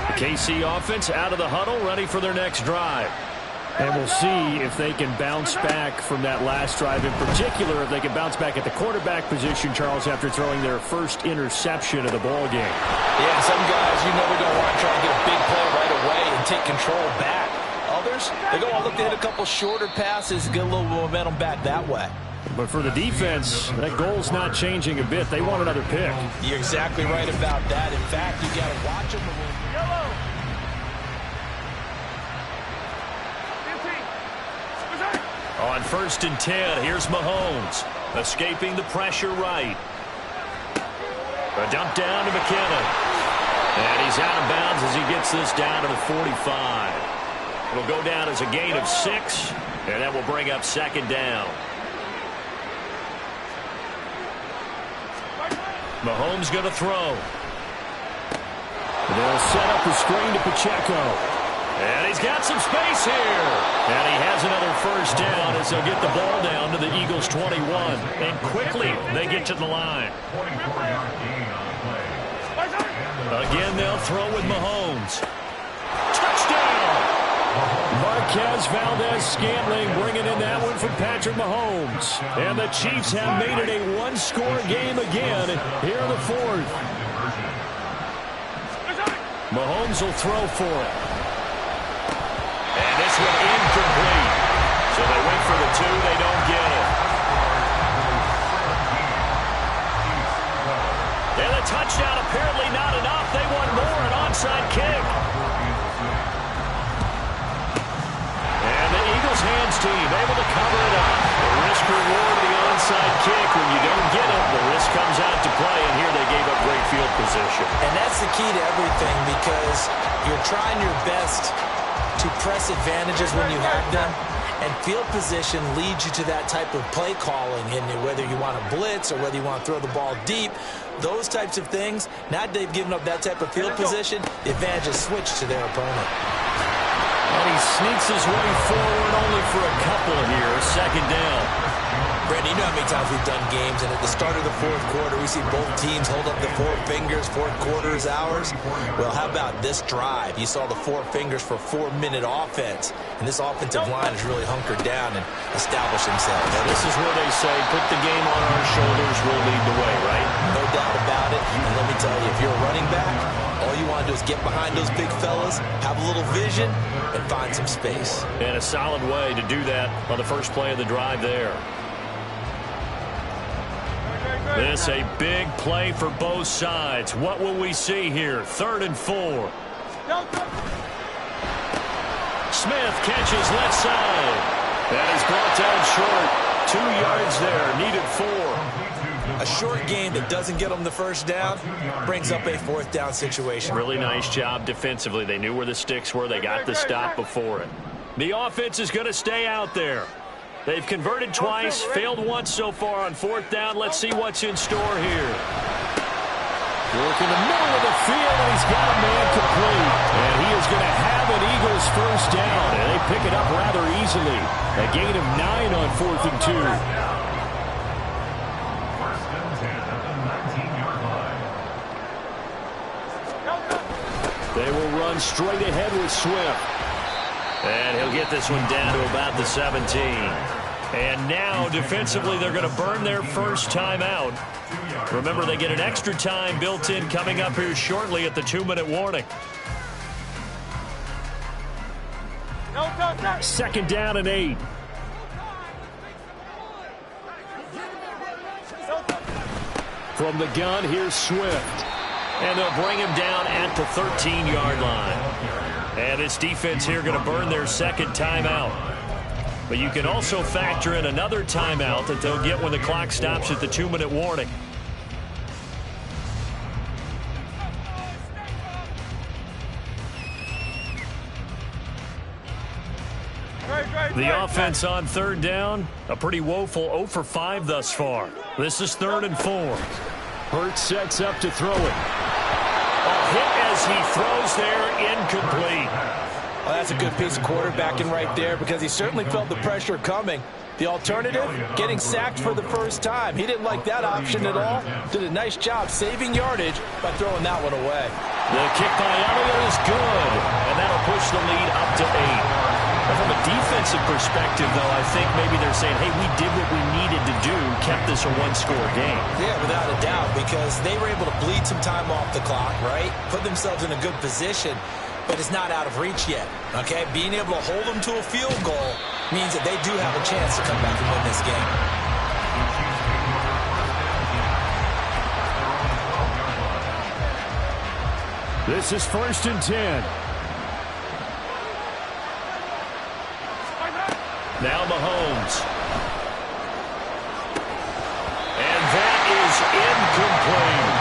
The KC offense out of the huddle, ready for their next drive. And we'll see if they can bounce back from that last drive. In particular, if they can bounce back at the quarterback position, Charles, after throwing their first interception of the ball game. Yeah, some guys, they're going to want to try and get a big play right away and take control back. Others, they're going to look to hit a couple shorter passes, get a little momentum back that way. But for the defense, that goal's not changing a bit. They want another pick. You're exactly right about that. In fact, you got to watch them. On 1st and 10, here's Mahomes, escaping the pressure right. A dump down to McKinnon. And he's out of bounds as he gets this down to the 45. It'll go down as a gain of 6, and that will bring up 2nd down. Mahomes going to throw. They'll set up the screen to Pacheco. And he's got some space here. And he has another 1st down as they'll get the ball down to the Eagles' 21. And quickly, they get to the line. Again, they'll throw with Mahomes. Touchdown! Marquez Valdez-Scantling bringing in that one from Patrick Mahomes. And the Chiefs have made it a one-score game again here in the 4th. Mahomes will throw for it. And this one incomplete. So they wait for the 2. They don't get it. And a touchdown apparently not enough. They want more, an onside kick. And the Eagles hands team able to cover it up. The risk reward of the onside kick. When you don't get it, the risk comes out to play. And here they gave up great field position. And that's the key to everything, because you're trying your best to press advantages when you have them, and field position leads you to that type of play calling, and whether you want to blitz or whether you want to throw the ball deep, those types of things. Now they've given up that type of field position, the advantage is switched to their opponent. And he sneaks his way forward only for a couple here. 2nd down. Brandon, you know how many times we've done games, and at the start of the 4th quarter, we see both teams hold up the 4 fingers, 4th quarter is ours. Well, how about this drive? You saw the 4 fingers for 4-minute offense, and this offensive line has really hunkered down and established themselves. Now, this is where they say, put the game on our shoulders, we'll lead the way, right? No doubt about it, and let me tell you, if you're a running back, all you want to do is get behind those big fellas, have a little vision, and find some space. And a solid way to do that on the first play of the drive there. This a big play for both sides. What will we see here? 3rd and 4. Smith catches left side. That is brought down short. 2 yards there. Needed 4. A short game that doesn't get them the 1st down brings up a 4th down situation. Really nice job defensively. They knew where the sticks were. They got the stop before it. The offense is going to stay out there. They've converted twice, failed once so far on 4th down. Let's see what's in store here. Work in the middle of the field, and he's got a man complete. And he is going to have an Eagles 1st down, and they pick it up rather easily. A gain of 9 on 4th and 2. 1st and 10 at the 19-yard line. They will run straight ahead with Swift. And he'll get this one down to about the 17. And now, defensively, they're going to burn their 1st timeout. Remember, they get an extra time built in coming up here shortly at the 2-minute warning. 2nd down and 8. From the gun, here's Swift. And they'll bring him down at the 13-yard line. And this defense here going to burn their 2nd timeout. But you can also factor in another timeout that they'll get when the clock stops at the 2-minute warning. The offense on 3rd down, a pretty woeful 0 for 5 thus far. This is 3rd and 4. Hurts sets up to throw it. A hit as as he throws there, incomplete. Well, that's a good piece of quarterbacking right there because he certainly felt the pressure coming. The alternative, getting sacked for the first time. He didn't like that option at all. Did a nice job saving yardage by throwing that one away. The kick by Elliott is good, and that'll push the lead up to 8. But from a defensive perspective, though, I think maybe they're saying, hey, we did what we needed to do, kept this a one-score game. Yeah, without a doubt, because they were able to bleed some time off the clock, right? Put themselves in a good position, but it's not out of reach yet, okay? Being able to hold them to a field goal means that they do have a chance to come back and win this game. This is 1st and 10. Now Mahomes. And that is incomplete.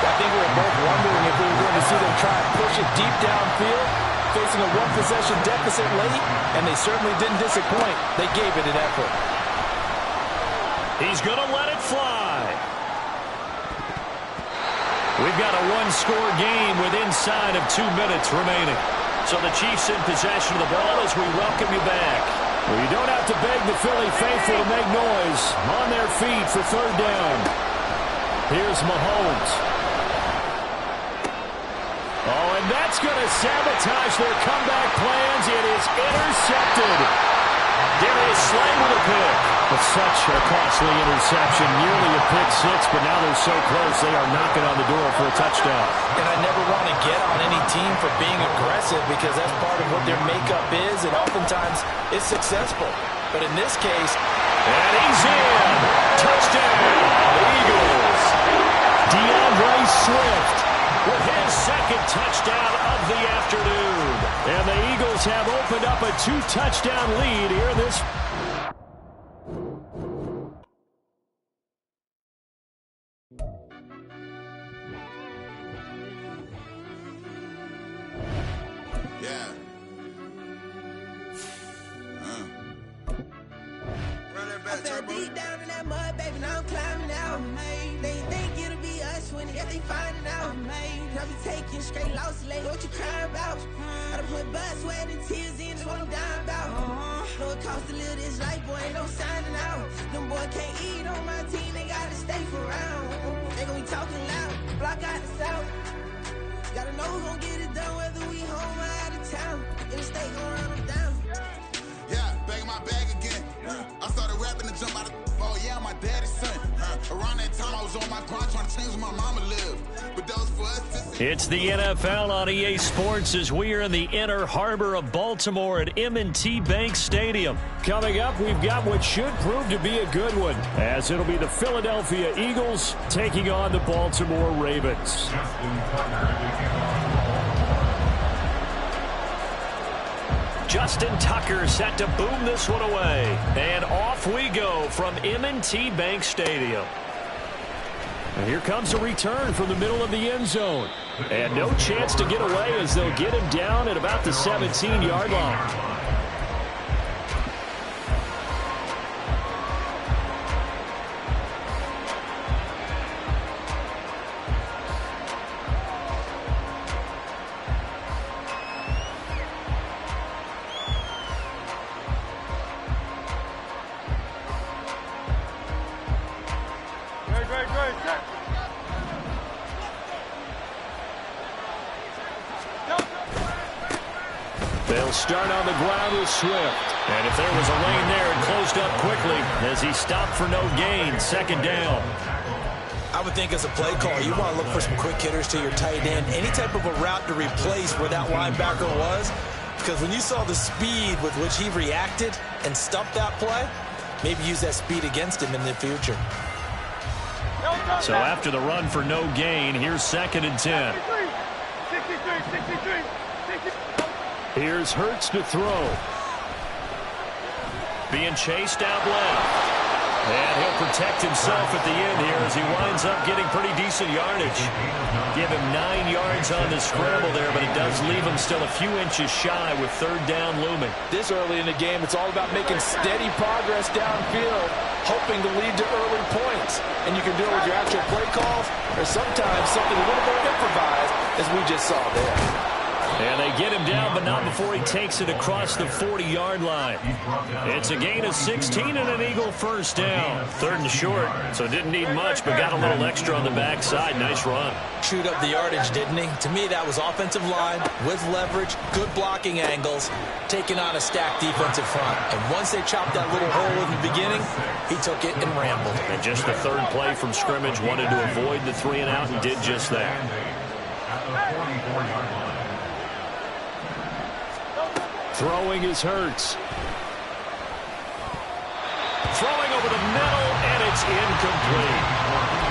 I think we were both wondering if we were going to see them try and push it deep downfield, facing a one-possession deficit late, and they certainly didn't disappoint. They gave it an effort. He's going to let it fly. We've got a one-score game with inside of 2 minutes remaining. So the Chiefs in possession of the ball as we welcome you back. Well, you don't have to beg the Philly faithful to make noise. On their feet for 3rd down. Here's Mahomes. Oh, and that's going to sabotage their comeback plans. It is intercepted. Darius Slay with a pick. But such a costly interception. Nearly a pick six, but now they're so close they are knocking on the door for a touchdown. And I never want to get on any team for being aggressive because that's part of what their makeup is, and oftentimes it's successful. But in this case, and he's in. Touchdown, Eagles. DeAndre Swift with his 2nd touchdown of the afternoon. And the Eagles have opened up a 2-touchdown lead here in this. Yeah. Run that back, Turbo. Deep down in that mud, baby, now I'm climbing out. They think it'll be us when they finding out. I be taking straight losses lately. What you crying about? I done put blood, sweat, and tears in. That's what I'm dying about. Know it costs to live this life, boy, ain't no signing out. Them boy can't eat on my team, they gotta stay for round. They gon' be talking loud, block out the south. Gotta know who gon' get it done, whether we home or out of town. In the state gon' run them down. Yeah, back in my bag again. I started rapping to jump out of. Oh yeah, my daddy's son. Around that time I was on my grind trying to change where my mama lived. But that was for us to see. It's the NFL on EA Sports as we are in the inner harbor of Baltimore at M&T Bank Stadium. Coming up, we've got what should prove to be a good one, as it'll be the Philadelphia Eagles taking on the Baltimore Ravens. Justin Tucker set to boom this one away. And off we go from M&T Bank Stadium. And here comes a return from the middle of the end zone. And no chance to get away as they'll get him down at about the 17-yard line. They'll start on the ground with Swift. And if there was a lane there, it closed up quickly as he stopped for no gain. 2nd down. I would think as a play call, you want to look for some quick hitters to your tight end. Any type of a route to replace where that linebacker was. Because when you saw the speed with which he reacted and stuffed that play, maybe use that speed against him in the future. So after the run for no gain, here's 2nd and 10. 63. Here's Hurts to throw. Being chased out left. And he'll protect himself at the end here as he winds up getting pretty decent yardage. Give him 9 yards on the scramble there, but it does leave him still a few inches shy with 3rd down looming. This early in the game, it's all about making steady progress downfield, hoping to lead to early points. And you can do it with your actual play calls or sometimes something a little more improvised, as we just saw there. And they get him down, but not before he takes it across the 40-yard line. It's a gain of 16 and an Eagle first down. 3rd and short, so didn't need much, but got a little extra on the backside. Nice run. Chewed up the yardage, didn't he? To me, that was offensive line with leverage, good blocking angles, taking on a stacked defensive front. And once they chopped that little hole in the beginning, he took it and rambled. And just the 3rd play from scrimmage, wanted to avoid the 3 and out and did just that. At the 44-yard line. Throwing is Hurts. Throwing over the middle, and it's incomplete.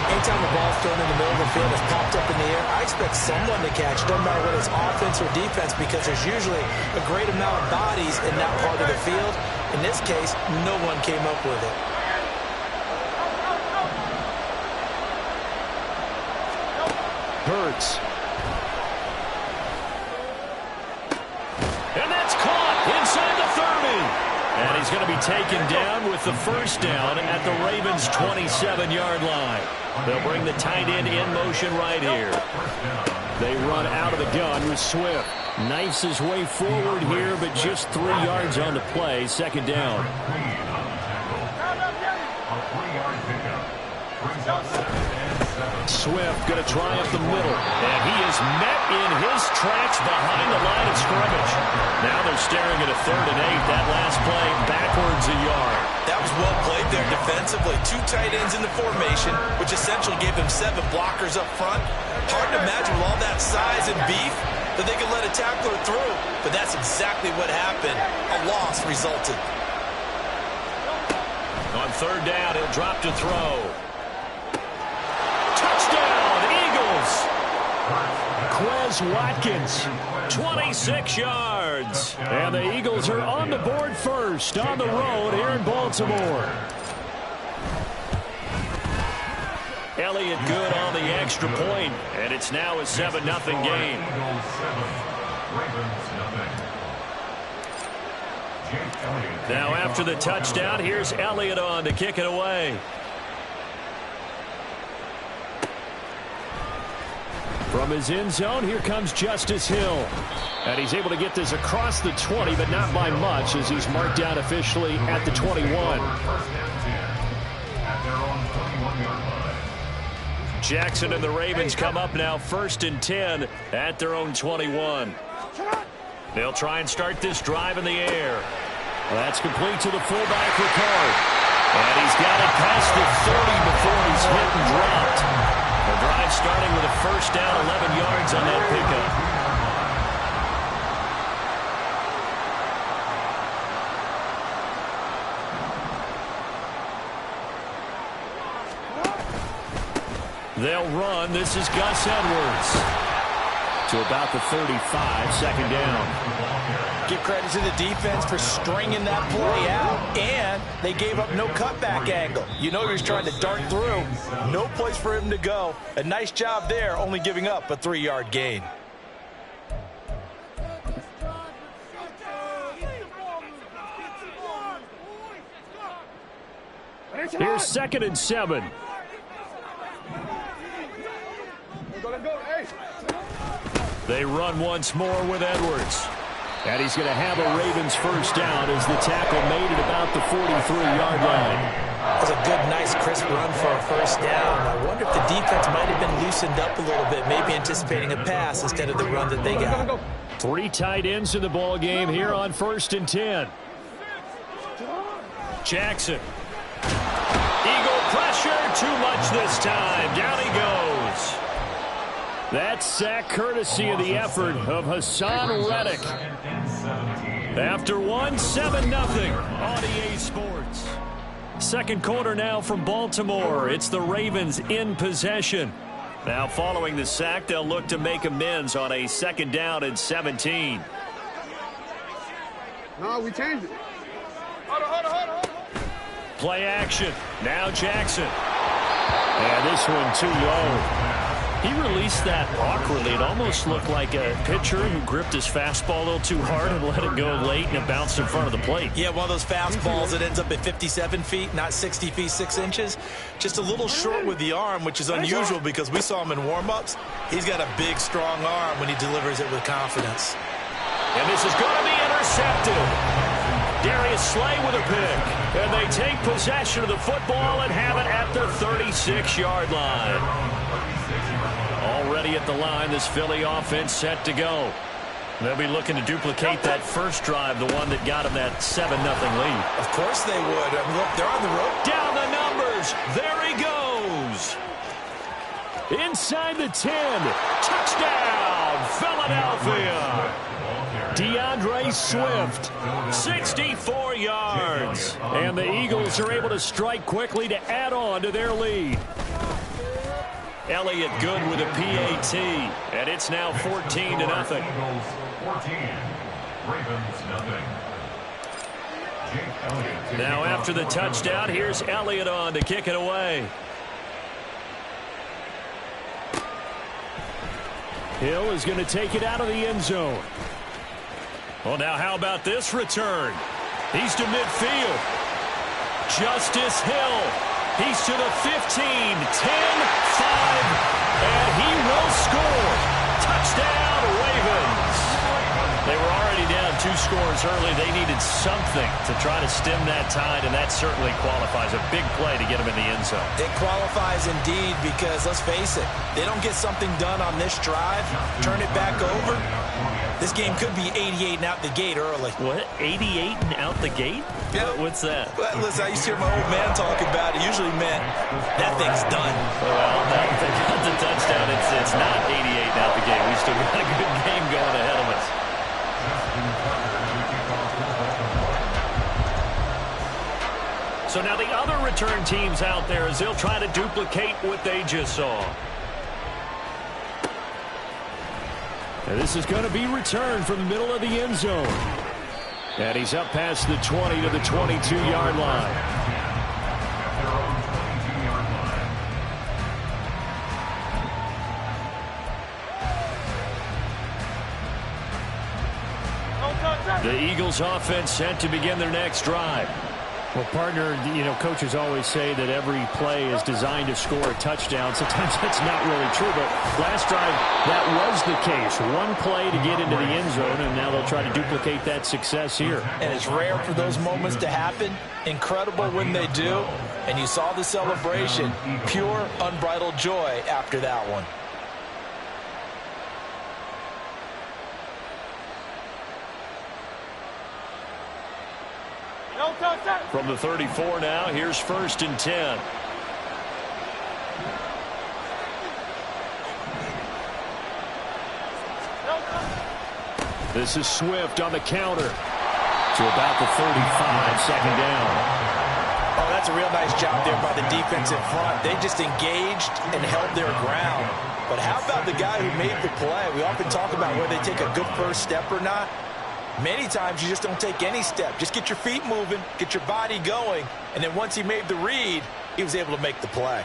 Anytime the ball's thrown in the middle of the field, it's popped up in the air, I expect someone to catch. Doesn't matter whether it's offense or defense, because there's usually a great amount of bodies in that part of the field. In this case, no one came up with it. Hurts. And that's caught inside the 30. And he's going to be taken down with the first down at the Ravens' 27-yard line. They'll bring the tight end in motion right here. They run out of the gun with Swift. Knifes his way forward here, but just 3 yards on the play. 2nd down. Swift going to try up the middle, and he is met in his tracks behind the line of scrimmage. Now they're staring at a 3rd and 8. That last play backwards a yard. That was well played there defensively. 2 tight ends in the formation, which essentially gave them 7 blockers up front. Hard to imagine with all that size and beef that they could let a tackler through, but that's exactly what happened. A loss resulted. On 3rd down, he'll drop to throw. Touchdown, Eagles! Quez Watkins, 26 yards. And the Eagles are on the board first on the road here in Baltimore. Elliott good on the extra point, and it's now a 7-0 game. Now after the touchdown, here's Elliott on to kick it away. From his end zone, here comes Justice Hill. And he's able to get this across the 20, but not by much, as he's marked down officially at the 21. Jackson and the Ravens come up now 1st and 10 at their own 21. They'll try and start this drive in the air. That's complete to the fullback, Ricard. And he's got it past the 30 before he's hit and dropped. The drive starting with a first down, 11 yards on that pickup. They'll run. This is Gus Edwards. To about the 35, 2nd down. Give credit to the defense for stringing that play out, and they gave up no cutback angle. You know he was trying to dart through. No place for him to go. A nice job there, only giving up a 3-yard gain. Here's 2nd and 7. They run once more with Edwards. And he's going to have a Ravens first down as the tackle made it about the 43-yard line. That was a good, nice, crisp run for a first down. I wonder if the defense might have been loosened up a little bit, maybe anticipating a pass instead of the run that they got. 3 tight ends in the ball game here on 1st and 10. Jackson. Eagle pressure, too much this time. Down he goes. That sack courtesy of the effort of Hassan Reddick. After 1, 7-0 on EA Sports. 2nd quarter now from Baltimore. It's the Ravens in possession. Now following the sack, they'll look to make amends on a 2nd down and 17. No, we changed it. Hold on. Play action. Now Jackson. And this one too low. He released that awkwardly. It almost looked like a pitcher who gripped his fastball a little too hard and let it go late, and it bounced in front of the plate. Yeah, one of those fastballs that ends up at 57 feet, not 60 feet, 6 inches. Just a little short with the arm, which is unusual because we saw him in warm-ups. He's got a big, strong arm when he delivers it with confidence. And this is going to be intercepted. Darius Slay with a pick. And they take possession of the football and have it at the 36-yard line. Already at the line, this Philly offense set to go. They'll be looking to duplicate that first drive, the one that got them that 7-0 lead. Of course they would. I mean, look, they're on the road. Down the numbers. There he goes. Inside the 10. Touchdown, Philadelphia. DeAndre Swift, 64 yards. And the Eagles are able to strike quickly to add on to their lead. Elliott good with a PAT. And it's now 14-0. Eagles 14, Ravens nothing. Now after the touchdown, here's Elliott on to kick it away. Hill is going to take it out of the end zone. Well, now how about this return? He's to midfield. Justice Hill. He's to the 15, 10, 5, and he will score. Touchdown, Ravens. They were already down 2 scores early. They needed something to try to stem that tide, and that certainly qualifies. A big play to get them in the end zone. It qualifies indeed because, let's face it, they don't get something done on this drive, turn it back over. This game could be 88 and out the gate early. What? 88 and out the gate? Yeah. What's that? Well, listen, I used to hear my old man talk about it. Usually meant that thing's done. Well, now if they got the touchdown, it's not 88 and out the gate. We still got a good game going ahead of us. So now the other return teams out there as they'll try to duplicate what they just saw. And this is going to be returned from the middle of the end zone. And he's up past the 20 to the 22-yard line. The Eagles offense set to begin their next drive. Well, partner, you know, coaches always say that every play is designed to score a touchdown. Sometimes that's not really true, but last drive, that was the case. One play to get into the end zone, and now they'll try to duplicate that success here. And it's rare for those moments to happen. Incredible when they do. And you saw the celebration. Pure, unbridled joy after that one. From the 34 now, here's 1st and 10. This is Swift on the counter to about the 35, second down. Oh, that's a real nice job there by the defense in front. They just engaged and held their ground. But how about the guy who made the play? We often talk about whether they take a good first step or not. Many times you just don't take any step. Just get your feet moving, get your body going, and then once he made the read, he was able to make the play.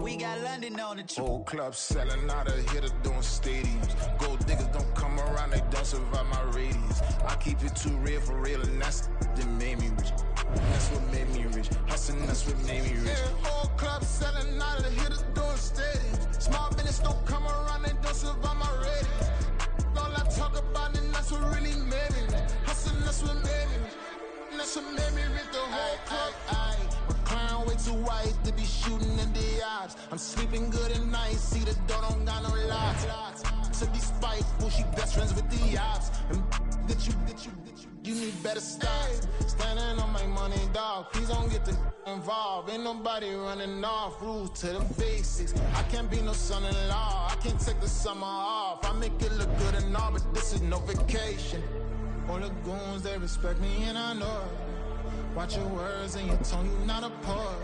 We got London on the Whole club selling out of hitter doing stadiums. Gold diggers don't come around, they don't survive my radius. I keep it too real for real, and that's that made me rich. That's what made me rich. Hustling, that's what made me rich. Yeah, whole club selling out of hitters doing stadiums. Small business don't come around, they don't survive my radius. All I talk about, and that's what really made me rich. Hustling, that's what made me rich. And that's what made me rich. The whole club. McLaren way too white to be shooting in the odds. I'm sleeping good at night, see the door don't got no locks. To be spiteful, she best friends with the ops. And you need better stop. Standing on my money, dog. Please don't get the involved. Ain't nobody running off. Rules to the basics. I can't be no son-in-law. I can't take the summer off. I make it look good and all, but this is no vacation. All the goons, they respect me and I know it. Watch your words and your tone, you not a poet.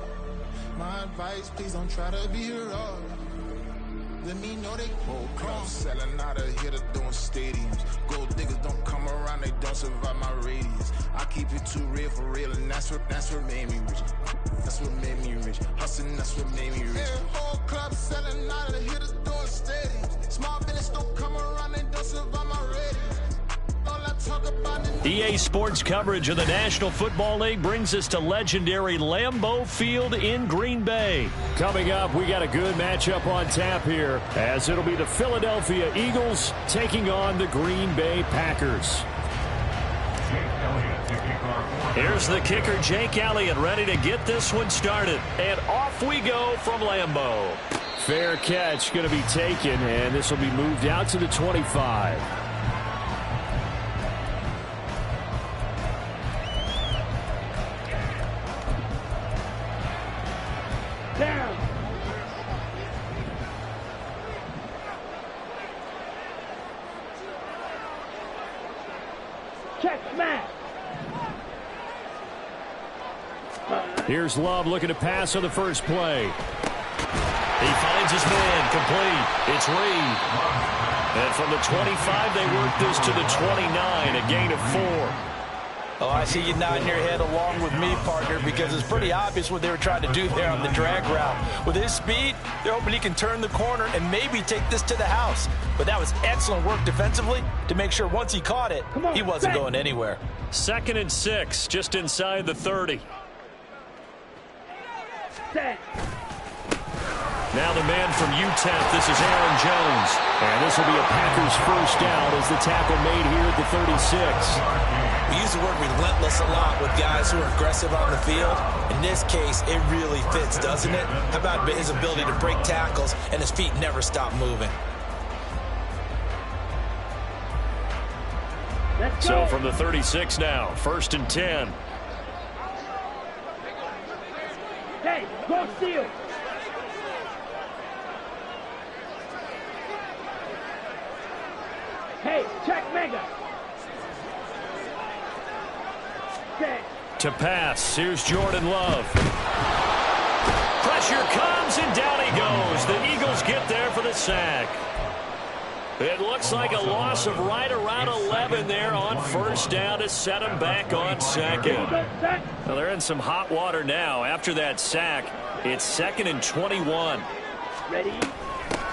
My advice, please don't try to be raw. Let me know they whole crowd selling out of here to doing stadiums. Gold diggers don't come around, they don't survive my radius. I keep it too real for real, and that's what made me rich. That's what made me rich. Hustling, that's what made me rich. Yeah, whole club selling out of here to doing stadiums. Small business don't come around, they don't survive my radius. EA Sports coverage of the National Football League brings us to legendary Lambeau Field in Green Bay. Coming up, we got a good matchup on tap here, as it'll be the Philadelphia Eagles taking on the Green Bay Packers. Here's the kicker, Jake Elliott, ready to get this one started. And off we go from Lambeau. Fair catch going to be taken, and this will be moved out to the 25. Down. Check, smash. Here's Love looking to pass on the first play. He finds his man, complete. It's Reed. And from the 25, they work this to the 29, a gain of 4. Oh, I see you nodding your head along with me, partner, because it's pretty obvious what they were trying to do there on the drag route. With his speed, they're hoping he can turn the corner and maybe take this to the house. But that was excellent work defensively to make sure once he caught it, he wasn't going anywhere. 2nd and 6, just inside the 30. Now the man from UTEP, this is Aaron Jones. And this will be a Packers first down as the tackle made here at the 36. We use the word relentless a lot with guys who are aggressive on the field. In this case, it really fits, doesn't it? How about his ability to break tackles and his feet never stop moving? So from the 36 now, 1st and 10. Hey, go steal. Hey, check mega. To pass, here's Jordan Love. Pressure comes, and down he goes. The Eagles get there for the sack. It looks like a loss of right around 11 there on 1st down to set them back on 2nd. Well, they're in some hot water now. After that sack, it's 2nd and 21. Ready?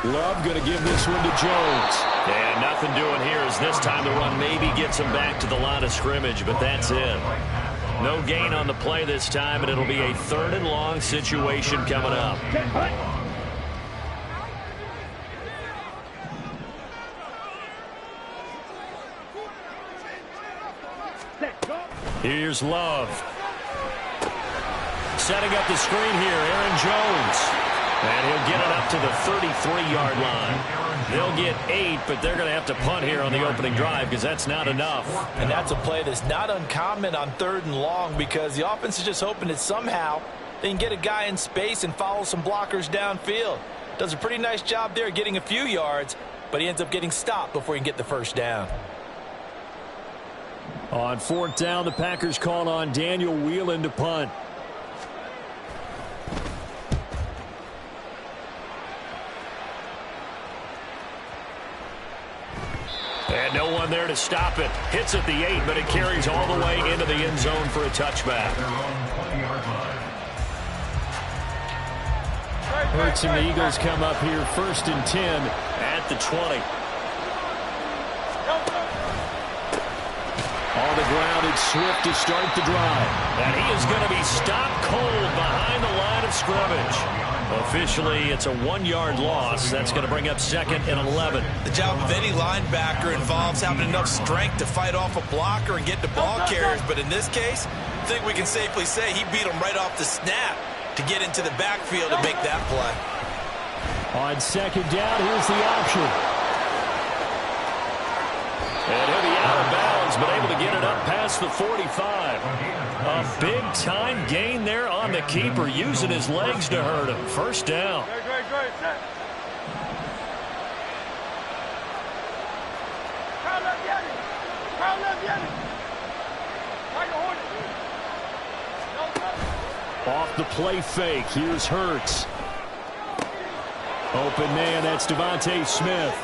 Love going to give this one to Jones. And nothing doing here as this time the run maybe gets him back to the line of scrimmage, but that's it. No gain on the play this time, and it'll be a 3rd and long situation coming up. Here's Love. Setting up the screen here, Aaron Jones. And he'll get it up to the 33-yard line. They'll get 8, but they're going to have to punt here on the opening drive because that's not enough. And that's a play that's not uncommon on 3rd and long because the offense is just hoping that somehow they can get a guy in space and follow some blockers downfield. Does a pretty nice job there getting a few yards, but he ends up getting stopped before he can get the first down. On 4th down, the Packers call on Daniel Whelan to punt. And no one there to stop it. Hits at the 8, but it carries all the way into the end zone for a touchback. Hurts and the Eagles come up here 1st and 10 at the 20. On the ground, it's Swift to start the drive. And he is going to be stopped cold behind the line of scrimmage. Officially, it's a 1-yard loss. That's going to bring up 2nd and 11. The job of any linebacker involves having enough strength to fight off a blocker and get to ball carriers. But in this case, I think we can safely say he beat him right off the snap to get into the backfield and make that play. On 2nd down, here's the option. And he'll be out of bounds, but able to get it up past the 45. A big-time gain there on the keeper, using his legs to hurt him. 1st down. Off the play fake, here's Hurts. Open man, that's Devontae Smith.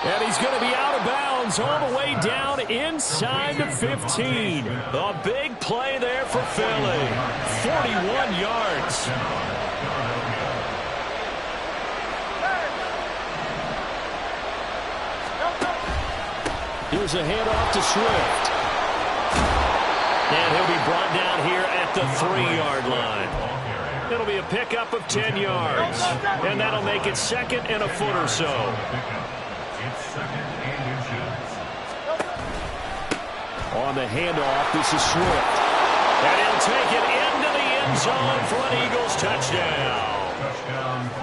And he's going to be out of bounds all the way down inside the 15. A big play there for Philly. 41 yards. Here's a handoff to Swift. And he'll be brought down here at the 3-yard line. It'll be a pickup of 10 yards. And that'll make it 2nd and a foot or so. On the handoff, this is Swift. And he'll take it into the end zone for an Eagles touchdown.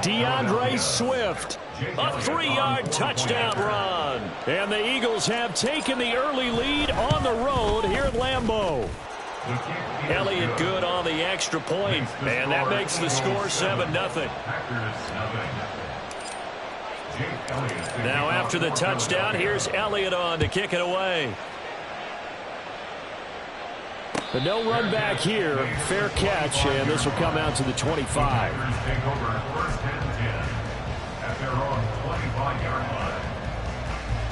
DeAndre Swift, a 3-yard touchdown run. And the Eagles have taken the early lead on the road here at Lambeau. Elliott good on the extra point, and that makes the score 7-0. Now after the touchdown, here's Elliott on to kick it away. But no run back here. Fair catch, and this will come out to the 25.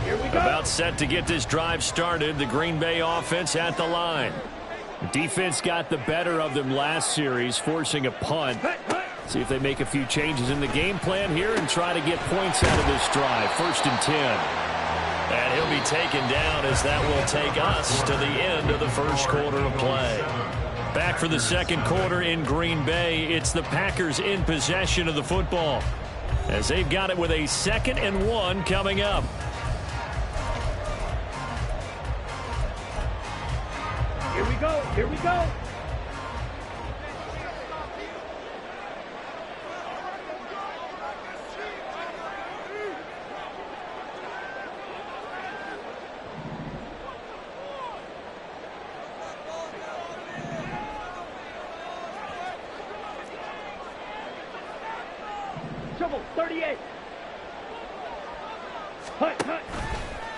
Here we go. About set to get this drive started. The Green Bay offense at the line. The defense got the better of them last series, forcing a punt. See if they make a few changes in the game plan here and try to get points out of this drive. 1st and 10. And he'll be taken down as that will take us to the end of the first quarter of play. Back for the second quarter in Green Bay. It's the Packers in possession of the football as they've got it with a 2nd and 1 coming up. Here we go. Here we go. Trouble, 38.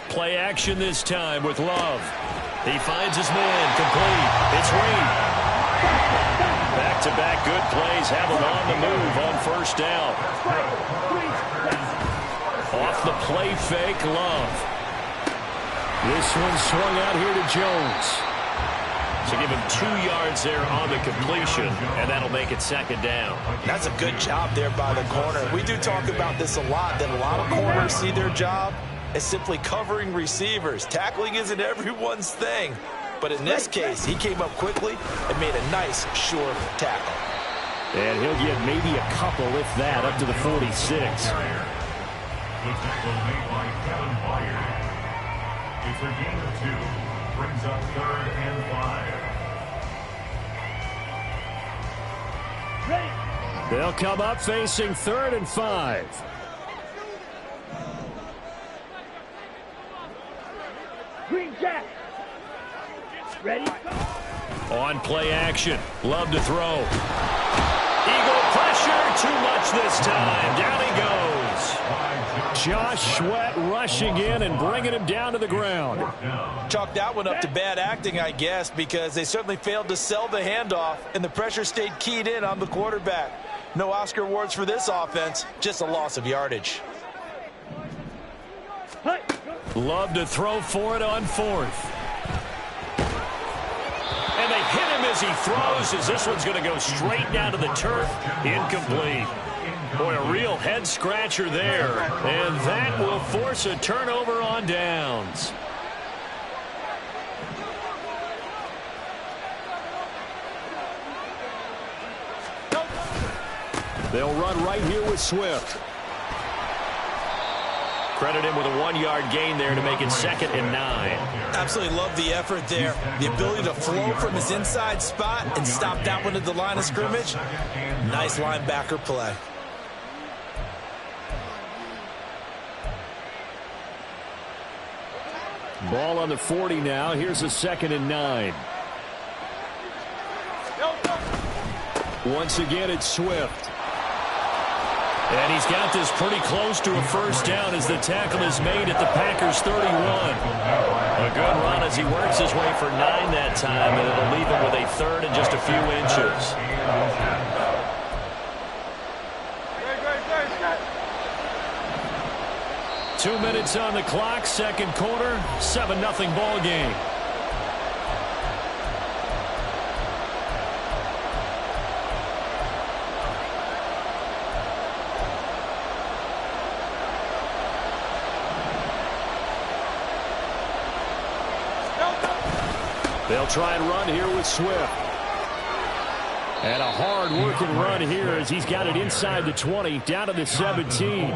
Play action this time with Love. He finds his man, complete. It's Reed. Back-to-back good plays have him on the move on 1st down. Off the play fake, Love. This one swung out here to Jones. So give him 2 yards there on the completion, and that'll make it 2nd down. That's a good job there by the corner. We do talk about this a lot, that a lot of corners see their job as simply covering receivers. Tackling isn't everyone's thing. But in this case, he came up quickly and made a nice, sure tackle. And he'll get maybe a couple, if that, up to the 46. The tackle made by Kevin Byard. It's a gain of 2. Brings up 3rd and 5. Ready. They'll come up facing 3rd and 5. Green Jack. Ready. On play action. Love to throw. Eagle pressure. Too much this time. Down he goes. Josh Sweat rushing in and bringing him down to the ground. Chalk that one up to bad acting, I guess, because they certainly failed to sell the handoff, and the pressure stayed keyed in on the quarterback. No Oscar awards for this offense, just a loss of yardage. Love to throw for it on 4th. And they hit him as he throws, as this one's going to go straight down to the turf. Incomplete. Boy, a real head-scratcher there. And that will force a turnover on downs. They'll run right here with Swift. Credit him with a 1-yard gain there to make it 2nd and 9. Absolutely love the effort there. The ability to flow from his inside spot and stop that one at the line of scrimmage. Nice linebacker play. Ball on the 40 now. Here's a 2nd and 9. Once again, it's Swift. And he's got this pretty close to a first down as the tackle is made at the Packers' 31. A good run as he works his way for 9 that time, and it'll leave him with a third and just a few inches. 2 minutes on the clock, second quarter, 7-0 ball game. They'll try and run here with Swift. And a hard-working run here as he's got it inside the 20, down to the 17.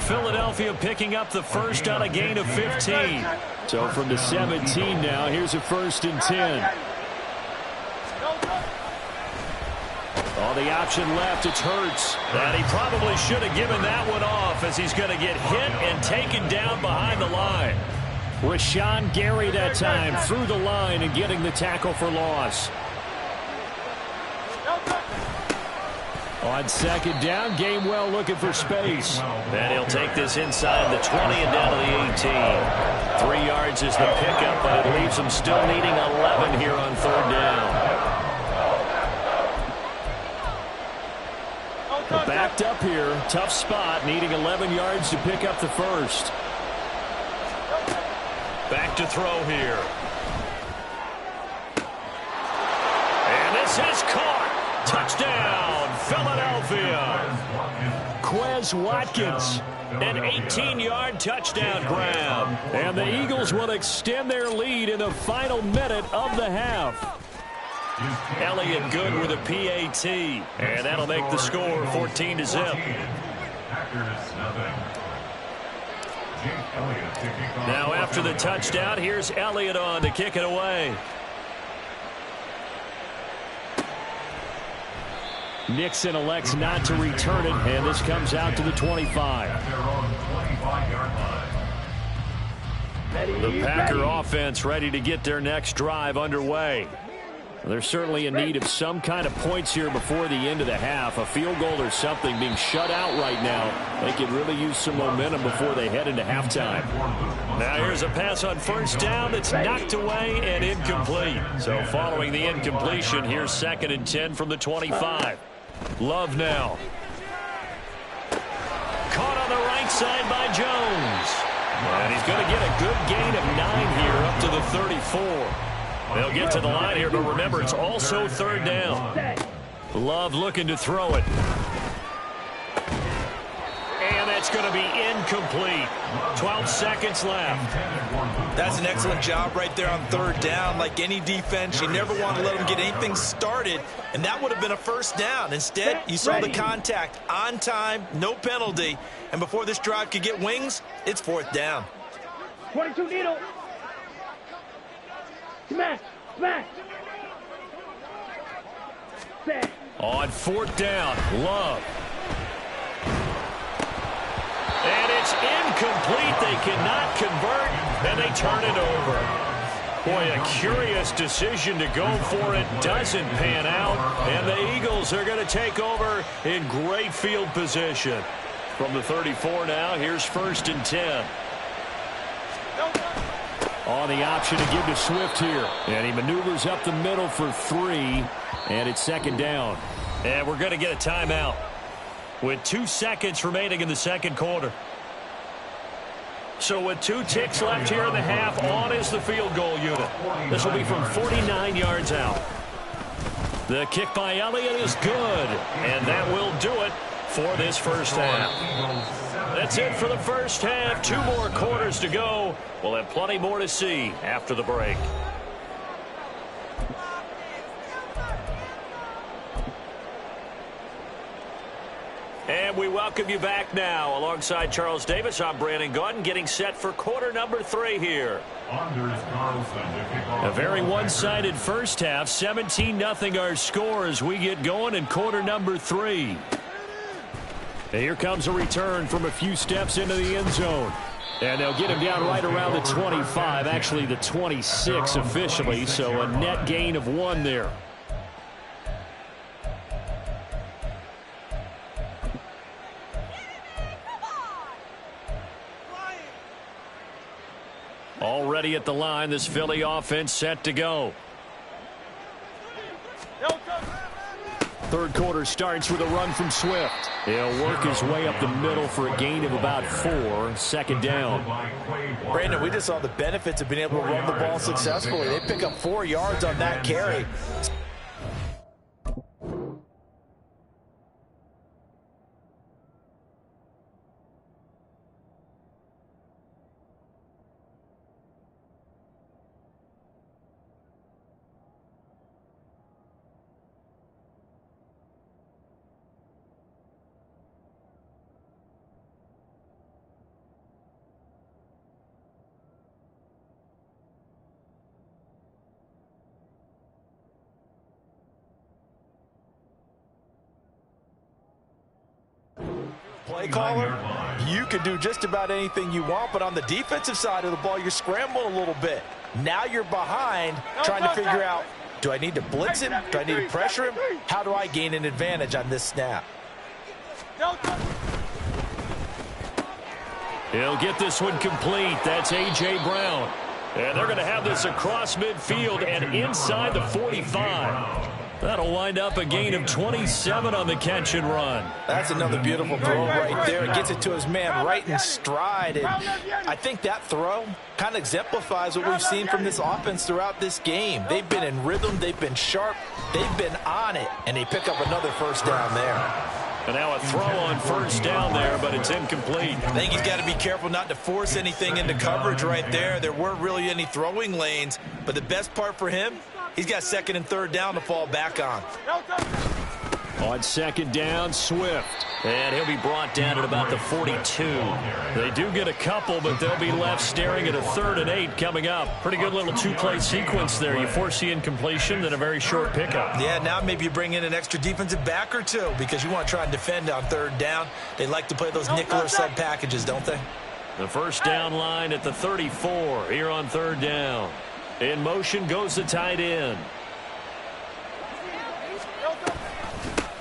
Philadelphia picking up the first on a gain of 15. So from the 17 now, here's a 1st and 10. On the option left, it's Hurts. And he probably should have given that one off as he's going to get hit and taken down behind the line. Rashawn Gary that time through the line and getting the tackle for loss. On second down, Gainwell looking for space. And he'll take this inside the 20 and down to the 18. 3 yards is the pickup, but it leaves him still needing 11 here on third down. Backed up here, tough spot, needing 11 yards to pick up the first. Back to throw here. And this is caught. Touchdown, Philadelphia. Quez Watkins, an 18-yard touchdown grab. And the Eagles will extend their lead in the final minute of the half. Elliott good with a PAT. And that'll make the score 14-0. Now after the touchdown, here's Elliott on to kick it away. Nixon elects not to return it, and this comes out to the 25. The Packer offense ready to get their next drive underway. They're certainly in need of some kind of points here before the end of the half. A field goal or something, being shut out right now. They could really use some momentum before they head into halftime. Now here's a pass on first down that's knocked away and incomplete. So following the incompletion, here's 2nd and 10 from the 25. Love now. Caught on the right side by Jones. And he's going to get a good gain of 9 here up to the 34. They'll get to the line here, but remember, it's also third down. Love looking to throw it. And that's going to be incomplete. 12 seconds left. That's an excellent job right there on third down. Like any defense, you never want to let them get anything started, and that would have been a first down. Instead, you saw the contact on time, no penalty, and before this drive could get wings, it's 4th down. 22 needle. Smash! Smash! On 4th down, Love. And it's incomplete. They cannot convert, and they turn it over. Boy, a curious decision to go for it. Doesn't pan out, and the Eagles are going to take over in great field position. From the 34 now, here's 1st and 10. On the option to give to Swift here. And he maneuvers up the middle for 3. And it's 2nd down. And we're going to get a timeout with 2 seconds remaining in the second quarter. So with 2 ticks left here in the half, on is the field goal unit. This will be from 49 yards out. The kick by Elliott is good. And that will do it for this first half. That's it for the first half. 2 more quarters to go. We'll have plenty more to see after the break. And we welcome you back now. Alongside Charles Davis, I'm Brandon Gordon, getting set for quarter number 3 here. A very one-sided first half. 17-0 our score as we get going in quarter number 3. And here comes a return from a few steps into the end zone. And they'll get him down right around the 25, actually the 26 officially, so a net gain of 1 there. Already at the line, this Philly offense set to go. Third quarter starts with a run from Swift. He'll work his way up the middle for a gain of about 4. Second down. Brandon, we just saw the benefits of being able to run the ball successfully. They pick up 4 yards on that carry. Play caller, you can do just about anything you want, but on the defensive side of the ball, you're scrambling a little bit. Now you're behind, trying to figure out, do I need to blitz him? Do I need to pressure him? How do I gain an advantage on this snap? He'll get this one complete. That's A.J. Brown. And they're going to have this across midfield and inside the 45. That'll wind up a gain of 27 on the catch and run. That's another beautiful throw right there. It gets it to his man right in stride. And I think that throw kind of exemplifies what we've seen from this offense throughout this game. They've been in rhythm. They've been sharp. They've been on it. And they pick up another first down there. And now a throw on first down there, but it's incomplete. I think he's got to be careful not to force anything into coverage right there. There weren't really any throwing lanes. But the best part for him, he's got second and third down to fall back on. On second down, Swift. And he'll be brought down at about the 42. They do get a couple, but they'll be left staring at a 3rd and 8 coming up. Pretty good little 2-play sequence there. You force the incompletion, then a very short pickup. Yeah, now maybe you bring in an extra defensive back or two because you want to try and defend on 3rd down. They like to play those nickel or sub packages, don't they? The first down line at the 34 here on 3rd down. In motion goes the tight end.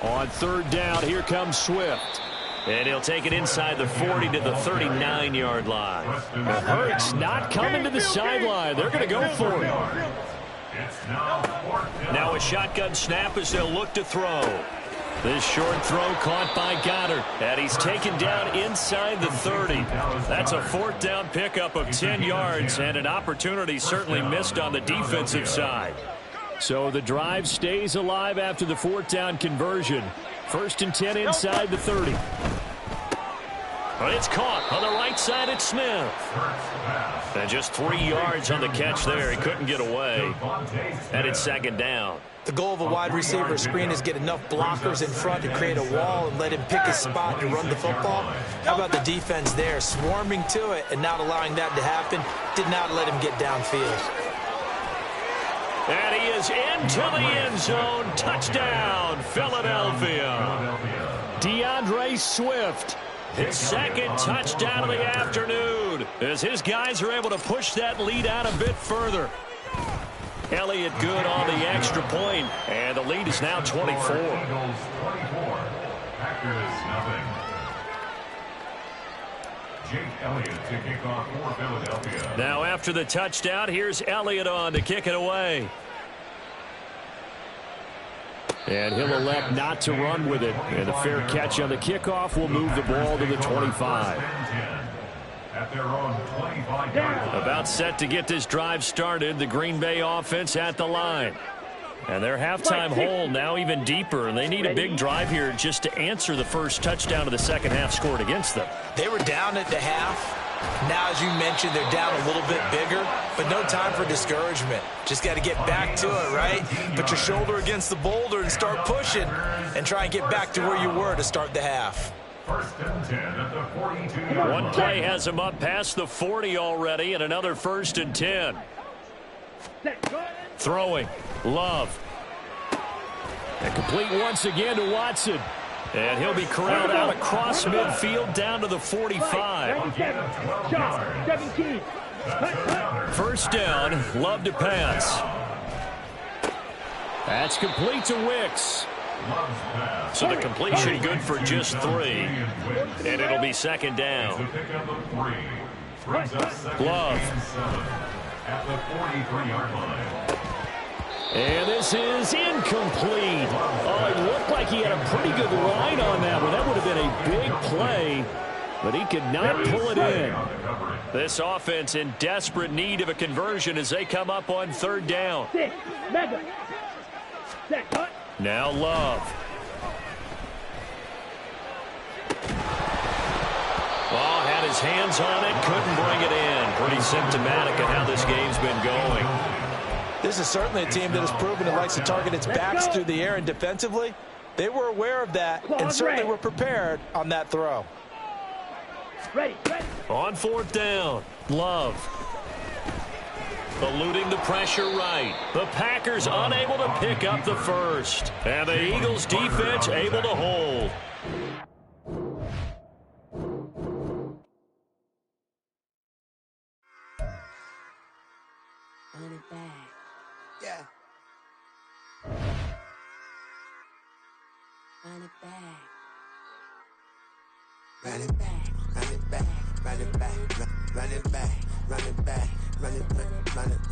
On 3rd down, here comes Swift. And he'll take it inside the 40 to the 39-yard line. Hurts not coming to the sideline. They're going to go for it. Now a shotgun snap as they'll look to throw. This short throw caught by Goddard. And he's taken down inside the 30. That's a 4th down pickup of 10 yards and an opportunity certainly missed on the defensive side. So the drive stays alive after the 4th down conversion. 1st and 10 inside the 30. But it's caught on the right side at Smith. And just 3 yards on the catch there. He couldn't get away. And it's 2nd down. The goal of a wide receiver screen is get enough blockers in front to create a wall and let him pick his spot to run the football. How about the defense there, swarming to it and not allowing that to happen? Did not let him get downfield. And he is into the end zone. Touchdown, Philadelphia. DeAndre Swift, his 2nd touchdown of the afternoon, as his guys are able to push that lead out a bit further. Elliott good on the extra point, and the lead is now 24. Jake Elliott to kick off for Philadelphia. Now after the touchdown, here's Elliott on to kick it away. And he'll elect not to run with it. And a fair catch on the kickoff will move the ball to the 25. At their own 25-yard. About set to get this drive started, the Green Bay offense at the line. And their halftime hole now even deeper, and they need a big drive here just to answer the first touchdown of the second half scored against them. They were down at the half. Now, as you mentioned, they're down a little bit bigger, but no time for discouragement. Just got to get back to it, right? Put your shoulder against the boulder and start pushing and try and get back to where you were to start the half. 1st and 10 at the 42. One play has them up past the 40 already, and another 1st and 10. Throwing. Love. And complete once again to Watson. And he'll be corralled out across midfield down to the 45. 17. 1st down. Love to pass. That's complete to Wicks. So the completion good for just 3. And it'll be 2nd down. Brings up second Glove. and 7 at the 43-yard line. And this is incomplete. Oh, it looked like he had a pretty good line on that one. That would have been a big play, but he could not pull it in. This offense in desperate need of a conversion as they come up on third down. Now Love. Oh, had his hands on it, couldn't bring it in. Pretty symptomatic of how this game's been going. This is certainly a team that has proven it likes to target its backs through the air, and defensively, they were aware of that and certainly were prepared on that throw. On fourth down, Love. Eluding the pressure right. The Packers unable to pick up the first. And the Eagles defense able to hold. Run it back. Yeah. Run it back. Run it back, run it back, run it back, run it back, run it back, run it back, run it.